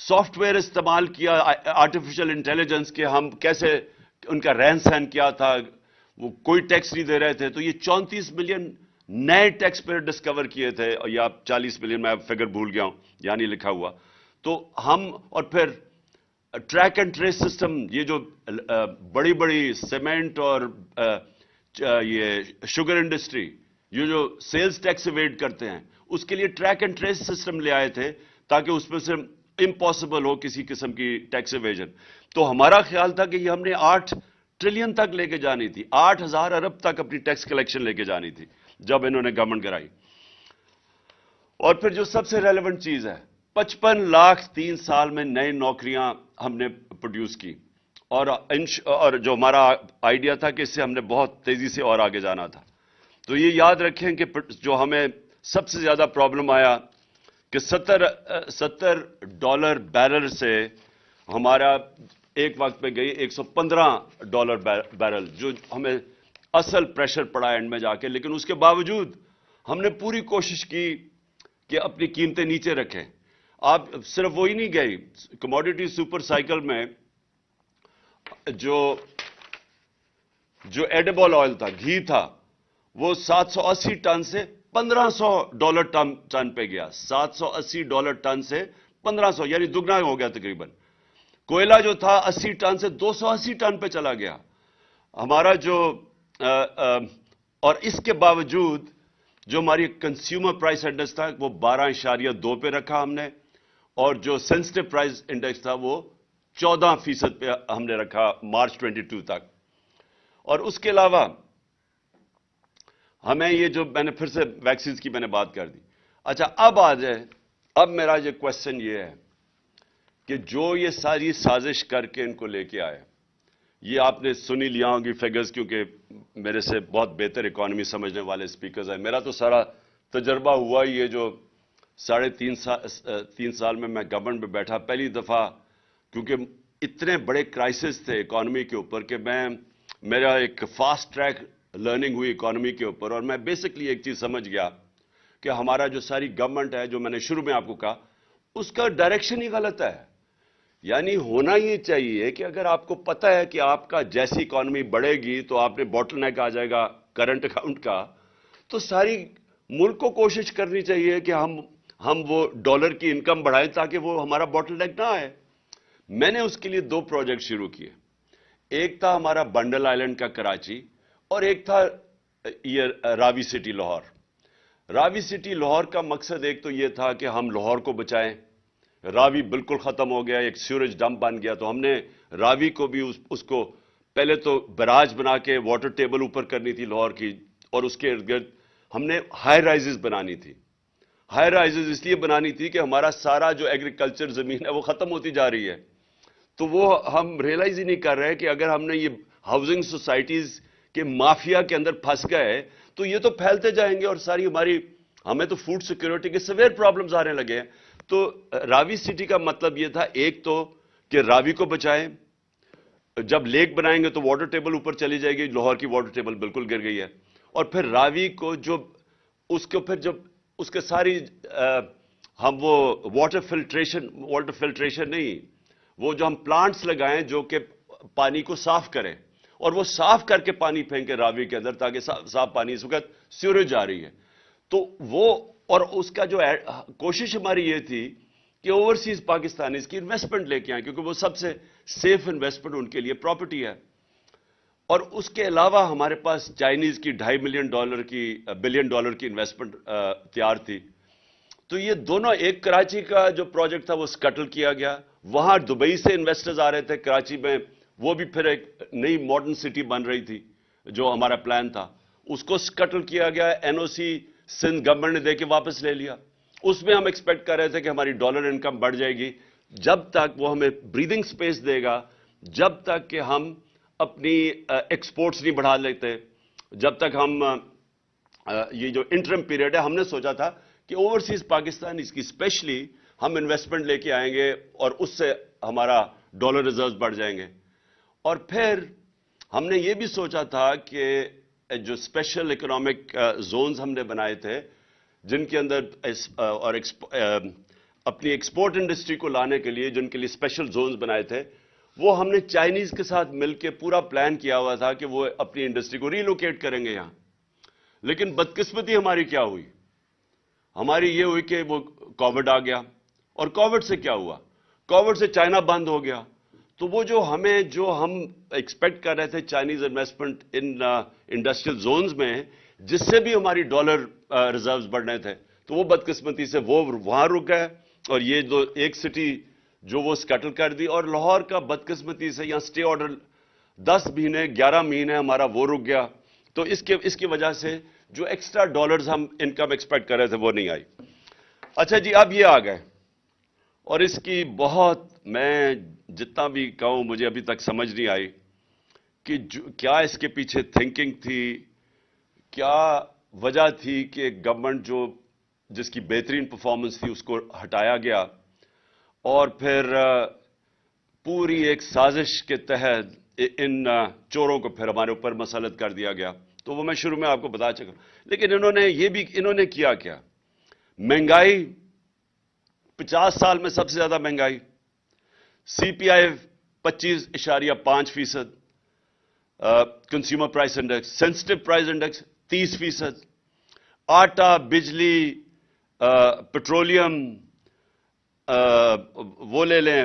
سافٹ ویئر استعمال کیا آرٹیفیشل انٹیلیجنس کے, ہم کیسے ان کا رہن سہن کیا تھا, وہ کوئی ٹیکس نہیں دے رہے تھے. تو یہ 34 ملین نئے ٹیکس پیئر ڈسکور کیے تھے, یا 40 ملین, میں فگر بھول گیا ہوں, یہاں نہیں لکھا ہوا. تو ہم, اور پھر ٹریک اینڈ ٹریس سسٹم, یہ جو بڑی بڑی سیمنٹ اور یہ شوگر انڈسٹری یہ جو سیلز ٹیکس ایویڈ کرتے ہیں, اس کے لیے ٹریک اینڈ ٹریس سسٹم لے آئے تھے تاکہ اس میں سے امپاسبل ہو کسی قسم کی ٹیکس ایویژن. تو ہمارا خیال تھا کہ یہ ہم نے 8 ٹریلین تک لے کے جانی تھی, 8,000 ارب تک اپنی ٹیکس کلیکشن لے کے جانی تھی جب انہوں نے گورنمنٹ کرائی. اور پھر جو سب سے ریلیونٹ چیز ہے, 55 لاکھ 3 سال میں نئی نوکریاں ہم نے پروڈیوس کی, اور جو ہمارا آئیڈیا تھا کہ اس سے ہم نے بہت تیزی سے اور آگے جانا تھا. تو یہ یاد رکھیں کہ جو ہمیں سب سے زیادہ پرابلم آیا کہ $70 بیرل سے ہمارا ایک وقت پہ گئی $115 بیرل, جو ہمیں اصل پریشر پڑا اینڈ میں جا کے. لیکن اس کے باوجود ہم نے پوری کوشش کی کہ اپنی قیمتیں نیچے رکھیں. آپ صرف وہی نہیں گئی, کموڈیٹی سپر سائیکل میں جو ایڈیبل آئل تھا, گھی تھا, وہ 780 ٹن سے $1,500 ٹن پہ گیا. $780 ٹن سے 1,500, یعنی دگنا ہو گیا تقریباً. کوئلہ جو تھا 80 ٹن سے 280 ٹن پہ چلا گیا ہمارا اور اس کے باوجود جو ہماری کنزیومر پرائس انڈیکس تھا وہ 12.2 پہ رکھا ہم نے, اور جو سینسٹیو پرائس انڈیکس تھا وہ 14% پہ ہم نے رکھا مارچ 22 تک. اور اس کے علاوہ ہمیں یہ جو میں نے پھر سے ویکسینز کی میں نے بات کر دی. اچھا اب آ جائے, اب میرا یہ کوشچن یہ ہے کہ جو یہ ساری سازش کر کے ان کو لے کے آئے, یہ آپ نے سنی لیا ہوں گی فگرز, کیونکہ میرے سے بہت بہتر اکانومی سمجھنے والے اسپیکرز ہیں. میرا تو سارا تجربہ ہوا یہ جو 3.5 سال میں گورنمنٹ میں بیٹھا, پہلی دفعہ, کیونکہ اتنے بڑے کرائسس تھے اکانومی کے اوپر کہ میرا ایک فاسٹ ٹریک لرننگ ہوئی اکانومی کے اوپر, اور میں بیسکلی ایک چیز سمجھ گیا کہ ہمارا جو ساری گورنمنٹ ہے, جو میں نے شروع میں آپ کو کہا, اس کا ڈائریکشن ہی غلط ہے. یعنی ہونا یہ چاہیے کہ اگر آپ کو پتا ہے کہ آپ کا جیسی اکانومی بڑھے گی تو آپ نے باٹل نیک آ جائے گا کرنٹ اکاؤنٹ کا, تو ساری ملک کو کوشش کرنی چاہیے کہ ہم وہ ڈالر کی انکم بڑھائیں تاکہ وہ ہمارا باٹل نیک نہ آئے. میں نے اس کے لیے 2 پروجیکٹ شروع کیے. ایک تھا ہمارا بنڈل آئلینڈ کا کراچی, اور ایک تھا یہ راوی سٹی لاہور. راوی سٹی لاہور کا مقصد ایک تو یہ تھا کہ ہم لاہور کو بچائیں. راوی بالکل ختم ہو گیا, ایک سیوریج ڈمپ بن گیا, تو ہم نے راوی کو بھی اس کو پہلے تو براج بنا کے واٹر ٹیبل اوپر کرنی تھی لاہور کی, اور اس کے ارد گرد ہم نے ہائی رائزز بنانی تھی. ہائی رائزز اس لیے بنانی تھی کہ ہمارا سارا جو ایگریکلچر زمین ہے وہ ختم ہوتی جا رہی ہے. تو وہ ہم ریئلائز ہی نہیں کر رہے کہ اگر ہم نے یہ ہاؤسنگ سوسائٹیز کے مافیا کے اندر پھنس گئے تو یہ تو پھیلتے جائیں گے, اور ساری ہمیں تو فوڈ سیکیورٹی کے سویر پرابلمز آنے لگے ہیں. تو راوی سٹی کا مطلب یہ تھا ایک تو کہ راوی کو بچائیں, جب لیک بنائیں گے تو واٹر ٹیبل اوپر چلی جائے گی, لاہور کی واٹر ٹیبل بالکل گر گئی ہے, اور پھر راوی کو جب اس کے ساری ہم وہ واٹر فلٹریشن نہیں, وہ جو ہم پلانٹس لگائیں جو کہ پانی کو صاف کریں, اور وہ صاف کر کے پانی پھینکے راوی کے اندر تاکہ صاف پانی, اس وقت سیوریج آ رہی ہے. تو وہ, اور اس کا جو کوشش ہماری یہ تھی کہ اوورسیز پاکستانی اس کی انویسٹمنٹ لے کے آئیں, کیونکہ وہ سب سے سیف انویسٹمنٹ ان کے لیے پراپرٹی ہے. اور اس کے علاوہ ہمارے پاس چائنیز کی $2.5 بلین کی انویسٹمنٹ تیار تھی. تو یہ دونوں, ایک کراچی کا جو پروجیکٹ تھا وہ سکٹل کیا گیا, وہاں دبئی سے انویسٹرز آ رہے تھے کراچی میں, وہ بھی پھر ایک نئی ماڈرن سٹی بن رہی تھی جو ہمارا پلان تھا, اس کو سکٹل کیا گیا. NOC سندھ گورنمنٹ نے دے کے واپس لے لیا. اس میں ہم ایکسپیکٹ کر رہے تھے کہ ہماری ڈالر انکم بڑھ جائے گی, جب تک وہ ہمیں بریدنگ سپیس دے گا, جب تک کہ ہم اپنی ایکسپورٹس نہیں بڑھا لیتے, جب تک ہم یہ جو انٹرم پیریڈ ہے, ہم نے سوچا تھا کہ اوورسیز پاکستان اس کی اسپیشلی ہم انویسٹمنٹ لے کے آئیں گے اور اس سے ہمارا ڈالر ریزروز بڑھ جائیں گے. اور پھر ہم نے یہ بھی سوچا تھا کہ جو اسپیشل اکنامک زونز ہم نے بنائے تھے جن کے اندر اور اپنی ایکسپورٹ انڈسٹری کو لانے کے لیے جن کے لیے اسپیشل زونز بنائے تھے، وہ ہم نے چائنیز کے ساتھ مل کے پورا پلان کیا ہوا تھا کہ وہ اپنی انڈسٹری کو ریلوکیٹ کریں گے یہاں. لیکن بدقسمتی ہماری کیا ہوئی؟ ہماری یہ ہوئی کہ وہ کووڈ آ گیا، اور کووڈ سے کیا ہوا؟ کووڈ سے چائنا بند ہو گیا. تو وہ جو ہم ایکسپیکٹ کر رہے تھے Chinese investment in industrial zones میں، جس سے بھی ہماری ڈالر ریزروز بڑھنے تھے، تو وہ بدقسمتی سے وہ وہاں رک گئے. اور یہ جو ایک سٹی جو وہ سکیٹل کر دی، اور لاہور کا بدقسمتی سے یہاں سٹے آرڈر 10 مہینے 11 مہینے ہمارا وہ رک گیا. تو اس کی وجہ سے جو ایکسٹرا ڈالرز ہم انکم ایکسپیکٹ کر رہے تھے وہ نہیں آئی. اچھا جی، اب یہ آ گئے، اور اس کی بہت، میں جتنا بھی کہوں مجھے ابھی تک سمجھ نہیں آئی کہ کیا اس کے پیچھے تھنکنگ تھی، کیا وجہ تھی کہ گورنمنٹ جس کی بہترین پرفارمنس تھی اس کو ہٹایا گیا، اور پھر پوری ایک سازش کے تحت ان چوروں کو پھر ہمارے اوپر مسلط کر دیا گیا. تو وہ میں شروع میں آپ کو بتا چکا. لیکن انہوں نے کیا کیا؟ مہنگائی 50 سال میں سب سے زیادہ مہنگائی، سی پی آئی 25.5%، consumer price index, sensitive price index 30%، آٹا، بجلی، پیٹرولیم، وہ لے لیں،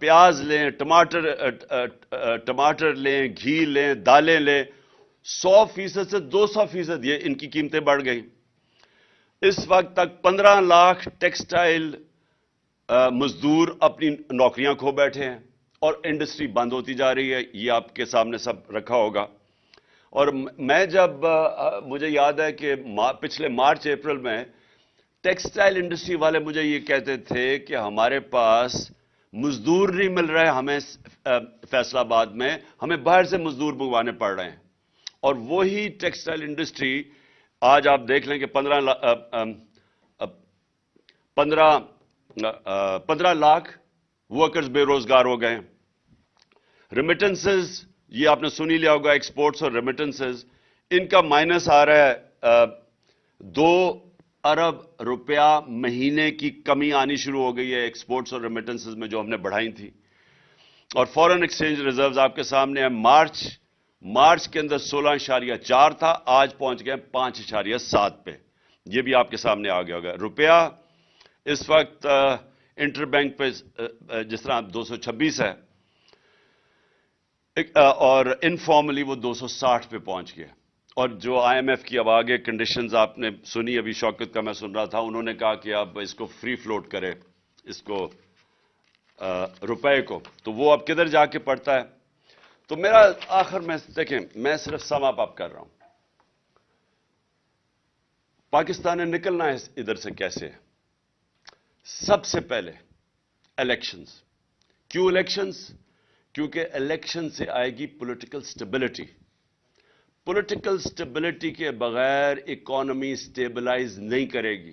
پیاز لیں، ٹماٹر لیں، گھی لیں، دالیں لیں، 100% سے 200% یہ ان کی قیمتیں بڑھ گئی. اس وقت تک 15 لاکھ ٹیکسٹائل مزدور اپنی نوکریاں کھو بیٹھے ہیں، اور انڈسٹری بند ہوتی جا رہی ہے. یہ آپ کے سامنے سب رکھا ہوگا. اور میں جب مجھے یاد ہے کہ پچھلے مارچ اپریل میں ٹیکسٹائل انڈسٹری والے مجھے یہ کہتے تھے کہ ہمارے پاس مزدور نہیں مل رہے، ہمیں فیصل آباد میں ہمیں باہر سے مزدور منگوانے پڑ رہے ہیں. اور وہی ٹیکسٹائل انڈسٹری آج آپ دیکھ لیں کہ 15 لاکھ ورکرز بے روزگار ہو گئے. ریمیٹنسز، یہ آپ نے سنی لیا ہوگا، ایکسپورٹس اور ریمیٹنسز، ان کا مائنس آ رہا ہے. 2 ارب روپیہ مہینے کی کمی آنی شروع ہو گئی ہے ایکسپورٹس اور ریمیٹنسز میں جو ہم نے بڑھائی تھی. اور فورن ایکسچینج ریزروز آپ کے سامنے ہیں. مارچ کے اندر 16.4 تھا، آج پہنچ گئے 5.7 پہ. یہ بھی آپ کے سامنے آ گیا ہوگا. روپیہ اس وقت انٹر بینک پہ جس طرح 226 ہے، اور انفارملی وہ 260 پہ پہنچ گیا. اور جو آئی ایم ایف کی اب آگے کنڈیشنز آپ نے سنی، ابھی شوکت کا میں سن رہا تھا، انہوں نے کہا کہ اب اس کو فری فلوٹ کرے، اس کو روپے کو، تو وہ اب کدھر جا کے پڑتا ہے. تو میرا آخر میں دیکھیں، میں صرف سم اپ کر رہا ہوں. پاکستان نے نکلنا ہے ادھر سے کیسے؟ سب سے پہلے الیکشنز. کیوں الیکشنز؟ کیونکہ الیکشن سے آئے گی پولیٹیکل سٹیبلٹی. پولیٹیکل سٹیبلٹی کے بغیر اکانومی سٹیبلائز نہیں کرے گی.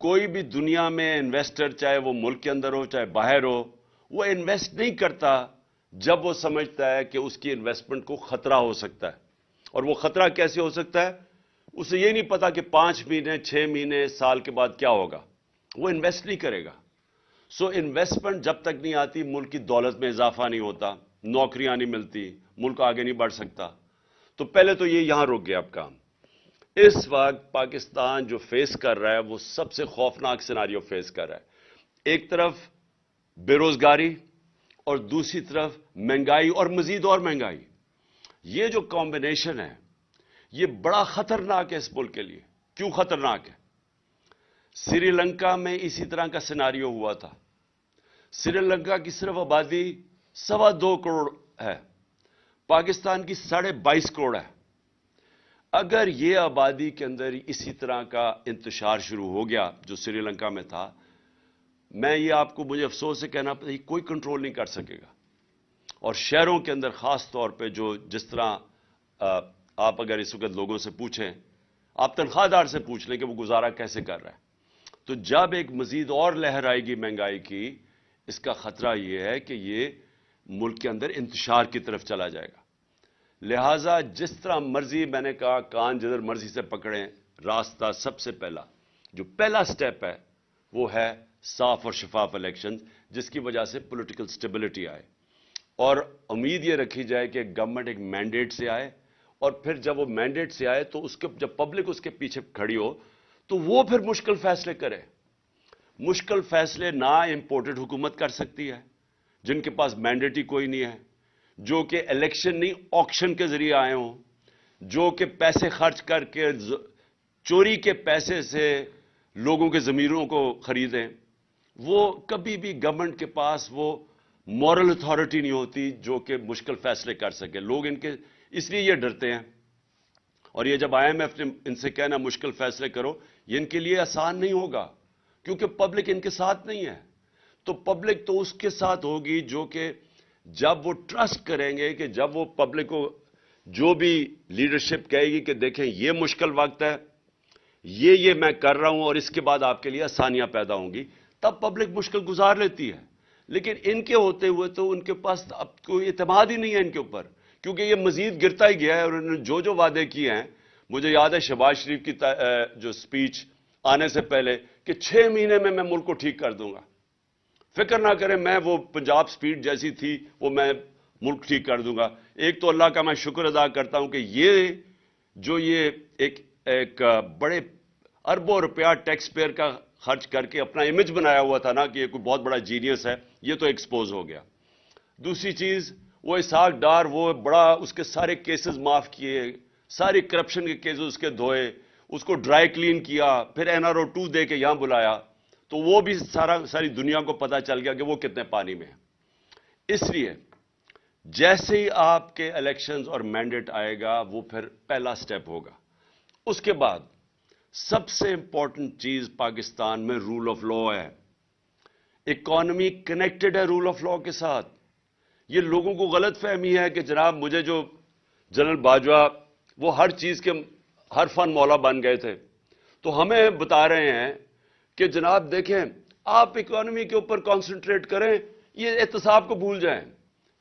کوئی بھی دنیا میں انویسٹر، چاہے وہ ملک کے اندر ہو چاہے باہر ہو، وہ انویسٹ نہیں کرتا جب وہ سمجھتا ہے کہ اس کی انویسٹمنٹ کو خطرہ ہو سکتا ہے. اور وہ خطرہ کیسے ہو سکتا ہے؟ اسے یہ نہیں پتا کہ 5 مہینے 6 مہینے سال کے بعد کیا ہوگا. وہ انویسٹ نہیں کرے گا. سو انویسٹمنٹ جب تک نہیں آتی، ملک کی دولت میں اضافہ نہیں ہوتا، نوکریاں نہیں ملتی، ملک آگے نہیں بڑھ سکتا. تو پہلے تو یہ یہاں رک گیا اب کام. اس وقت پاکستان جو فیس کر رہا ہے وہ سب سے خوفناک سیناریو فیس کر رہا ہے. ایک طرف بے روزگاری اور دوسری طرف مہنگائی اور مزید اور مہنگائی. یہ جو کمبینیشن ہے یہ بڑا خطرناک ہے اس ملک کے لیے. کیوں خطرناک ہے؟ سری لنکا میں اسی طرح کا سیناریو ہوا تھا. سری لنکا کی صرف آبادی 2.25 کروڑ ہے، پاکستان کی 22.5 کروڑ ہے. اگر یہ آبادی کے اندر اسی طرح کا انتشار شروع ہو گیا جو سری لنکا میں تھا، میں یہ آپ کو مجھے افسوس سے کہنا پڑتا ہے کوئی کنٹرول نہیں کر سکے گا. اور شہروں کے اندر خاص طور پہ جس طرح آپ اگر اس وقت لوگوں سے پوچھیں، آپ تنخواہ دار سے پوچھ لیں کہ وہ گزارا کیسے کر رہا ہے، تو جب ایک مزید اور لہر آئے گی مہنگائی کی، اس کا خطرہ یہ ہے کہ یہ ملک کے اندر انتشار کی طرف چلا جائے گا. لہٰذا جس طرح مرضی، میں نے کہا کان جدھر مرضی سے پکڑیں، راستہ سب سے پہلا جو پہلا سٹیپ ہے وہ ہے صاف اور شفاف الیکشن، جس کی وجہ سے پولیٹیکل سٹیبلٹی آئے، اور امید یہ رکھی جائے کہ گورنمنٹ ایک مینڈیٹ سے آئے، اور پھر جب وہ مینڈیٹ سے آئے تو جب پبلک اس کے پیچھے کھڑی ہو تو وہ پھر مشکل فیصلے کرے۔ مشکل فیصلے نہ امپورٹڈ حکومت کر سکتی ہے، جن کے پاس مینڈیٹ ہی کوئی نہیں ہے، جو کہ الیکشن نہیں آکشن کے ذریعے آئے ہوں، جو کہ پیسے خرچ کر کے چوری کے پیسے سے لوگوں کے ضمیروں کو خریدیں۔ وہ کبھی بھی گورنمنٹ کے پاس وہ مورل اتھارٹی نہیں ہوتی جو کہ مشکل فیصلے کر سکے۔ لوگ اس لیے یہ ڈرتے ہیں، اور یہ جب IMF نے ان سے کہنا مشکل فیصلے کرو، یہ ان کے لیے آسان نہیں ہوگا، کیونکہ پبلک ان کے ساتھ نہیں ہے۔ تو پبلک تو اس کے ساتھ ہوگی جو کہ جب وہ ٹرسٹ کریں گے، کہ جب وہ پبلک کو جو بھی لیڈرشپ کہے گی کہ دیکھیں یہ مشکل وقت ہے، یہ میں کر رہا ہوں اور اس کے بعد آپ کے لیے آسانیاں پیدا ہوں گی، تب پبلک مشکل گزار لیتی ہے۔ لیکن ان کے ہوتے ہوئے تو ان کے پاس اب کوئی اعتماد ہی نہیں ہے ان کے اوپر، کیونکہ یہ مزید گرتا ہی گیا ہے، اور انہوں نے جو وعدے کیے ہیں، مجھے یاد ہے شہباز شریف کی جو سپیچ آنے سے پہلے کہ 6 مہینے میں ملک کو ٹھیک کر دوں گا، فکر نہ کریں، میں وہ پنجاب سپیڈ جیسی تھی وہ میں ملک ٹھیک کر دوں گا۔ ایک تو اللہ کا میں شکر ادا کرتا ہوں کہ یہ ایک بڑے اربوں روپیہ ٹیکس پیئر کا خرچ کر کے اپنا امیج بنایا ہوا تھا نا کہ یہ کوئی بہت بڑا جینیس ہے، یہ تو ایکسپوز ہو گیا۔ دوسری چیز، وہ اسحاق ڈار وہ بڑا اس کے سارے کیسز معاف کیے، ساری کرپشن کے کیسز اس کے دھوئے، اس کو ڈرائی کلین کیا، پھر NRO 2 دے کے یہاں بلایا، تو وہ بھی ساری دنیا کو پتا چل گیا کہ وہ کتنے پانی میں ہے۔ اس لیے جیسے ہی آپ کے الیکشنز اور مینڈیٹ آئے گا، وہ پھر پہلا سٹیپ ہوگا۔ اس کے بعد سب سے امپورٹنٹ چیز پاکستان میں رول آف لا ہے۔ اکانومی کنیکٹڈ ہے رول آف لا کے ساتھ۔ یہ لوگوں کو غلط فہمی ہے کہ جناب مجھے جو جنرل باجوہ وہ ہر چیز کے ہر فن مولا بن گئے تھے، تو ہمیں بتا رہے ہیں کہ جناب دیکھیں آپ اکانومی کے اوپر کانسنٹریٹ کریں، یہ احتساب کو بھول جائیں،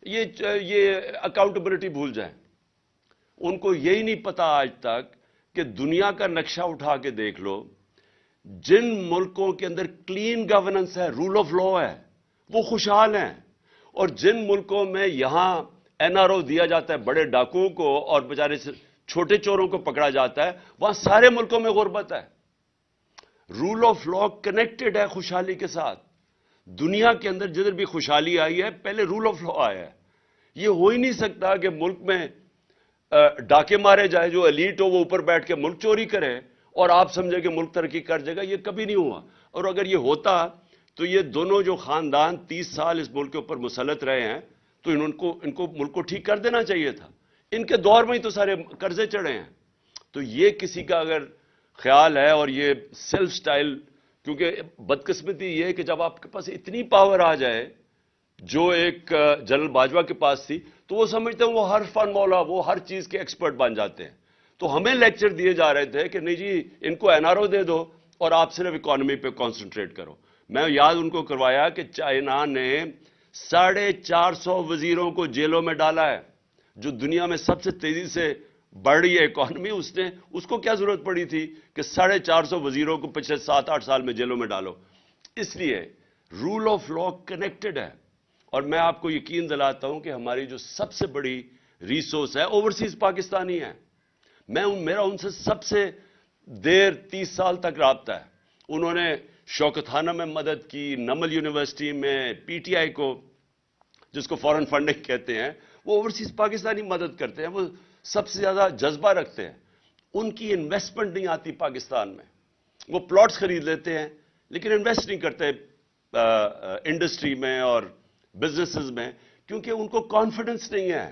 یہ اکاؤنٹیبلٹی بھول جائیں۔ ان کو یہی نہیں پتا آج تک کہ دنیا کا نقشہ اٹھا کے دیکھ لو، جن ملکوں کے اندر کلین گورننس ہے، رول آف لا ہے، وہ خوشحال ہیں، اور جن ملکوں میں یہاں NRO دیا جاتا ہے بڑے ڈاکوؤں کو اور بیچارے چھوٹے چوروں کو پکڑا جاتا ہے، وہاں سارے ملکوں میں غربت ہے۔ رول آف لا کنیکٹڈ ہے خوشحالی کے ساتھ۔ دنیا کے اندر جدھر بھی خوشحالی آئی ہے، پہلے رول آف لا آیا ہے۔ یہ ہو ہی نہیں سکتا کہ ملک میں ڈاکے مارے جائے، جو ایلیٹ ہو وہ اوپر بیٹھ کے ملک چوری کرے اور آپ سمجھے کہ ملک ترقی کر جائے گا۔ یہ کبھی نہیں ہوا، اور اگر یہ ہوتا تو یہ دونوں جو خاندان 30 سال اس ملک کے اوپر مسلط رہے ہیں، تو ان کو ملک کو ٹھیک کر دینا چاہیے تھا۔ ان کے دور میں ہی تو سارے قرضے چڑھے ہیں۔ تو یہ کسی کا اگر خیال ہے، اور یہ سیلف سٹائل، کیونکہ بدقسمتی یہ ہے کہ جب آپ کے پاس اتنی پاور آ جائے جو ایک جنرل باجوہ کے پاس تھی، تو وہ سمجھتے ہیں وہ ہر فن مولا، وہ ہر چیز کے ایکسپرٹ بن جاتے ہیں۔ تو ہمیں لیکچر دیے جا رہے تھے کہ نہیں جی ان کو NRO دے دو اور آپ صرف اکانومی پہ کانسنٹریٹ کرو۔ میں یاد ان کو کروایا کہ چائنا نے 450 وزیروں کو جیلوں میں ڈالا ہے، جو دنیا میں سب سے تیزی سے بڑھ رہی ہے اکانومی، اس کو کیا ضرورت پڑی تھی کہ 450 وزیروں کو پچھلے 7-8 سال میں جیلوں میں ڈالو۔ اس لیے رول آف لا کنیکٹڈ ہے، اور میں آپ کو یقین دلاتا ہوں کہ ہماری جو سب سے بڑی ریسورس ہے اوورسیز پاکستانی ہے۔ میرا ان سے سب سے دیر 30 سال تک رابطہ ہے۔ انہوں نے شوکت خانہ میں مدد کی، نمل یونیورسٹی میں، PTI کو جس کو فورن فنڈنگ کہتے ہیں، وہ اوورسیز پاکستانی مدد کرتے ہیں، وہ سب سے زیادہ جذبہ رکھتے ہیں۔ ان کی انویسٹمنٹ نہیں آتی پاکستان میں، وہ پلاٹس خرید لیتے ہیں لیکن انویسٹ نہیں کرتے انڈسٹری میں اور بزنسز میں، کیونکہ ان کو کانفیڈنس نہیں ہے،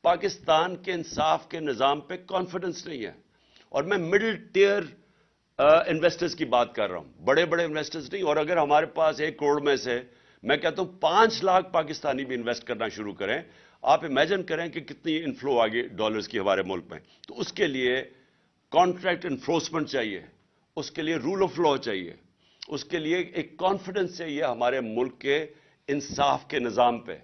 پاکستان کے انصاف کے نظام پہ کانفیڈنس نہیں ہے۔ اور میں مڈل ٹیئر انویسٹرز کی بات کر رہا ہوں، بڑے بڑے انویسٹرز نہیں۔ اور اگر ہمارے پاس 1 کروڑ میں سے میں کہتا ہوں 5 لاکھ پاکستانی بھی انویسٹ کرنا شروع کریں، آپ امیجن کریں کہ کتنی انفلو آگے ڈالرز کی ہمارے ملک میں۔ تو اس کے لیے کانٹریکٹ انفورسمنٹ چاہیے، اس کے لیے رول آف لا چاہیے، اس کے لیے ایک کانفیڈنس چاہیے ہمارے ملک کے انصاف کے نظام پہ۔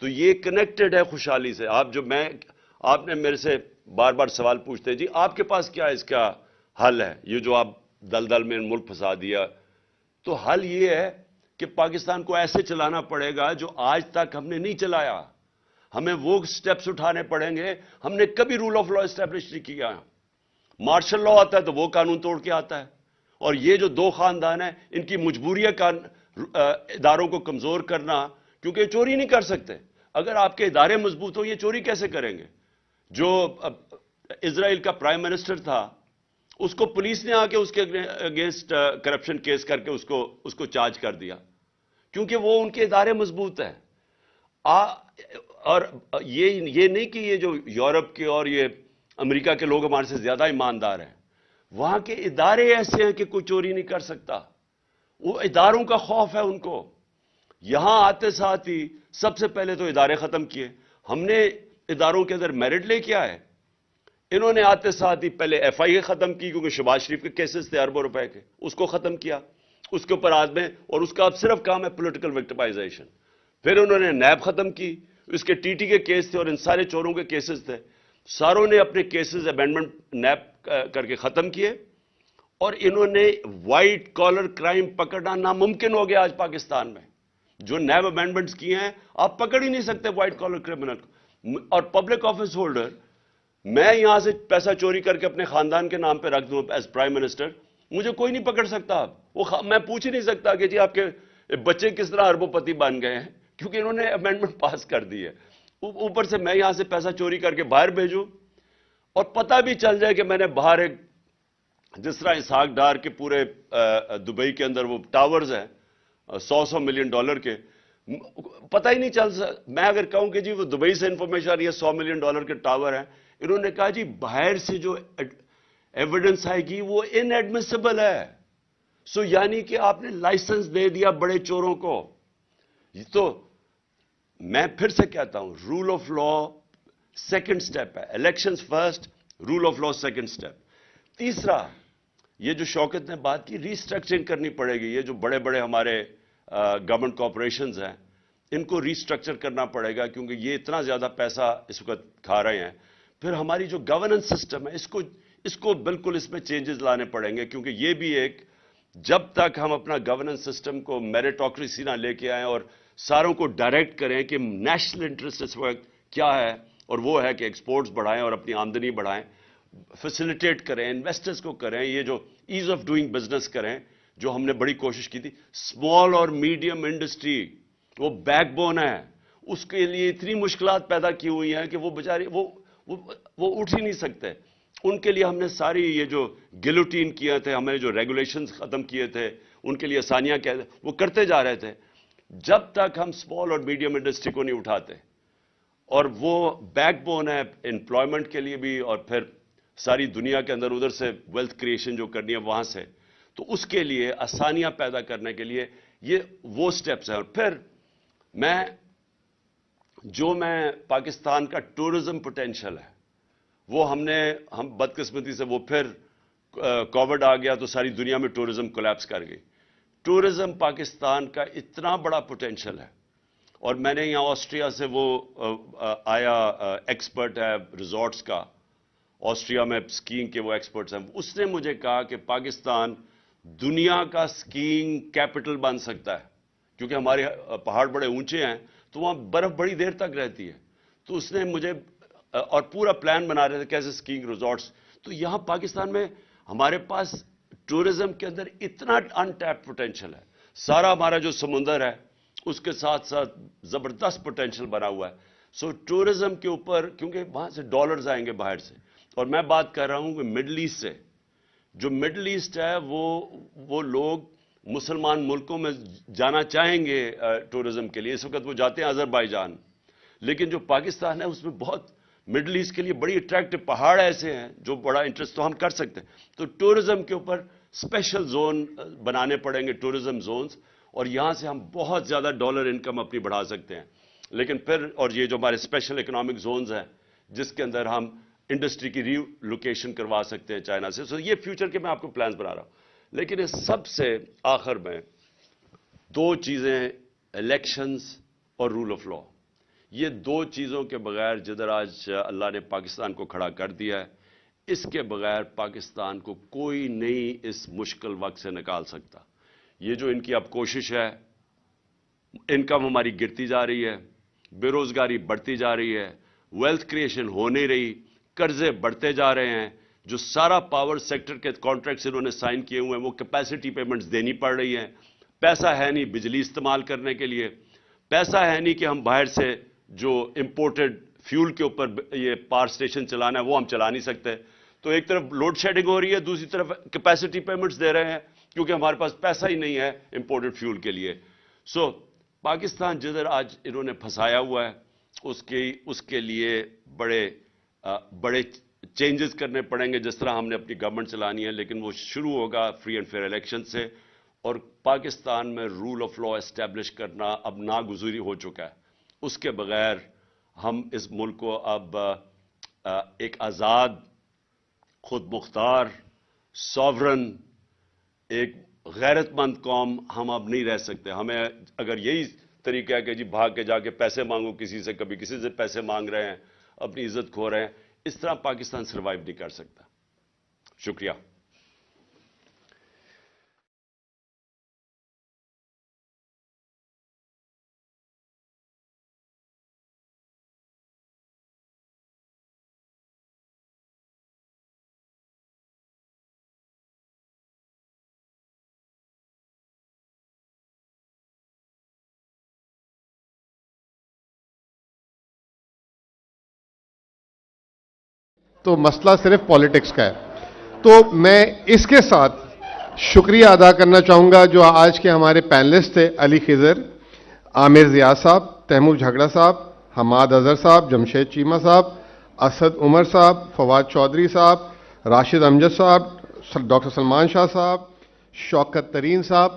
تو یہ کنیکٹڈ ہے خوشحالی سے۔ آپ نے میرے سے بار بار سوال پوچھتے ہیں جی آپ کے پاس کیا اس کا حل ہے، یہ جو آپ دلدل میں ملک پھنسا دیا، تو حل یہ ہے کہ پاکستان کو ایسے چلانا پڑے گا جو آج تک ہم نے نہیں چلایا. ہمیں وہ سٹیپس اٹھانے پڑیں گے. ہم نے کبھی رول آف لا اسٹیبلش نہیں کیا. مارشل لا آتا ہے تو وہ قانون توڑ کے آتا ہے. اور یہ جو دو خاندان ہیں ان کی مجبوری ہے اداروں کو کمزور کرنا, کیونکہ چوری نہیں کر سکتے. اگر آپ کے ادارے مضبوط ہو یہ چوری کیسے کریں گے؟ جو اسرائیل کا پرائم منسٹر تھا اس کو پولیس نے آ کے اس کے اگینسٹ کرپشن کیس کر کے اس کو چارج کر دیا, کیونکہ وہ ان کے ادارے مضبوط ہیں. اور یہ نہیں کہ یہ جو یورپ کے اور یہ امریکہ کے لوگ ہمارے سے زیادہ ایماندار ہیں. وہاں کے ادارے ایسے ہیں کہ کوئی چوری نہیں کر سکتا. وہ اداروں کا خوف ہے ان کو. یہاں آتے ساتھ ہی سب سے پہلے تو ادارے ختم کیے. ہم نے اداروں کے اندر میرٹ لے کے آئے. انہوں نے آتے ساتھ ہی پہلے ایف آئی اے ختم کی, کیونکہ شہباز شریف کے کیسز تھے اربوں روپے کے, اس کو ختم کیا. اس کے اوپر آدمی, اور اس کا اب صرف کام ہے پولیٹیکل وکٹمائزیشن. پھر انہوں نے نیب ختم کی, اس کے ٹی ٹی کے کیس تھے اور ان سارے چوروں کے کیسز تھے. ساروں نے اپنے کیسز امینڈمنٹ نیب کر کے ختم کیے. اور انہوں نے وائٹ کالر کرائم پکڑنا ناممکن ہو گیا آج پاکستان میں. جو نیب امینڈمنٹس کیے ہیں آپ پکڑ ہی نہیں سکتے وائٹ کالر کرمنل کو. اور پبلک آفس ہولڈر, میں یہاں سے پیسہ چوری کر کے اپنے خاندان کے نام پہ رکھ دوں ایز پرائم منسٹر, مجھے کوئی نہیں پکڑ سکتا. اب میں پوچھ ہی نہیں سکتا کہ جی آپ کے بچے کس طرح اربوں پتی بن گئے ہیں, کیونکہ انہوں نے امینڈمنٹ پاس کر دی ہے. اوپر سے میں یہاں سے پیسہ چوری کر کے باہر بھیجوں, اور پتہ بھی چل جائے کہ میں نے باہر ایک, جس طرح اسحاق ڈار کے پورے دبئی کے اندر وہ ٹاورز ہیں $100 ملین کے, پتہ ہی نہیں چل سکتا. میں اگر کہوں کہ جی وہ دبئی سے انفارمیشن آ رہی ہے $100 ملین کے ٹاور ہیں, انہوں نے کہا جی باہر سے جو ایویڈنس آئے گی وہ ان ایڈمیسیبل ہے. سو یعنی کہ آپ نے لائسنس دے دیا بڑے چوروں کو. تو میں پھر سے کہتا ہوں, rule of law second step ہے. Elections first, rule of law second step. تیسرا, یہ جو شوکت نے بات کی, ری اسٹرکچرنگ کرنی پڑے گی. یہ جو بڑے بڑے ہمارے گورنمنٹ کارپوریشنز ہیں ان کو ری اسٹرکچر کرنا پڑے گا, کیونکہ یہ اتنا زیادہ پیسہ اس وقت کھا رہے ہیں. پھر ہماری جو گورننس سسٹم ہے اس کو بالکل اس میں چینجز لانے پڑیں گے, کیونکہ یہ بھی ایک, جب تک ہم اپنا گورننس سسٹم کو میریٹوکریسی نہ لے کے آئیں اور ساروں کو ڈائریکٹ کریں کہ نیشنل انٹرسٹ اس وقت کیا ہے, اور وہ ہے کہ ایکسپورٹس بڑھائیں اور اپنی آمدنی بڑھائیں, فیسیلیٹیٹ کریں, انویسٹرز کو کریں, یہ جو ایز آف ڈوئنگ بزنس کریں, جو ہم نے بڑی کوشش کی تھی. اسمال اور میڈیم انڈسٹری وہ بیک بون ہے, اس کے لیے اتنی مشکلات پیدا کی ہوئی ہیں کہ وہ بیچارے وہ اٹھ ہی نہیں سکتے. ان کے لیے ہم نے ساری یہ جو گلوٹین کیے تھے, ہمیں جو ریگولیشنز ختم کیے تھے, ان کے لیے آسانیاں وہ کرتے جا رہے تھے. جب تک ہم اسمال اور میڈیم انڈسٹری کو نہیں اٹھاتے, اور وہ بیک بون ہے امپلائمنٹ کے لیے بھی, اور پھر ساری دنیا کے اندر ادھر سے ویلتھ کریشن جو کرنی ہے وہاں سے, تو اس کے لیے آسانیاں پیدا کرنے کے لیے یہ وہ سٹیپس ہیں. اور پھر میں پاکستان کا ٹورزم پوٹینشل ہے وہ ہم بدقسمتی سے, وہ پھر کووڈ آ گیا تو ساری دنیا میں ٹورزم کولیپس کر گئی. ٹورزم پاکستان کا اتنا بڑا پوٹینشل ہے. اور میں نے یہاں آسٹریا سے وہ آیا ایکسپرٹ ہے ریزورٹس کا, آسٹریا میں سکینگ کے وہ ایکسپرٹس ہیں, اس نے مجھے کہا کہ پاکستان دنیا کا سکینگ کیپٹل بن سکتا ہے, کیونکہ ہمارے پہاڑ بڑے اونچے ہیں تو وہاں برف بڑی دیر تک رہتی ہے. تو اس نے مجھے, اور پورا پلان بنا رہے تھے کیسے سکینگ ریزورٹس. تو یہاں پاکستان میں ہمارے پاس ٹورزم کے اندر اتنا ان ٹیپ پوٹینشل ہے. سارا ہمارا جو سمندر ہے اس کے ساتھ ساتھ زبردست پوٹینشل بنا ہوا ہے. سو ٹورزم کے اوپر, کیونکہ وہاں سے ڈالرز آئیں گے باہر سے, اور میں بات کر رہا ہوں کہ مڈل ایسٹ سے. جو مڈل ایسٹ ہے وہ لوگ مسلمان ملکوں میں جانا چاہیں گے ٹورزم کے لیے. اس وقت وہ جاتے ہیں آذربائیجان, لیکن جو پاکستان ہے اس میں بہت مڈل ایسٹ کے لیے بڑی اٹریکٹیو پہاڑ ایسے ہیں جو بڑا انٹرسٹ تو ہم کر سکتے ہیں. تو ٹورزم کے اوپر اسپیشل زون بنانے پڑیں گے, ٹورزم زونز, اور یہاں سے ہم بہت زیادہ ڈالر انکم اپنی بڑھا سکتے ہیں. لیکن پھر, اور یہ جو ہمارے اسپیشل اکنامک زونز ہیں جس کے اندر ہم انڈسٹری کی ری لوکیشن کروا سکتے ہیں چائنا سے. سو یہ فیوچر کے میں آپ کو پلانز بنا رہا ہوں. لیکن اس سب سے آخر میں دو چیزیں, الیکشنز اور رول آف لا, یہ دو چیزوں کے بغیر جدھر آج اللہ نے پاکستان کو کھڑا کر دیا ہے, اس کے بغیر پاکستان کو کوئی نہیں اس مشکل وقت سے نکال سکتا. یہ جو ان کی اب کوشش ہے، انکم ہماری گرتی جا رہی ہے، بے روزگاری بڑھتی جا رہی ہے، ویلتھ کریشن ہو نہیں رہی، قرضے بڑھتے جا رہے ہیں، جو سارا پاور سیکٹر کے کانٹریکٹس انہوں نے سائن کیے ہوئے ہیں وہ کیپیسٹی پیمنٹس دینی پڑ رہی ہیں، پیسہ ہے نہیں بجلی استعمال کرنے کے لیے، پیسہ ہے نہیں کہ ہم باہر سے جو امپورٹڈ فیول کے اوپر یہ پاور اسٹیشن چلانا ہے وہ ہم چلا نہیں سکتے. تو ایک طرف لوڈ شیڈنگ ہو رہی ہے، دوسری طرف کیپیسٹی پیمنٹس دے رہے ہیں کیونکہ ہمارے پاس پیسہ ہی نہیں ہے امپورٹڈ فیول کے لیے. سو پاکستان جدھر آج انہوں نے پھنسایا ہوا ہے اس کے لیے بڑے چینجز کرنے پڑیں گے. جس طرح ہم نے اپنی گورنمنٹ چلانی ہے، لیکن وہ شروع ہوگا فری اینڈ فیئر الیکشن سے، اور پاکستان میں رول آف لا اسٹیبلش کرنا اب ناگزیر ہو چکا ہے. اس کے بغیر ہم اس ملک کو اب ایک آزاد، خود مختار، ساورن، ایک غیرت مند قوم ہم اب نہیں رہ سکتے. ہمیں اگر یہی طریقہ ہے کہ جی بھاگ کے جا کے پیسے مانگو کسی سے، کبھی کسی سے پیسے مانگ رہے ہیں، اپنی عزت کھو رہے ہیں، اس طرح پاکستان سروائیو نہیں کر سکتا. شکریہ. تو مسئلہ صرف پالیٹکس کا ہے. تو میں اس کے ساتھ شکریہ ادا کرنا چاہوں گا جو آج کے ہمارے پینلسٹ تھے، علی خضر، عامر ضیاء صاحب، تیمور جھگڑا صاحب، حماد اظہر صاحب، جمشید چیمہ صاحب، اسد عمر صاحب، فواد چودھری صاحب، راشد امجد صاحب، ڈاکٹر سلمان شاہ صاحب، شوکت ترین صاحب،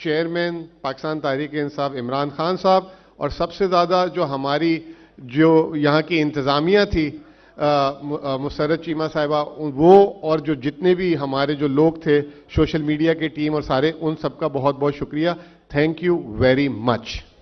چیئرمین پاکستان تحریک انصاف عمران خان صاحب، اور سب سے زیادہ جو ہماری یہاں کی انتظامیہ تھی، مسرت چیمہ صاحبہ، وہ اور جو جتنے بھی ہمارے جو لوگ تھے سوشل میڈیا کے ٹیم اور سارے، ان سب کا بہت بہت شکریہ. Thank you very much.